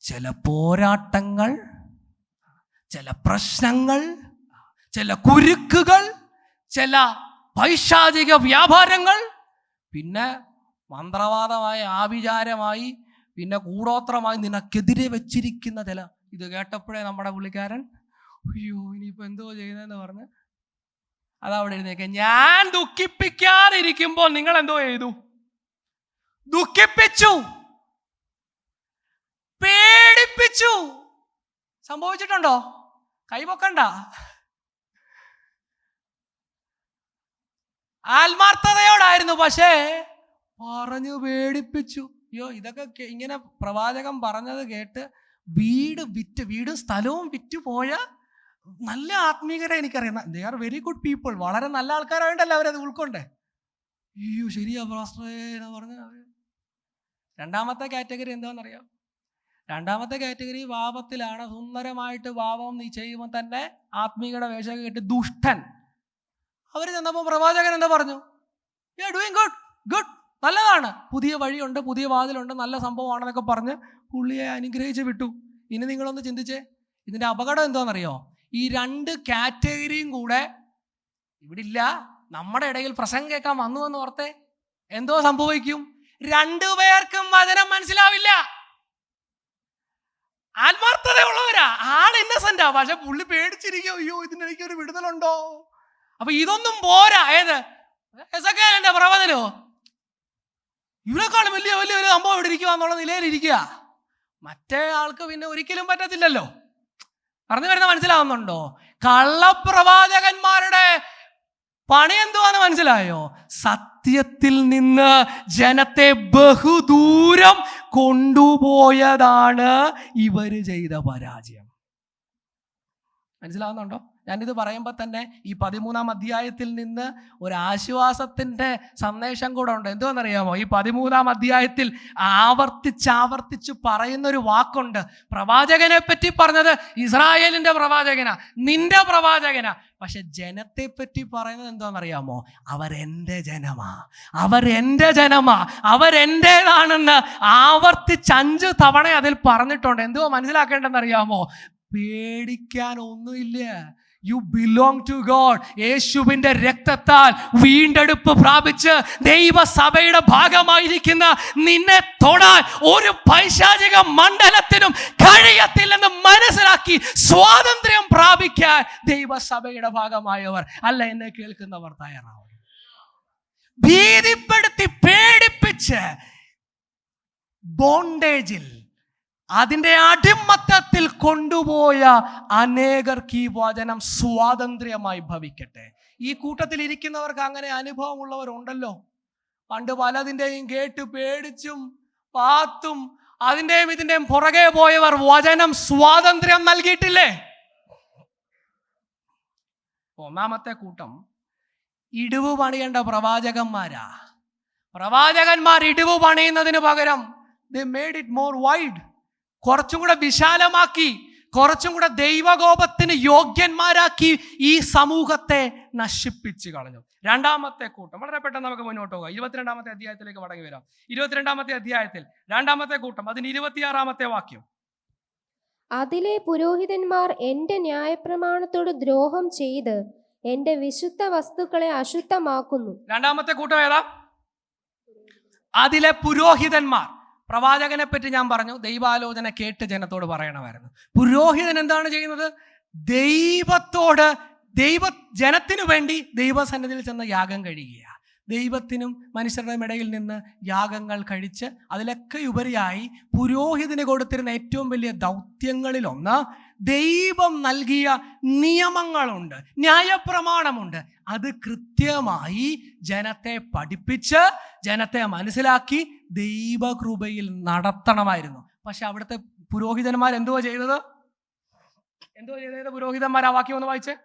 ചില പോരാട്ടങ്ങൾ, ചില പ്രശ്നങ്ങൾ, ചില കുരുക്കുകൾ, ചില പൈശാചിക വ്യാപാരങ്ങൾ പിന്നെ മന്ത്രവാദമായി, ആഭിചാരമായി, പിന്നെ കൂടോത്രമായി നിനക്കെതിരെ വെച്ചിരിക്കുന്ന ചില. ഇത് കേട്ടപ്പോഴേ നമ്മുടെ പുള്ളിക്കാരൻ അയ്യോ ഇനിയിപ്പോൾ എന്തോ ചെയ്യുന്നതെന്ന് പറഞ്ഞ് അതവിടെ എഴുന്നേക്കെ. ഞാൻ ദുഃഖിപ്പിക്കാതിരിക്കുമ്പോൾ നിങ്ങൾ എന്തോ ചെയ്തു? ദുഃഖിപ്പിച്ചു, പേടിപ്പിച്ചു. സംഭവിച്ചിട്ടുണ്ടോ? കൈപൊക്കണ്ട. ആത്മാർത്ഥതയോടായിരുന്നു, പക്ഷേ പറഞ്ഞു പേടിപ്പിച്ചു. അയ്യോ ഇതൊക്കെ ഇങ്ങനെ പ്രവാചകൻ പറഞ്ഞത് കേട്ട് വീടും സ്ഥലവും വിറ്റുപോയ നല്ല ആത്മീയരെ എനിക്കറിയാം. They are very good people. വളരെ നല്ല ആൾക്കാരായിട്ടല്ല അവരത് ഉൾക്കൊണ്ടേ. അയ്യോ ശരിയാ പാസ്റ്ററേ എന്ന് പറഞ്ഞ. രണ്ടാമത്തെ കാറ്റഗറി എന്താണെന്നറിയാം? രണ്ടാമത്തെ കാറ്റഗറി പാപത്തിലാണ്. സുന്ദരമായിട്ട് പാപം നീ ചെയ്യുമ്പോൾ തന്നെ ആത്മീയയുടെ വേഷം കേട്ട് ദുഷ്ടൻ. അവർ ചെന്നപ്പോൾ പ്രവാചകൻ എന്താ പറഞ്ഞു? You are doing good, good, നല്ലതാണ്, പുതിയ വഴിയുണ്ട്, പുതിയ വാതിലുണ്ട്, നല്ല സംഭവമാണെന്നൊക്കെ പറഞ്ഞ് പുള്ളിയെ അനുഗ്രഹിച്ച് വിട്ടു. ഇനി നിങ്ങളൊന്ന് ചിന്തിച്ചേ, ഇതിൻ്റെ അപകടം എന്താണെന്നറിയോ? ഈ രണ്ട് കാറ്റഗറിയും കൂടെ ഇവിടെ ഇല്ല, നമ്മുടെ ഇടയിൽ പ്രസംഗം കേൾക്കാൻ വന്നു എന്ന് ഓർത്തേ എന്തോ സംഭവിക്കും? രണ്ടുപേർക്കും വചനം മനസ്സിലാവില്ല. ആത്മാർത്ഥതയുള്ളവരാ, ആൾ ഇന്നസെന്റാ, പക്ഷെ പുള്ളി പേടിച്ചിരിക്കും. അയ്യോ ഇതിനെനിക്കൊരു വിടുതലുണ്ടോ? അപ്പൊ ഇതൊന്നും പോരാ. ഏത് എസക്കേലിന്റെ പ്രവചനോ ഇവരെക്കാളും വലിയ വലിയ ഒരു സംഭവം ഇവിടെ ഇരിക്കുക എന്നുള്ള നിലയിലിരിക്കുക. മറ്റേ ആൾക്ക് പിന്നെ ഒരിക്കലും പറ്റത്തില്ലല്ലോ. പറഞ്ഞു വരുന്ന മനസ്സിലാവുന്നുണ്ടോ? കള്ളപ്രവാചകന്മാരുടെ പണി എന്തുവാന്ന് മനസ്സിലായോ? സത്യത്തിൽ നിന്ന് ജനത്തെ ബഹുദൂരം കൊണ്ടുപോയതാണ് ഇവര് ചെയ്ത പരാജയം. മനസ്സിലാവുന്നുണ്ടോ? ഞാനിത് പറയുമ്പോൾ തന്നെ ഈ 13-ാം അധ്യായത്തിൽ നിന്ന് ഒരു ആശ്വാസത്തിൻ്റെ സന്ദേശം കൂടെ ഉണ്ട്. എന്തുവാണെന്നറിയാമോ? ഈ 13-ാം അധ്യായത്തിൽ ആവർത്തിച്ച് പറയുന്നൊരു വാക്കുണ്ട്. പ്രവാചകനെ പറ്റി പറഞ്ഞത് ഇസ്രായേലിൻ്റെ പ്രവാചകനാ, നിന്റെ പ്രവാചകനാ. പക്ഷെ ജനത്തെ പറ്റി പറയുന്നത് എന്താണെന്നറിയാമോ? അവരെൻ്റെ ജനമാ, അവരെൻ്റെ ജനമാ, അവരെൻ്റേതാണെന്ന് ആവർത്തിച്ച് 5 തവണ അതിൽ പറഞ്ഞിട്ടുണ്ട്. എന്തുവാ മനസ്സിലാക്കേണ്ടതെന്നറിയാമോ? പേടിക്കാൻ ഒന്നുമില്ല. You belong to God. യേശുവിൻ്റെ രക്തത്താൽ വീണ്ടെടുപ്പ് പ്രാപിച്ച് ദൈവസഭയുടെ ഭാഗമായിരിക്കുന്ന നിന്നെ തൊടാൻ ഒരു പൈശാചിക മണ്ഡലത്തിനും കഴിയത്തില്ലെന്ന് മനസ്സിലാക്കി സ്വാതന്ത്ര്യം പ്രാപിക്കാൻ ദൈവസഭയുടെ ഭാഗമായവർ അല്ല എന്നെ കേൾക്കുന്നവർ തയ്യാറാവും. ഭീതിപ്പെടുത്തി പേടിപ്പിച്ച് ബോണ്ടേജിൽ, അതിൻ്റെ അടിമത്തത്തിൽ കൊണ്ടുപോയ അനേകർക്ക് ഈ വചനം സ്വാതന്ത്ര്യമായി ഭവിക്കട്ടെ. ഈ കൂട്ടത്തിൽ ഇരിക്കുന്നവർക്ക് അങ്ങനെ അനുഭവമുള്ളവരുണ്ടല്ലോ. പണ്ട് പലതിൻ്റെയും കേട്ട് പേടിച്ചും പാത്തും അതിൻ്റെയും ഇതിൻ്റെയും പുറകെ പോയവർ വചനം സ്വാതന്ത്ര്യം നൽകിയിട്ടില്ലേ? ഒന്നാമത്തെ കൂട്ടം ഇടിവ് പണിയേണ്ട പ്രവാചകന്മാരാ. പ്രവാചകന്മാർ ഇടിവ് പണിയുന്നതിന് പകരം they made it more wide. കുറച്ചും കൂടെ വിശാലമാക്കി, കുറച്ചും കൂടെ ദൈവകോപത്തിന് യോഗ്യന്മാരാക്കി ഈ സമൂഹത്തെ നശിപ്പിച്ച് കളഞ്ഞു. രണ്ടാമത്തെ കൂട്ടം, വളരെ പെട്ടെന്ന് നമുക്ക് മുന്നോട്ട് പോകാം. 22-ാമത്തെ അധ്യായത്തിലേക്ക് മടങ്ങി വരാം. 22-ാമത്തെ അധ്യായത്തിൽ രണ്ടാമത്തെ കൂട്ടം, അതിന് 26-ാമത്തെ വാക്യം. അതിലെ പുരോഹിതന്മാർ എന്റെ ന്യായപ്രമാണത്തോട് ദ്രോഹം ചെയ്ത് എന്റെ വിശുദ്ധ വസ്തുക്കളെ അശുദ്ധമാക്കുന്നു. രണ്ടാമത്തെ കൂട്ടം ഏതാ? അതിലെ പുരോഹിതന്മാർ. പ്രവാചകനെ പറ്റി ഞാൻ പറഞ്ഞു, ദൈവാലോചന കേട്ട് ജനത്തോട് പറയണമായിരുന്നു. പുരോഹിതൻ എന്താണ് ചെയ്യുന്നത്? ജനത്തിനു വേണ്ടി ദൈവസന്നിധിയിൽ ചെന്ന് യാഗം കഴിയുക. ദൈവത്തിനും മനുഷ്യരുടെ ഇടയിൽ നിന്ന് യാഗങ്ങൾ കഴിച്ച് അതിലൊക്കെ ഉപരിയായി പുരോഹിതന് കൊടുത്തിരുന്ന ഏറ്റവും വലിയ ദൗത്യങ്ങളിലൊന്ന് ദൈവം നൽകിയ നിയമങ്ങളുണ്ട്, ന്യായപ്രമാണമുണ്ട്. അത് കൃത്യമായി ജനത്തെ പഠിപ്പിച്ച് ജനത്തെ മനസ്സിലാക്കി ദൈവകൃപയിൽ നടത്തണമായിരുന്നു. പക്ഷെ അവിടുത്തെ പുരോഹിതന്മാർ എന്തുവാ ചെയ്തത്? പുരോഹിതന്മാർ ആ വാക്യം ഒന്ന് വായിച്ചേ.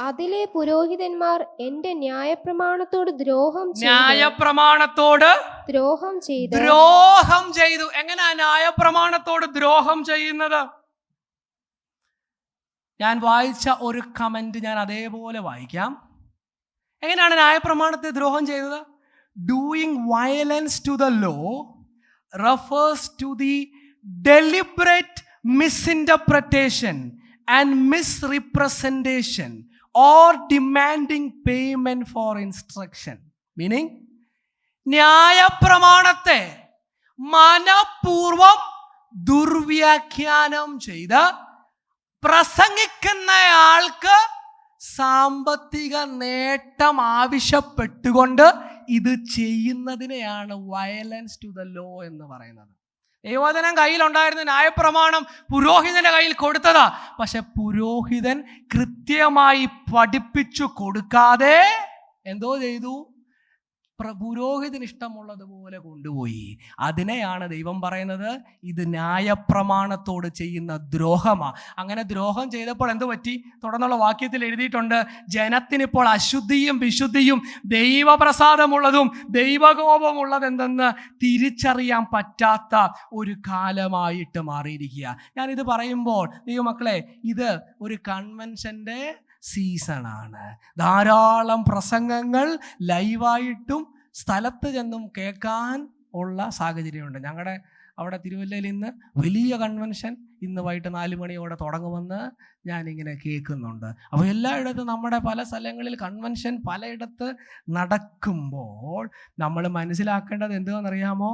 അതിലെ പുരോഹിതന്മാർ എന്റെ ന്യായപ്രമാണത്തോട് ദ്രോഹം ചെയ്തു. എങ്ങനെയാ ന്യായപ്രമാണത്തോട് ദ്രോഹം ചെയ്യുന്നത്? ഞാൻ വായിച്ച ഒരു കമന്റ് ഞാൻ അതേപോലെ വായിക്കാം. എങ്ങനെയാണ് ന്യായപ്രമാണത്തെ ദ്രോഹം ചെയ്തത്? Doing violence to the law refers to the deliberate misinterpretation and misrepresentation or demanding payment for instruction. Meaning, ന്യായപ്രമാണത്തെ മനഃപൂർവം ദുർവ്യാഖ്യാനം ചെയ്ത് പ്രസംഗിക്കുന്നയാൾക്ക് സാമ്പത്തിക നേട്ടം ആവശ്യപ്പെട്ടുകൊണ്ട് ഇത് ചെയ്യുന്നതിനെയാണ് വയലൻസ് ടു ദ ലോ എന്ന് പറയുന്നത്. ദൈവവചനം കയ്യിലുണ്ടായിരുന്ന ന്യായപ്രമാണം പുരോഹിതന്റെ കയ്യിൽ കൊടുത്തതാ. പക്ഷെ പുരോഹിതൻ കൃത്യമായി പഠിപ്പിച്ചു കൊടുക്കാതെ എന്തോ ചെയ്തു? പുരോഹിതന് ഇഷ്ടമുള്ളതുപോലെ കൊണ്ടുപോയി. അതിനെയാണ് ദൈവം പറയുന്നത് ഇത് ന്യായപ്രമാണത്തോട് ചെയ്യുന്ന ദ്രോഹമാണ്. അങ്ങനെ ദ്രോഹം ചെയ്തപ്പോൾ എന്ത് പറ്റി? തുടർന്നുള്ള വാക്യത്തിൽ എഴുതിയിട്ടുണ്ട്, ജനത്തിനിപ്പോൾ അശുദ്ധിയും വിശുദ്ധിയും ദൈവപ്രസാദമുള്ളതും ദൈവകോപമുള്ളതെന്തെന്ന് തിരിച്ചറിയാൻ പറ്റാത്ത ഒരു കാലമായിട്ട് മാറിയിരിക്കുക. ഞാനിത് പറയുമ്പോൾ ദൈവമക്കളെ, ഇത് ഒരു കൺവെൻഷൻ്റെ സീസണാണ്. ധാരാളം പ്രസംഗങ്ങൾ ലൈവായിട്ടും സ്ഥലത്ത് ചെന്നും കേൾക്കാൻ ഉള്ള സാഹചര്യമുണ്ട്. ഞങ്ങളുടെ അവിടെ തിരുവല്ലയിൽ ഇന്ന് വലിയ കൺവെൻഷൻ ഇന്ന് വൈകിട്ട് 4 മണിയോടെ തുടങ്ങുമെന്ന് ഞാനിങ്ങനെ കേൾക്കുന്നുണ്ട്. അപ്പോൾ എല്ലായിടത്തും നമ്മുടെ പല സ്ഥലങ്ങളിൽ കൺവെൻഷൻ പലയിടത്ത് നടക്കുമ്പോൾ നമ്മൾ മനസ്സിലാക്കേണ്ടത് എന്തുവാണെന്നറിയാമോ?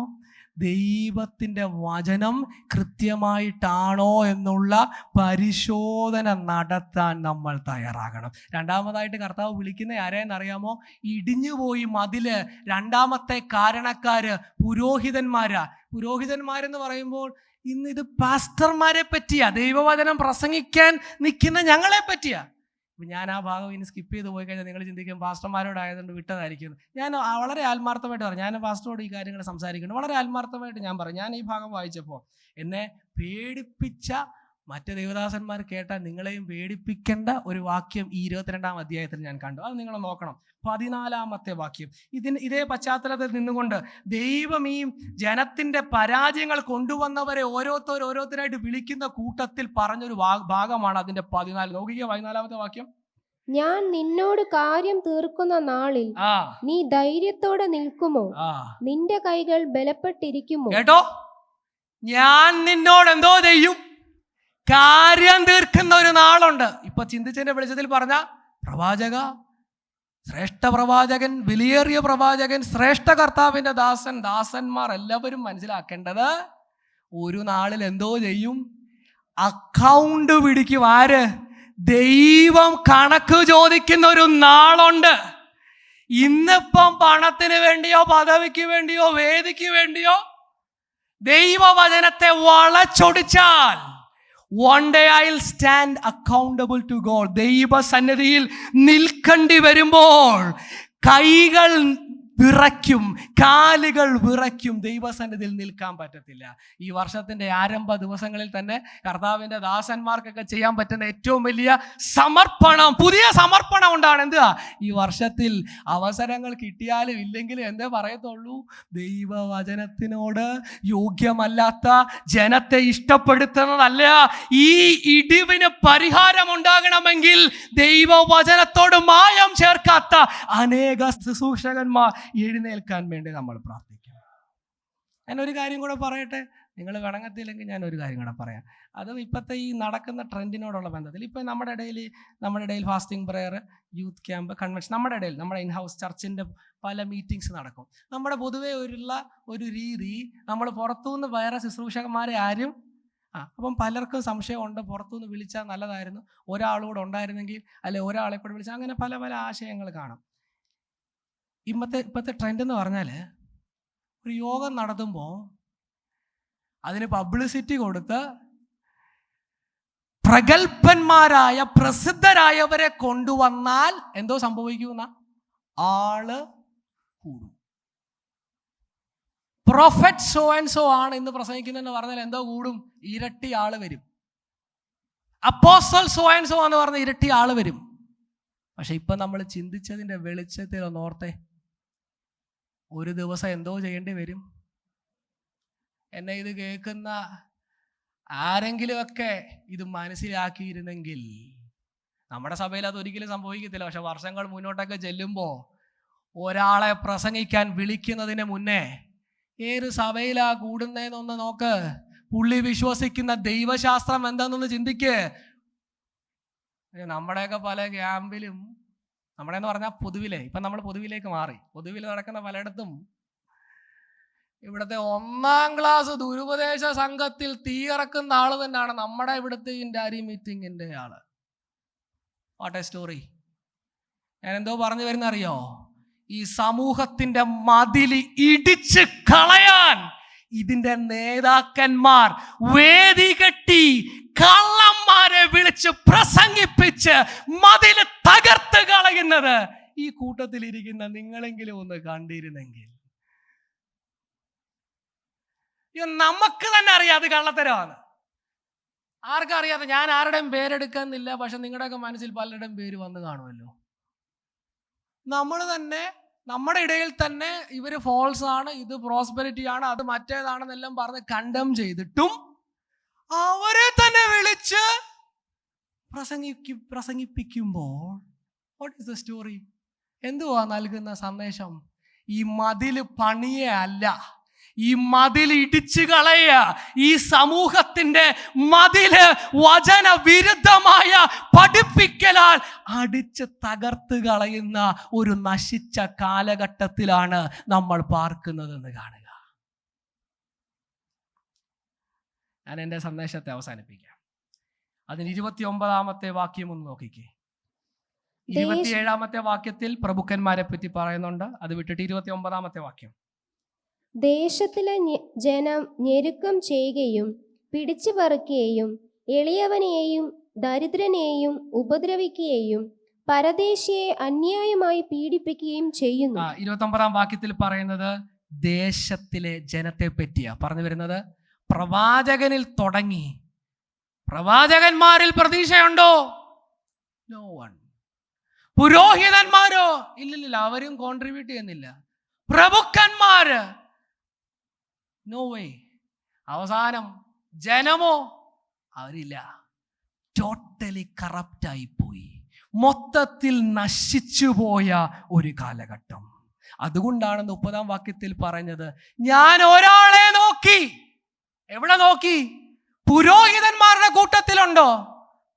ദൈവത്തിൻ്റെ വചനം കൃത്യമായിട്ടാണോ എന്നുള്ള പരിശോധന നടത്താൻ നമ്മൾ തയ്യാറാകണം. രണ്ടാമതായിട്ട് കർത്താവ് വിളിക്കുന്ന ആരെയെന്നറിയാമോ? ഇടിഞ്ഞുപോയി മതില് രണ്ടാമത്തെ കാരണക്കാര് പുരോഹിതന്മാരാ. പുരോഹിതന്മാരെന്ന് പറയുമ്പോൾ ഇന്ന് ഇത് പാസ്റ്റർമാരെ പറ്റിയാ, ദൈവവചനം പ്രസംഗിക്കാൻ നിൽക്കുന്ന ഞങ്ങളെ പറ്റിയാ. ഞാൻ ആ ഭാഗം ഇനി സ്കിപ്പ് ചെയ്ത് പോയി കഴിഞ്ഞാൽ നിങ്ങൾ ചിന്തിക്കും പാസ്റ്റർമാരോടായതുകൊണ്ട് വിട്ടതായിരിക്കും. ഞാൻ വളരെ ആത്മാർത്ഥമായിട്ട് പറയും, ഞാൻ പാസ്റ്ററോട് ഈ കാര്യങ്ങൾ സംസാരിക്കുന്നു, വളരെ ആത്മാർത്ഥമായിട്ട് ഞാൻ പറയും. ഞാൻ ഈ ഭാഗം വായിച്ചപ്പോൾ എന്നെ പേടിപ്പിച്ച മറ്റ് ദൈവദാസന്മാർ കേട്ടാൽ നിങ്ങളെയും പേടിപ്പിക്കേണ്ട ഒരു വാക്യം ഈ 22-ാം അധ്യായത്തിൽ ഞാൻ കണ്ടു. അത് നിങ്ങൾ നോക്കണം. 14-ാമത്തെ വാക്യം. ഇതേ പശ്ചാത്തലത്തിൽ നിന്നുകൊണ്ട് ദൈവം ഈ ജനത്തിൻ്റെ പരാജയങ്ങൾ കൊണ്ടുവന്നവരെ ഓരോരുത്തരായിട്ട് വിളിക്കുന്ന കൂട്ടത്തിൽ പറഞ്ഞൊരു ഭാഗമാണ് അതിൻ്റെ 14. നോക്കിക്കുക 14-ാമത്തെ വാക്യം. ഞാൻ നിന്നോട് കാര്യം തീർക്കുന്ന നാളിൽ നീ ധൈര്യത്തോടെ നിൽക്കുമോ? നിന്റെ കൈകൾ ബലപ്പെട്ടിരിക്കുമോ? കേട്ടോ, ഞാൻ നിന്നോട് എന്തോ ചെയ്യും? കാര്യം തീർക്കുന്ന ഒരു നാളുണ്ട്. ഇപ്പൊ ചിന്തിച്ചതിന്റെ വെളിച്ചത്തിൽ പറഞ്ഞ പ്രവാചക, ശ്രേഷ്ഠ പ്രവാചകൻ, വിലയേറിയ പ്രവാചകൻ, ശ്രേഷ്ഠ കർത്താവിന്റെ ദാസന്മാർ എല്ലാവരും മനസ്സിലാക്കേണ്ടത് ഒരു നാളിൽ എന്തോ ചെയ്യും? അക്കൗണ്ട് പിടിക്കും. ആര്? ദൈവം കണക്ക് ചോദിക്കുന്ന ഒരു നാളുണ്ട്. ഇന്നിപ്പം പണത്തിന് വേണ്ടിയോ പദവിക്ക് വേണ്ടിയോ വേദിക്ക് വേണ്ടിയോ ദൈവവചനത്തെ വളച്ചൊടിച്ചാൽ one day I'll stand accountable to God. ദൈവസന്നിധിയിൽ നിൽക്കേണ്ടി വരുമ്പോൾ കൈകൾ വിറയ്ക്കും, കാലുകൾ വിറയ്ക്കും, ദൈവസന്നിധിയിൽ നിൽക്കാൻ പറ്റത്തില്ല. ഈ വർഷത്തിൻ്റെ ആരംഭ ദിവസങ്ങളിൽ തന്നെ കർത്താവിൻ്റെ ദാസന്മാർക്കൊക്കെ ചെയ്യാൻ പറ്റുന്ന ഏറ്റവും വലിയ സമർപ്പണം, പുതിയ സമർപ്പണം ഉണ്ടാണ്. എന്തുവാ? ഈ വർഷത്തിൽ അവസരങ്ങൾ കിട്ടിയാലും ഇല്ലെങ്കിലും എന്തേ പറയത്തുള്ളൂ? ദൈവവചനത്തിനോട് യോഗ്യമല്ലാത്ത ജനത്തെ ഇഷ്ടപ്പെടുത്തുന്നതല്ല. ഈ ഇടിവിന് പരിഹാരം ഉണ്ടാകണമെങ്കിൽ ദൈവവചനത്തോട് മായം ചേർക്കാത്ത അനേക ശുശ്രൂഷകന്മാർ എഴുന്നേൽക്കാൻ വേണ്ടി നമ്മൾ പ്രാർത്ഥിക്കണം. ഞാനൊരു കാര്യം കൂടെ പറയട്ടെ, നിങ്ങൾ വണങ്ങത്തില്ലെങ്കിൽ ഞാനൊരു കാര്യം കൂടെ പറയാം. അതും ഇപ്പോഴത്തെ ഈ നടക്കുന്ന ട്രെൻഡിനോടുള്ള ബന്ധത്തിൽ ഇപ്പം നമ്മുടെ ഇടയിൽ fasting prayer, youth camp, convention, നമ്മുടെ ഇൻഹൗസ് ചർച്ചിൻ്റെ പല മീറ്റിങ്സ് നടക്കും. നമ്മുടെ പൊതുവേ ഒരു രീതി, നമ്മൾ പുറത്തുനിന്ന് വേറെ ശുശ്രൂഷകന്മാരെ ആരും അപ്പം പലർക്കും സംശയമുണ്ട്, പുറത്തുനിന്ന് വിളിച്ചാൽ നല്ലതായിരുന്നു, ഒരാളൂടെ ഉണ്ടായിരുന്നെങ്കിൽ, അല്ലെ ഒരാളെ കൂടെ വിളിച്ചാൽ, അങ്ങനെ പല പല ആശയങ്ങൾ കാണാം. ഇപ്പോഴത്തെ ട്രെൻഡ് എന്ന് പറഞ്ഞാൽ ഒരു യോഗം നടത്തുമ്പോൾ അതിന് പബ്ലിസിറ്റി കൊടുത്ത് പ്രഗത്ഭന്മാരായ പ്രസിദ്ധരായവരെ കൊണ്ടുവന്നാൽ എന്തോ സംഭവിക്കുന്ന ആള് കൂടും. പ്രൊഫറ്റ് സോ ആൻഡ് സോ ആണ് ഇന്ന് പ്രസംഗിക്കുന്നതെന്ന് പറഞ്ഞാൽ എന്തോ കൂടും? ഇരട്ടി ആള് വരും. അപ്പോസ്റ്റൽ സോ ആൻഡ് സോ എന്ന് പറഞ്ഞാൽ ഇരട്ടി ആള് വരും. പക്ഷെ ഇപ്പൊ നമ്മൾ ചിന്തിച്ചതിന്റെ വെളിച്ചത്തിൽ ഒന്ന് ഓർത്തേ, ഒരു ദിവസം എന്തോ ചെയ്യേണ്ടി വരും? എന്നെ ഇത് കേൾക്കുന്ന ആരെങ്കിലുമൊക്കെ ഇത് മനസ്സിലാക്കിയിരുന്നെങ്കിൽ, നമ്മുടെ സഭയിൽ അത് ഒരിക്കലും സംഭവിക്കത്തില്ല, പക്ഷെ വർഷങ്ങൾ മുന്നോട്ടൊക്കെ ചെല്ലുമ്പോൾ ഒരാളെ പ്രസംഗിക്കാൻ വിളിക്കുന്നതിന് മുന്നേ ഏത് സഭയിലാ കൂടുന്നതെന്നൊന്ന് നോക്ക്. പുള്ളി വിശ്വസിക്കുന്ന ദൈവശാസ്ത്രം എന്താണെന്നൊന്ന് ചിന്തിക്ക്. നമ്മുടെയൊക്കെ പല ക്യാമ്പിലും, നമ്മുടെയെന്ന് പറഞ്ഞാൽ പൊതുവിലെ, ഇപ്പം നമ്മൾ പൊതുവിലേക്ക് മാറി, പൊതുവിൽ നടക്കുന്ന പലയിടത്തും ഇവിടുത്തെ 1-ാം ക്ലാസ് ദുരുപദേശ സംഘത്തിൽ തീയിറക്കുന്ന ആള് തന്നെയാണ് നമ്മുടെ ഇവിടുത്തെ ഇൻഡാരി മീറ്റിങ്ങിന്റെ ആള്. What A story. ഞാൻ എന്തോ പറഞ്ഞു വരുന്ന അറിയോ? ഈ സമൂഹത്തിന്റെ മതില് ഇടിച്ച് കളയാൻ ഇതിന്റെ നേതാക്കന്മാർ വേദി കെട്ടി കള്ളന്മാരെ വിളിച്ച് പ്രസംഗിപ്പിച്ച് മതില് തകർത്ത് കളയുന്നത് ഈ കൂട്ടത്തിലിരിക്കുന്ന നിങ്ങളെങ്കിലും ഒന്ന് കണ്ടിരുന്നെങ്കിൽ. നമുക്ക് തന്നെ അറിയാം അത് കള്ളത്തരമാണ്. ആർക്കറിയാതെ? ഞാൻ ആരുടെയും പേരെടുക്കുന്നില്ല, പക്ഷെ നിങ്ങളുടെയൊക്കെ മനസ്സിൽ പലരുടെയും പേര് വന്ന് കാണുമല്ലോ. നമ്മൾ തന്നെ നമ്മുടെ ഇടയിൽ തന്നെ ഇവര് ഫോൾസ് ആണ്, ഇത് പ്രോസ്പെരിറ്റി ആണ്, അത് മറ്റേതാണെന്നെല്ലാം പറഞ്ഞ് കണ്ടം ചെയ്തിട്ടും അവരെ തന്നെ വിളിച്ച് പ്രസംഗിപ്പിക്കുമ്പോൾ വാട്ട് ഈസ് ദ സ്റ്റോറി? എന്തുവാ നൽകുന്ന സന്ദേശം? ഈ മതില് പണിയെ അല്ല, ഈ മതിൽ ഇടിച്ചു കളയ, ഈ സമൂഹത്തിന്റെ മതില് വചന വിരുദ്ധമായ പഠിപ്പിക്കലാൽ അടിച്ച് തകർത്ത് കളയുന്ന ഒരു നശിച്ച കാലഘട്ടത്തിലാണ് നമ്മൾ പാർക്കുന്നതെന്ന് കാണുക. ഞാൻ എൻ്റെ സന്ദേശത്തെ അവസാനിപ്പിക്കാം. അതിന് 29-ാമത്തെ വാക്യം ഒന്ന് നോക്കിക്കേ. 27-ാമത്തെ വാക്യത്തിൽ പ്രഭുക്കന്മാരെ പറ്റി പറയുന്നുണ്ട്. അത് വിട്ടിട്ട് 29-ാമത്തെ വാക്യം. ദേശത്തിലെ ജനം ഞെരുക്കം ചെയ്യുകയും പിടിച്ചു പറിക്കുകയും എളിയവനെയും ദരിദ്രനെയും ഉപദ്രവിക്കുകയും പരദേശിയെ അന്യായമായി പീഡിപ്പിക്കുകയും ചെയ്യുന്നു. 29-ാം വാക്യത്തിൽ പറയുന്നത് ദേശത്തിലെ ജനത്തെ പറ്റിയാ പറഞ്ഞു വരുന്നത്. പ്രവാചകനിൽ തുടങ്ങി. പ്രവാചകന്മാരിൽ പ്രതീക്ഷയുണ്ടോ? No one. പുരോഹിതന്മാരോ? ഇല്ലില്ല, അവരും കോൺട്രിബ്യൂട്ട് ചെയ്യുന്നില്ല. പ്രഭുക്കന്മാര്? No way. അവസാനം ജനമോ? അവരില്ല. ടോട്ടലി കറപ്റ്റായി പോയി, മൊത്തത്തിൽ നശിച്ചുപോയ ഒരു കാലഘട്ടം. അതുകൊണ്ടാണ് 30-ാം വാക്യത്തിൽ പറഞ്ഞത്, ഞാൻ ഒരാളെ നോക്കി. എവിടെ നോക്കി? പുരോഹിതന്മാരുടെ കൂട്ടത്തിലുണ്ടോ?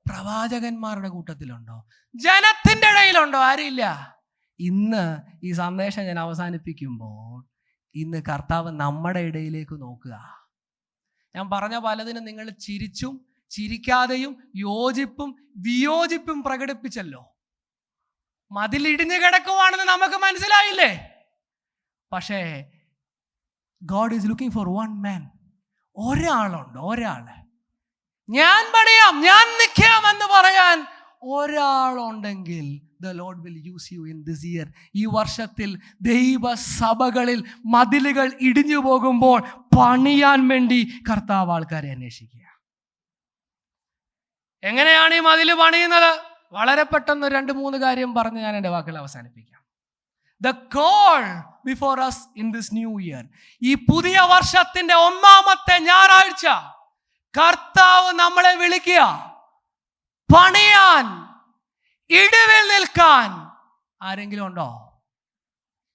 പ്രവാചകന്മാരുടെ കൂട്ടത്തിലുണ്ടോ? ജനത്തിന്റെ ഇടയിലുണ്ടോ? ആരില്ല. ഇന്ന് ഈ സന്ദേശം ഞാൻ അവസാനിപ്പിക്കുമ്പോൾ ഇന്ന് കർത്താവ് നമ്മുടെ ഇടയിലേക്ക് നോക്കുക. ഞാൻ പറഞ്ഞ പലതിനും നിങ്ങൾ ചിരിച്ചും ചിരിക്കാതെയും യോജിപ്പും വിയോജിപ്പും പ്രകടിപ്പിച്ചല്ലോ. മതിലിടിഞ്ഞു കിടക്കുവാണെന്ന് നമുക്ക് മനസ്സിലായില്ലേ? പക്ഷേ God is looking for one man. ഒരാളുണ്ട്, ഒരാള്. ഞാൻ പണിയാം, ഞാൻ നിൽക്കാം എന്ന് പറയാൻ ഒരാളുണ്ടെങ്കിൽ the Lord will use you in this year. ഈ വർഷത്തിൽ ദൈവസഭകളിൽ മതിലുകൾ ഇടിഞ്ഞു പോകുമ്പോൾ പണിയാൻ വേണ്ടി കർത്താവ് ആൾക്കാരെ അന്വേഷിക്കുക. എങ്ങനെയാണ് ഈ മതില് പണിയുന്നത്? വളരെ പെട്ടെന്ന് 2-3 കാര്യം പറഞ്ഞ് ഞാൻ എൻ്റെ വാക്കുകൾ അവസാനിപ്പിക്കാം. The call before us in this new year. ഈ പുതിയ വർഷത്തിന്റെ 1-ാമത്തെ ഞായറാഴ്ച കർത്താവ് നമ്മളെ വിളിക്കുക പണിയാൻ, ഇടിവിൽ നിൽക്കാൻ. ആരെങ്കിലും ഉണ്ടോ?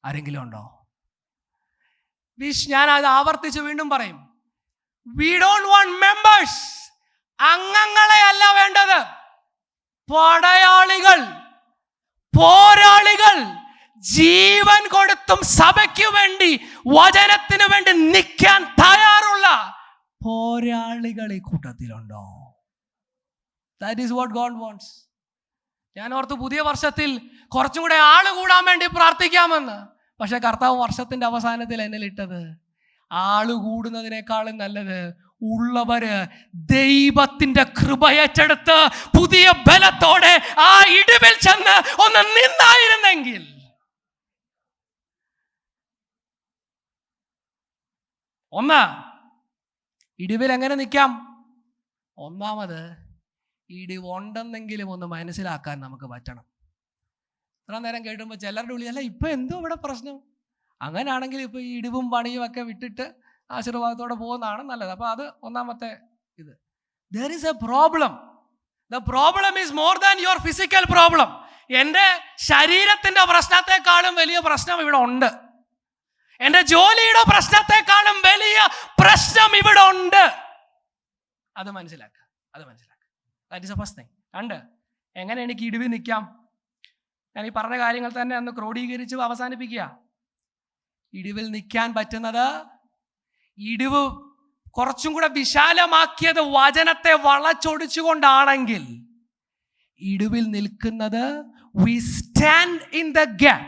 ആരെങ്കിലും ഉണ്ടോ? ഞാൻ അത് ആവർത്തിച്ച് വീണ്ടും പറയും. We don't want members. അംഗങ്ങളെ അല്ല വേണ്ടത്, പടയാളികൾ, പോരാളികൾ, ജീവൻ കൊടുത്തും സഭയ്ക്ക് വേണ്ടി വചനത്തിന് വേണ്ടി നിൽക്കാൻ തയ്യാറുള്ള പോരാളികൾ ഈ കൂട്ടത്തിലുണ്ടോ? That is what God wants. ഞാൻ ഓർത്തു പുതിയ വർഷത്തിൽ കുറച്ചും കൂടെ ആള് കൂടാൻ വേണ്ടി പ്രാർത്ഥിക്കാമെന്ന്. പക്ഷെ കർത്താവ് വർഷത്തിന്റെ അവസാനത്തിൽ എന്നിലിട്ടത് ആള് കൂടുന്നതിനേക്കാളും നല്ലത് ഉള്ളവര് ദൈവത്തിന്റെ കൃപ ഏറ്റെടുത്ത് പുതിയ ബലത്തോടെ ആ ഇടിവിൽ ചെന്ന് ഒന്ന് നിന്നായിരുന്നെങ്കിൽ. ഒന്ന്, ഇടിവിൽ എങ്ങനെ നിൽക്കാം? ഒന്നാമത്, ഇടിവുണ്ടെന്നെങ്കിലും ഒന്ന് മനസ്സിലാക്കാൻ നമുക്ക് പറ്റണം. ഇത്ര നേരം കേട്ടുമ്പോൾ ചിലരുടെ ഉള്ളിൽ അല്ല ഇപ്പൊ എന്തോ ഇവിടെ പ്രശ്നം, അങ്ങനെയാണെങ്കിൽ ഇപ്പൊ ഈ ഇടിവും പണിയും ഒക്കെ വിട്ടിട്ട് ആശീർവാദത്തോടെ പോകുന്നതാണ് നല്ലത്. അപ്പൊ അത് ഒന്നാമത്തെ ഇത്. There is a problem. The problem is more than your physical problem. എൻ്റെ ശരീരത്തിന്റെ പ്രശ്നത്തെക്കാളും വലിയ പ്രശ്നം ഇവിടെ ഉണ്ട്. എൻ്റെ ജോലിയുടെ പ്രശ്നത്തെക്കാളും വലിയ പ്രശ്നം ഇവിടെ ഉണ്ട്. അത് മനസ്സിലാക്കുക, അത് മനസ്സിലാക്കുക. That is A first thing. രണ്ട്, എങ്ങനെ എനിക്ക് ഇടിവിൽ നിൽക്കാം? ഞാൻ ഈ പറഞ്ഞ കാര്യങ്ങൾ തന്നെ ഒന്ന് ക്രോഡീകരിച്ച് അവസാനിപ്പിക്കുക. ഇടിവിൽ നിൽക്കാൻ പറ്റുന്നത് ഇടിവ് കുറച്ചും കൂടെ വിശാലമാക്കിയത് വചനത്തെ വളച്ചൊടിച്ചുകൊണ്ടാണെങ്കിൽ ഇടിവിൽ നിൽക്കുന്നത് we stand in the gap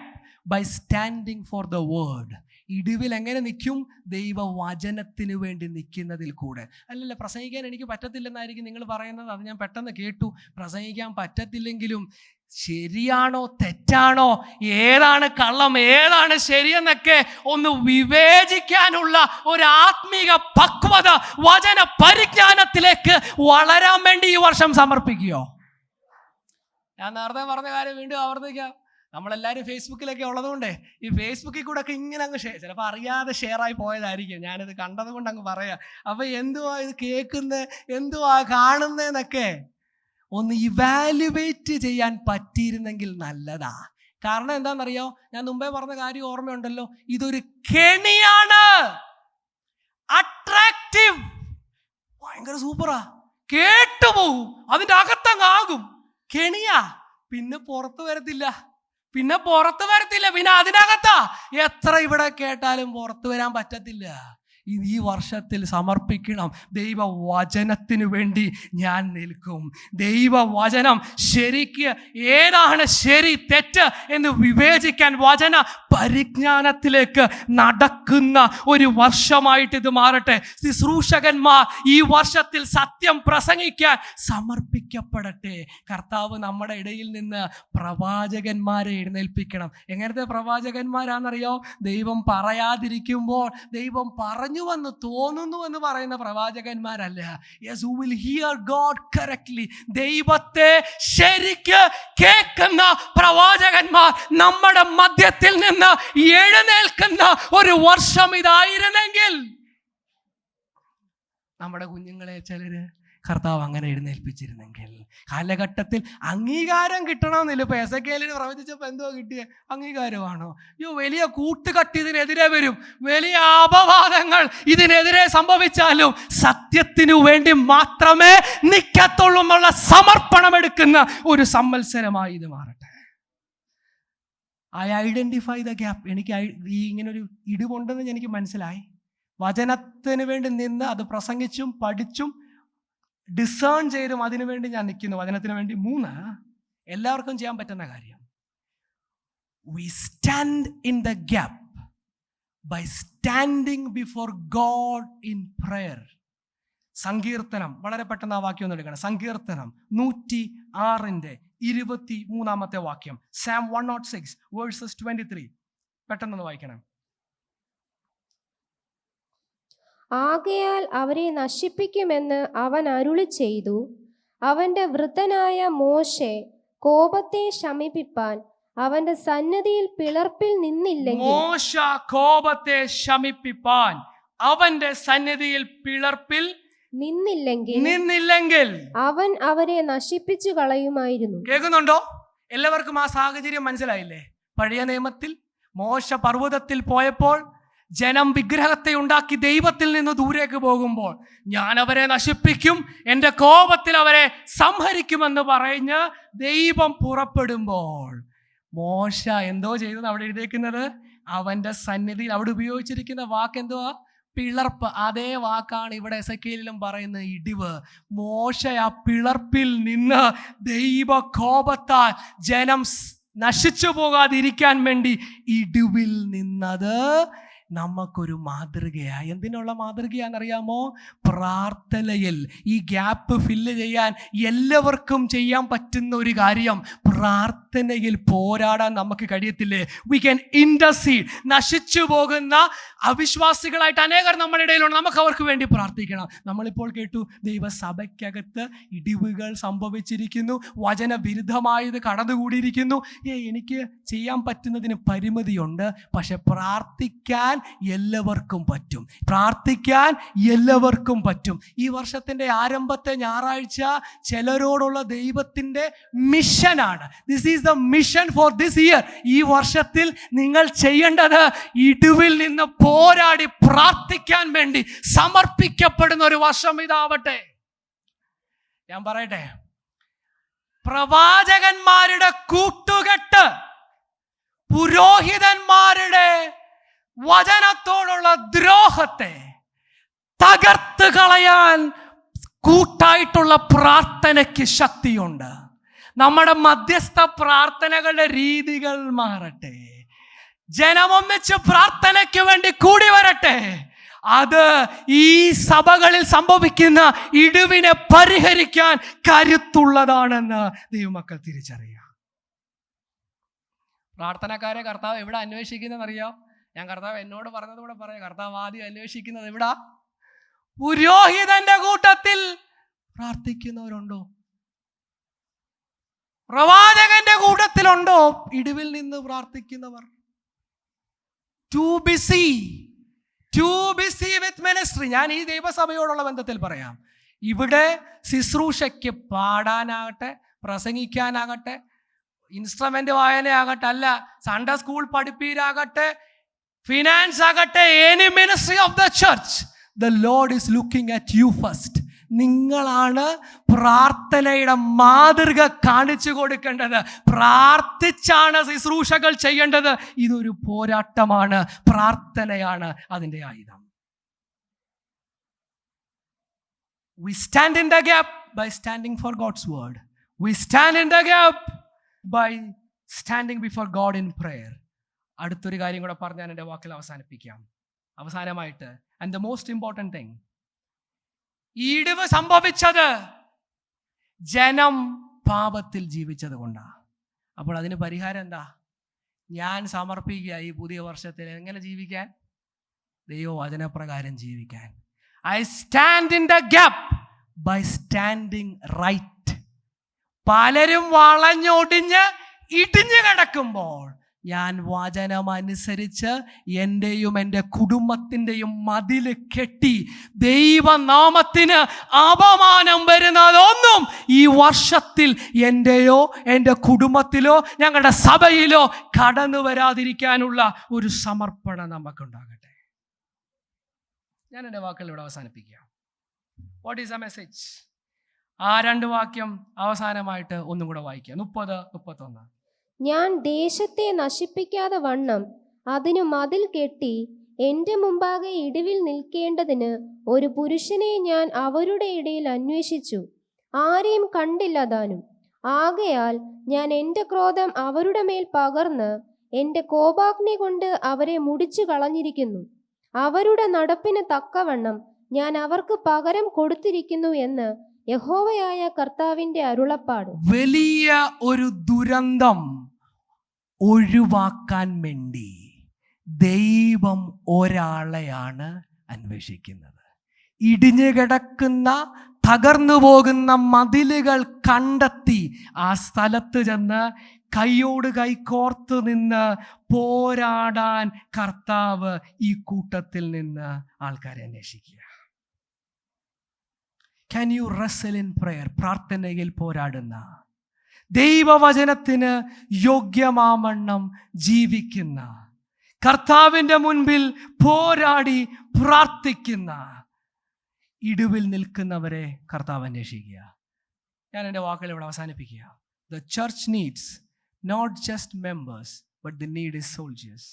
by standing for the word. ഇടിവിൽ എങ്ങനെ നിൽക്കും? ദൈവവചനത്തിന് വേണ്ടി നിൽക്കുന്നതിൽ കൂടെ. അല്ലല്ല, പ്രസംഗിക്കാൻ എനിക്ക് പറ്റത്തില്ലെന്നായിരിക്കും നിങ്ങൾ പറയുന്നത്. അത് ഞാൻ പെട്ടെന്ന് കേട്ടു. പ്രസംഗിക്കാൻ പറ്റത്തില്ലെങ്കിലും ശരിയാണോ തെറ്റാണോ, ഏതാണ് കള്ളം ഏതാണ് ശരിയെന്നൊക്കെ ഒന്ന് വിവേചിക്കാനുള്ള ഒരു ആത്മീക പക്വത, വചന പരിജ്ഞാനത്തിലേക്ക് വളരാൻ വേണ്ടി ഈ വർഷം സമർപ്പിക്കുകയോ? ഞാൻ നേരത്തെ പറഞ്ഞ കാര്യം വീണ്ടും ആവർത്തിക്കാം. നമ്മളെല്ലാവരും ഫേസ്ബുക്കിലൊക്കെ ഉള്ളതുകൊണ്ടേ ഈ ഫേസ്ബുക്കിൽ കൂടെ ഒക്കെ ഇങ്ങനെ അങ്ങ് ചിലപ്പോൾ അറിയാതെ ഷെയറായി പോയതായിരിക്കും. ഞാനിത് കണ്ടത് കൊണ്ട് അങ്ങ് പറയാം. അപ്പം എന്തുവാ ഇത് കേൾക്കുന്നത്, എന്തുവാ കാണുന്നതെന്നൊക്കെ ഒന്ന് ഇവാലുവേറ്റ് ചെയ്യാൻ പറ്റിയിരുന്നെങ്കിൽ നല്ലതാ. കാരണം എന്താണെന്നറിയോ, ഞാൻ മുമ്പേ പറഞ്ഞ കാര്യം ഓർമ്മയുണ്ടല്ലോ, ഇതൊരു കെണിയാണ്. അട്രാക്റ്റീവ്, ഭയങ്കര സൂപ്പറാ, കേട്ടുപോകും, അതിൻ്റെ അകത്തങ്ങാകും. കെണിയാ, പിന്നെ പുറത്തു വരത്തില്ല, പിന്നെ അതിനകത്താ. എത്ര ഇവിടെ കേട്ടാലും പുറത്തു വരാൻ പറ്റത്തില്ല. ഈ വർഷത്തിൽ സമർപ്പിക്കണം, ദൈവവചനത്തിനു വേണ്ടി ഞാൻ നിൽക്കും. ദൈവവചനം ശരിക്ക് ഏതാണ് ശരി തെറ്റ് എന്ന് വിവേചിക്കാൻ വചന പരിജ്ഞാനത്തിലേക്ക് നടക്കുന്ന ഒരു വർഷമായിട്ട് ഇത് മാറട്ടെ. ശുശ്രൂഷകന്മാർ ഈ വർഷത്തിൽ സത്യം പ്രസംഗിക്കാൻ സമർപ്പിക്കപ്പെടട്ടെ. കർത്താവ് നമ്മുടെ ഇടയിൽ നിന്ന് പ്രവാചകന്മാരെ എഴുന്നേൽപ്പിക്കണം. എങ്ങനത്തെ പ്രവാചകന്മാരാണെന്നറിയോ? ദൈവം പറയാതിരിക്കുമ്പോൾ ദൈവം പറഞ്ഞു വന്ന് തോന്നുന്നു എന്ന് പറയുന്ന പ്രവാചകന്മാരല്ല. Yes, who will hear God correctly. ദൈവത്തെ ശരിക്ക് കേൾക്കുന്ന പ്രവാചകന്മാർ നമ്മുടെ മധ്യത്തിൽ നിന്ന് എഴുന്നേൽക്കുന്ന ഒരു വർഷം ഇതായിരുന്നെങ്കിൽ നമ്മുടെ കുഞ്ഞുങ്ങളെ ചിലര് കർത്താവ് അങ്ങനെ എഴുന്നേൽപ്പിച്ചിരുന്നെങ്കിൽ കാലഘട്ടത്തിൽ അംഗീകാരം കിട്ടണമെന്നില്ല. ഇപ്പൊ എസെക്കിയേലിന് പ്രവചിച്ചപ്പോൾ എന്തോ കിട്ടിയ അംഗീകാരമാണോ? വലിയ കൂട്ടുകെട്ട് ഇതിനെതിരെ വരും, വലിയ അപവാദങ്ങൾ ഇതിനെതിരെ സംഭവിച്ചാലും സത്യത്തിനു വേണ്ടി മാത്രമേ നിൽക്കത്തുള്ളൂ എന്നുള്ള സമർപ്പണം എടുക്കുന്ന ഒരു സംവത്സരമായി ഇത് മാറട്ടെ. I identify the gap. എനിക്ക് ഈ ഇങ്ങനൊരു ഇടിവുണ്ടെന്ന് എനിക്ക് മനസ്സിലായി. വചനത്തിന് വേണ്ടി നിന്ന് അത് പ്രസംഗിച്ചും പഠിച്ചും ഡിസേൺ ചെയ്തും അതിനുവേണ്ടി ഞാൻ നിൽക്കുന്നു, വചനത്തിന് വേണ്ടി. 3, എല്ലാവർക്കും ചെയ്യാൻ പറ്റുന്ന കാര്യം, we stand in the gap by standing before God in prayer. സങ്കീർത്തനം, വളരെ പെട്ടെന്ന് ആ വാക്യം ഒന്ന് എടുക്കണം. സങ്കീർത്തനം 106:23 വാക്യം. Psalm 106 verses 23. പെട്ടെന്ന് വായിക്കണം. ആകയാൽ അവരെ നശിപ്പിക്കുമെന്ന് അവൻ അരുളി ചെയ്തു. അവന്റെ വൃദ്ധനായ മോശെ കോപത്തെ ശമിപ്പിപ്പാൻ അവന്റെ സന്നിധിയിൽ പിളർപ്പിൽ നിന്നില്ലെങ്കിൽ, മോശ കോപത്തെ ശമിപ്പിപ്പാൻ അവന്റെ സന്നിധിയിൽ പിളർപ്പിൽ നിന്നില്ലെങ്കിൽ അവൻ അവരെ നശിപ്പിച്ചു കളയുമായിരുന്നു. കേൾക്കുന്നുണ്ടോ? എല്ലാവർക്കും ആ സാഹചര്യം മനസ്സിലായില്ലേ? പഴയ നിയമത്തിൽ മോശ പർവ്വതത്തിൽ പോയപ്പോൾ ജനം വിഗ്രഹത്തെ ഉണ്ടാക്കി ദൈവത്തിൽ നിന്ന് ദൂരേക്ക് പോകുമ്പോൾ, ഞാൻ അവരെ നശിപ്പിക്കും, എൻ്റെ കോപത്തിൽ അവരെ സംഹരിക്കുമെന്ന് പറഞ്ഞ് ദൈവം പുറപ്പെടുമ്പോൾ മോശ എന്തോ ചെയ്തത് അവിടെ എഴുതിയിരിക്കുന്നത്? അവൻ്റെ സന്നിധിയിൽ. അവിടെ ഉപയോഗിച്ചിരിക്കുന്ന വാക്ക് എന്തുവാ? പിളർപ്പ്. അതേ വാക്കാണ് ഇവിടെ എസെക്കിയേലിലും പറയുന്ന ഇടിവ്. മോശ ആ പിളർപ്പിൽ നിന്ന് ദൈവ കോപത്താൽ ജനം നശിച്ചു പോകാതിരിക്കാൻ വേണ്ടി ഇടിവിൽ നിന്നത് നമുക്കൊരു മാതൃകയാണ്. എന്തിനുള്ള മാതൃകയാണെന്നറിയാമോ? പ്രാർത്ഥനയിൽ ഈ ഗ്യാപ്പ് ഫില്ല് ചെയ്യാൻ എല്ലാവർക്കും ചെയ്യാൻ പറ്റുന്ന ഒരു കാര്യം, പ്രാർത്ഥനയിൽ പോരാടാൻ നമുക്ക് കഴിയത്തില്ലേ? We can intercede. നശിച്ചു പോകുന്ന അവിശ്വാസികളായിട്ട് അനേകർ നമ്മുടെ ഇടയിലുണ്ട്. നമുക്ക് അവർക്ക് വേണ്ടി പ്രാർത്ഥിക്കണം. നമ്മളിപ്പോൾ കേട്ടു, ദൈവസഭയ്ക്കകത്ത് ഇടിവുകൾ സംഭവിച്ചിരിക്കുന്നു, വചനവിരുദ്ധമായത് കടന്നുകൂടിയിരിക്കുന്നു. എനിക്ക് ചെയ്യാൻ പറ്റുന്നതിന് പരിമിതിയുണ്ട്. പക്ഷെ പ്രാർത്ഥിക്കാൻ എല്ലാവർക്കും പറ്റും, പ്രാർത്ഥിക്കാൻ എല്ലാവർക്കും പറ്റും. ഈ വർഷത്തിൻ്റെ ആരംഭത്തെ ഞായറാഴ്ച ചിലരോടുള്ള ദൈവത്തിൻ്റെ മിഷനാണ്. This is the mission for this year. ഈ വർഷത്തിൽ നിങ്ങൾ ചെയ്യേണ്ടത് ഇടിവിൽ നിന്ന് പോരാടി പ്രാർത്ഥിക്കാൻ വേണ്ടി സമർപ്പിക്കപ്പെടുന്ന ഒരു വർഷം ഇതാവട്ടെ. ഞാൻ പറയട്ടെ, പ്രവാചകന്മാരുടെ കൂട്ടുകെട്ട്, പുരോഹിതന്മാരുടെ വചനത്തോടുള്ള ദ്രോഹത്തെ, തകർത്ത് കളയാൻ കൂട്ടായിട്ടുള്ള പ്രാർത്ഥനയ്ക്ക് ശക്തിയുണ്ട്. നമ്മുടെ മധ്യസ്ഥ പ്രാർത്ഥനകളുടെ രീതികൾ മാറട്ടെ. ജനമൊന്നിച്ച് പ്രാർത്ഥനയ്ക്ക് വേണ്ടി കൂടി വരട്ടെ. അത് ഈ സഭകളിൽ സംഭവിക്കുന്ന ഇടിവിനെ പരിഹരിക്കാൻ കരുത്തുള്ളതാണെന്ന് ദൈവമക്കൾ തിരിച്ചറിയാം. പ്രാർത്ഥനക്കാരെ കർത്താവ് എവിടെ അന്വേഷിക്കുന്നതെന്നറിയാം? ഞാൻ കർത്താവ് എന്നോട് പറഞ്ഞതുകൂടെ പറയാം. കർത്താവ് ആദ്യം അന്വേഷിക്കുന്നത് എവിടാ? പുരോഹിതന്റെ കൂട്ടത്തിൽ പ്രാർത്ഥിക്കുന്നവരുണ്ടോ? പ്രവാചകന്റെ കൂട്ടത്തിലുണ്ടോ ഇടിവിൽ നിന്ന് പ്രാർത്ഥിക്കുന്നവർ? Too busy with ministry. ഞാൻ ഈ ദൈവസഭയോടുള്ള ബന്ധത്തിൽ പറയാം. ഇവിടെ ശുശ്രൂഷയ്ക്ക് പാടാനാകട്ടെ, പ്രസംഗിക്കാനാകട്ടെ, ഇൻസ്ട്രുമെന്റ് വായനയാകട്ടെ, അല്ല സൺഡേ സ്കൂൾ പഠിപ്പീരാകട്ടെ, ഫിനാൻസ് ആകട്ടെ, any ministry of the church, the Lord is looking at you first. നിങ്ങളാണ് പ്രാർത്ഥനയുടെ മാതൃക കാണിച്ചു കൊടുക്കേണ്ടത്. പ്രാർത്ഥിച്ചാണ് ശുശ്രൂഷകൾ ചെയ്യേണ്ടത്. ഇതൊരു പോരാട്ടമാണ്. പ്രാർത്ഥനയാണ് അതിൻ്റെ ആയുധം. We stand in the gap by standing for God's word. We stand in the gap by standing before God in prayer. അടുത്തൊരു കാര്യം കൂടെ പറഞ്ഞ് ഞാൻ എൻ്റെ വാക്കിൽ അവസാനിപ്പിക്കാം. അവസാനമായിട്ട്, and the most important thing, ഇടിവ് സംഭവിച്ചത് ജനം പാപത്തിൽ ജീവിച്ചത് കൊണ്ടാണ്. അപ്പോൾ അതിന് പരിഹാരം എന്താ? ഞാൻ സമർപ്പിക്കുക ഈ പുതിയ വർഷത്തിൽ എങ്ങനെ ജീവിക്കാൻ? ദൈവവചനപ്രകാരം ജീവിക്കാൻ. I stand in the gap by standing right. പലരും വളഞ്ഞൊടിഞ്ഞ് ഇടിഞ്ഞു കിടക്കുമ്പോൾ ഞാൻ വചനമനുസരിച്ച് എൻ്റെയും എൻ്റെ കുടുംബത്തിൻ്റെയും മതില് കെട്ടി ദൈവനാമത്തിന് അപമാനം വരുന്നതൊന്നും ഈ വർഷത്തിൽ എൻ്റെയോ എൻ്റെ കുടുംബത്തിലോ ഞങ്ങളുടെ സഭയിലോ കടന്നു വരാതിരിക്കാനുള്ള ഒരു സമർപ്പണം നമുക്കുണ്ടാകട്ടെ. ഞാൻ എൻ്റെ വാക്കുകൾ ഇവിടെ അവസാനിപ്പിക്കാം. What is A message? ആ 2 വാക്യം അവസാനമായിട്ട് ഒന്നും കൂടെ വായിക്കാം. 30-31. ഞാൻ ദേശത്തെ നശിപ്പിക്കാതെ വണ്ണം അതിനു മതിൽ കെട്ടി എൻ്റെ മുമ്പാകെ ഇടിവിൽ നിൽക്കേണ്ടതിന് ഒരു പുരുഷനെ ഞാൻ അവരുടെ ഇടയിൽ അന്വേഷിച്ചു, ആരെയും കണ്ടില്ല താനും. ആകയാൽ ഞാൻ എൻ്റെ ക്രോധം അവരുടെ മേൽ പകർന്ന് എൻ്റെ കോപാഗ്നി കൊണ്ട് അവരെ മുടിച്ചു കളഞ്ഞിരിക്കുന്നു. അവരുടെ നടപ്പിന് തക്കവണ്ണം ഞാൻ അവർക്ക് പകരം കൊടുത്തിരിക്കുന്നു എന്ന് യഹോവയായ കർത്താവിൻ്റെ അരുളപ്പാട്. വലിയ ഒരു ദുരന്തം ഒഴിവാക്കാൻ വേണ്ടി ദൈവം ഒരാളെയാണ് അന്വേഷിക്കുന്നത്. ഇടിഞ്ഞു കിടക്കുന്ന തകർന്നു പോകുന്ന മതിലുകൾ കണ്ടെത്തി ആ സ്ഥലത്ത് ചെന്ന് കൈയോട് കൈ കോർത്ത് നിന്ന് പോരാടാൻ കർത്താവ് ഈ കൂട്ടത്തിൽ നിന്ന് ആൾക്കാരെ അന്വേഷിക്കുക. Can you wrestle in prayer? പ്രാർത്ഥനയിൽ പോരാടുന്ന, ദൈവവചനത്തിന് യോഗ്യമാമണ്ണം ജീവിക്കുന്ന, കർത്താവിൻ്റെ മുൻപിൽ പോരാടി പ്രാർത്ഥിക്കുന്ന, ഇടിവിൽ നിൽക്കുന്നവരെ കർത്താവ് അന്വേഷിക്കുക. ഞാൻ എൻ്റെ വാക്കുകൾ ഇവിടെ അവസാനിപ്പിക്കുക. The church needs not just members, but the need is soldiers.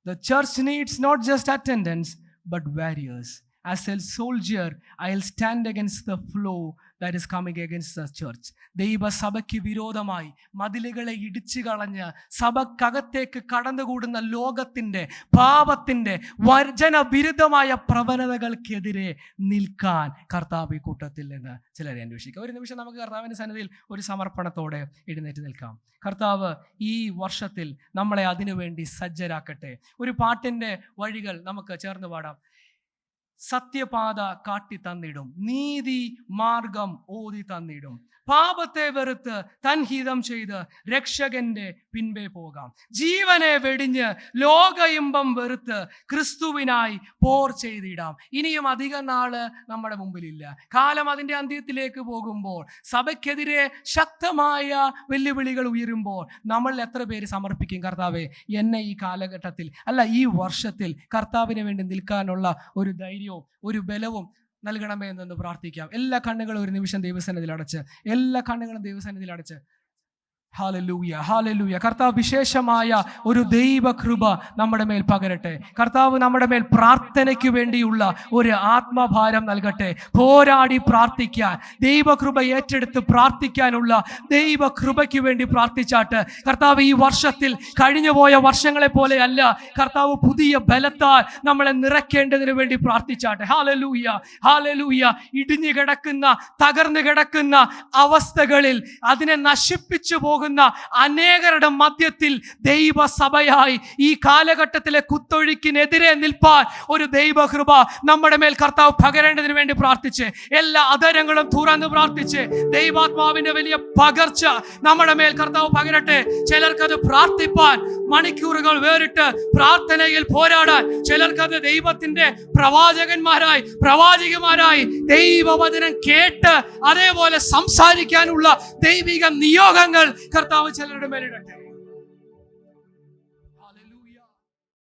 The church needs not just attendance, but warriors. As a soldier, I'll stand against the flow that is coming against the church. ദൈവസഭയ്ക്ക് വിരോധമായി മതിലുകളെ ഇടിച്ചു കളഞ്ഞ് സഭക്കകത്തേക്ക് കടന്നുകൂടുന്ന ലോകത്തിൻ്റെ, പാപത്തിൻ്റെ, വചനവിരുദ്ധമായ പ്രവണതകൾക്കെതിരെ നിൽക്കാൻ കർത്താവ് ഈ കൂട്ടത്തിൽ നിന്ന് ചിലരെ അന്വേഷിക്കുക. ഒരു നിമിഷം നമുക്ക് കർത്താവിൻ്റെ സന്നിധിയിൽ ഒരു സമർപ്പണത്തോടെ എഴുന്നേറ്റ് നിൽക്കാം. കർത്താവ് ഈ വർഷത്തിൽ നമ്മളെ അതിനുവേണ്ടി സജ്ജരാക്കട്ടെ. ഒരു പാട്ടിൻ്റെ വഴികൾ നമുക്ക് ചേർന്ന് പാടാം. സത്യപാത കാട്ടി തന്നിടും, നീതി മാർഗം ഓതി തന്നിടും, പാപത്തെ വെറുത്ത് തൻഹിതം ചെയ്ത് രക്ഷകന്റെ പിൻപേ പോകാം. ജീവനെ വെടിഞ്ഞ് ലോക ഇമ്പം വെറുത്ത് ക്രിസ്തുവിനായി പോർ ചെയ്തിടാം. ഇനിയും അധിക നാള് നമ്മുടെ മുമ്പിലില്ല. കാലം അതിൻ്റെ അന്ത്യത്തിലേക്ക് പോകുമ്പോൾ, സഭയ്ക്കെതിരെ ശക്തമായ വെല്ലുവിളികൾ ഉയരുമ്പോൾ നമ്മൾ എത്ര പേര് സമർപ്പിക്കും? കർത്താവെ, എന്നെ ഈ കാലഘട്ടത്തിൽ, അല്ല ഈ വർഷത്തിൽ കർത്താവിന് വേണ്ടി നിൽക്കാനുള്ള ഒരു ധൈര്യവും ഒരു ബലവും നൽകണമേ എന്നൊന്ന് പ്രാർത്ഥിക്കാം. എല്ലാ കണ്ണുകളും ഒരു നിമിഷം ദൈവസന്നിധിയിൽ അടച്ച്, എല്ലാ കണ്ണുകളും ദൈവസന്നിധിയിൽ അടച്ച് ഹല്ലേലൂയ, ഹല്ലേലൂയ. കർത്താവ് വിശേഷമായ ഒരു ദൈവകൃപ നമ്മുടെ മേൽ പകരട്ടെ. കർത്താവ് നമ്മുടെ മേൽ പ്രാർത്ഥനയ്ക്ക് വേണ്ടിയുള്ള ഒരു ആത്മഭാരം നൽകട്ടെ. പോരാടി പ്രാർത്ഥിക്കാൻ, ദൈവകൃപ ഏറ്റെടുത്ത് പ്രാർത്ഥിക്കാനുള്ള ദൈവകൃപയ്ക്ക് വേണ്ടി പ്രാർത്ഥിച്ചാട്ട് കർത്താവ് ഈ വർഷത്തിൽ കഴിഞ്ഞുപോയ വർഷങ്ങളെ പോലെയല്ല, കർത്താവ് പുതിയ ബലത്താൽ നമ്മളെ നിറയ്ക്കേണ്ടതിന് വേണ്ടി പ്രാർത്ഥിച്ചാട്ടെ. Hallelujah, hallelujah. ഇടിഞ്ഞു കിടക്കുന്ന, തകർന്നു കിടക്കുന്ന അവസ്ഥകളിൽ അതിനെ നശിപ്പിച്ചു പോകുന്ന അനേകരുടെ മധ്യത്തിൽ ദൈവസഭയായി ഈ കാലഘട്ടത്തിലെ കുത്തൊഴുക്കിനെതിരെ നിൽപ്പാൻ ഒരു ദൈവകൃപ നമ്മുടെ മേൽ കർത്താവ് പകരേണ്ടതിന് വേണ്ടി പ്രാർത്ഥിച്ച്, എല്ലാ അധരങ്ങളും തുറന്ന് പ്രാർത്ഥിച്ച് ദൈവാത്മാവിന്റെ വലിയ പകർച്ച നമ്മുടെ മേൽ കർത്താവ് പകരട്ടെ. ചിലർക്കത് പ്രാർത്ഥിപ്പാൻ മണിക്കൂറുകൾ വേറിട്ട് പ്രാർത്ഥനയിൽ പോരാടാൻ, ചിലർക്കത് ദൈവത്തിന്റെ പ്രവാചകന്മാരായി പ്രവാചികമാരായി ദൈവവചനം കേട്ട് അതേപോലെ സംസാരിക്കാനുള്ള ദൈവിക നിയോഗങ്ങൾ കർത്താവ് ചിലരുടെ മേലിടട്ടെ.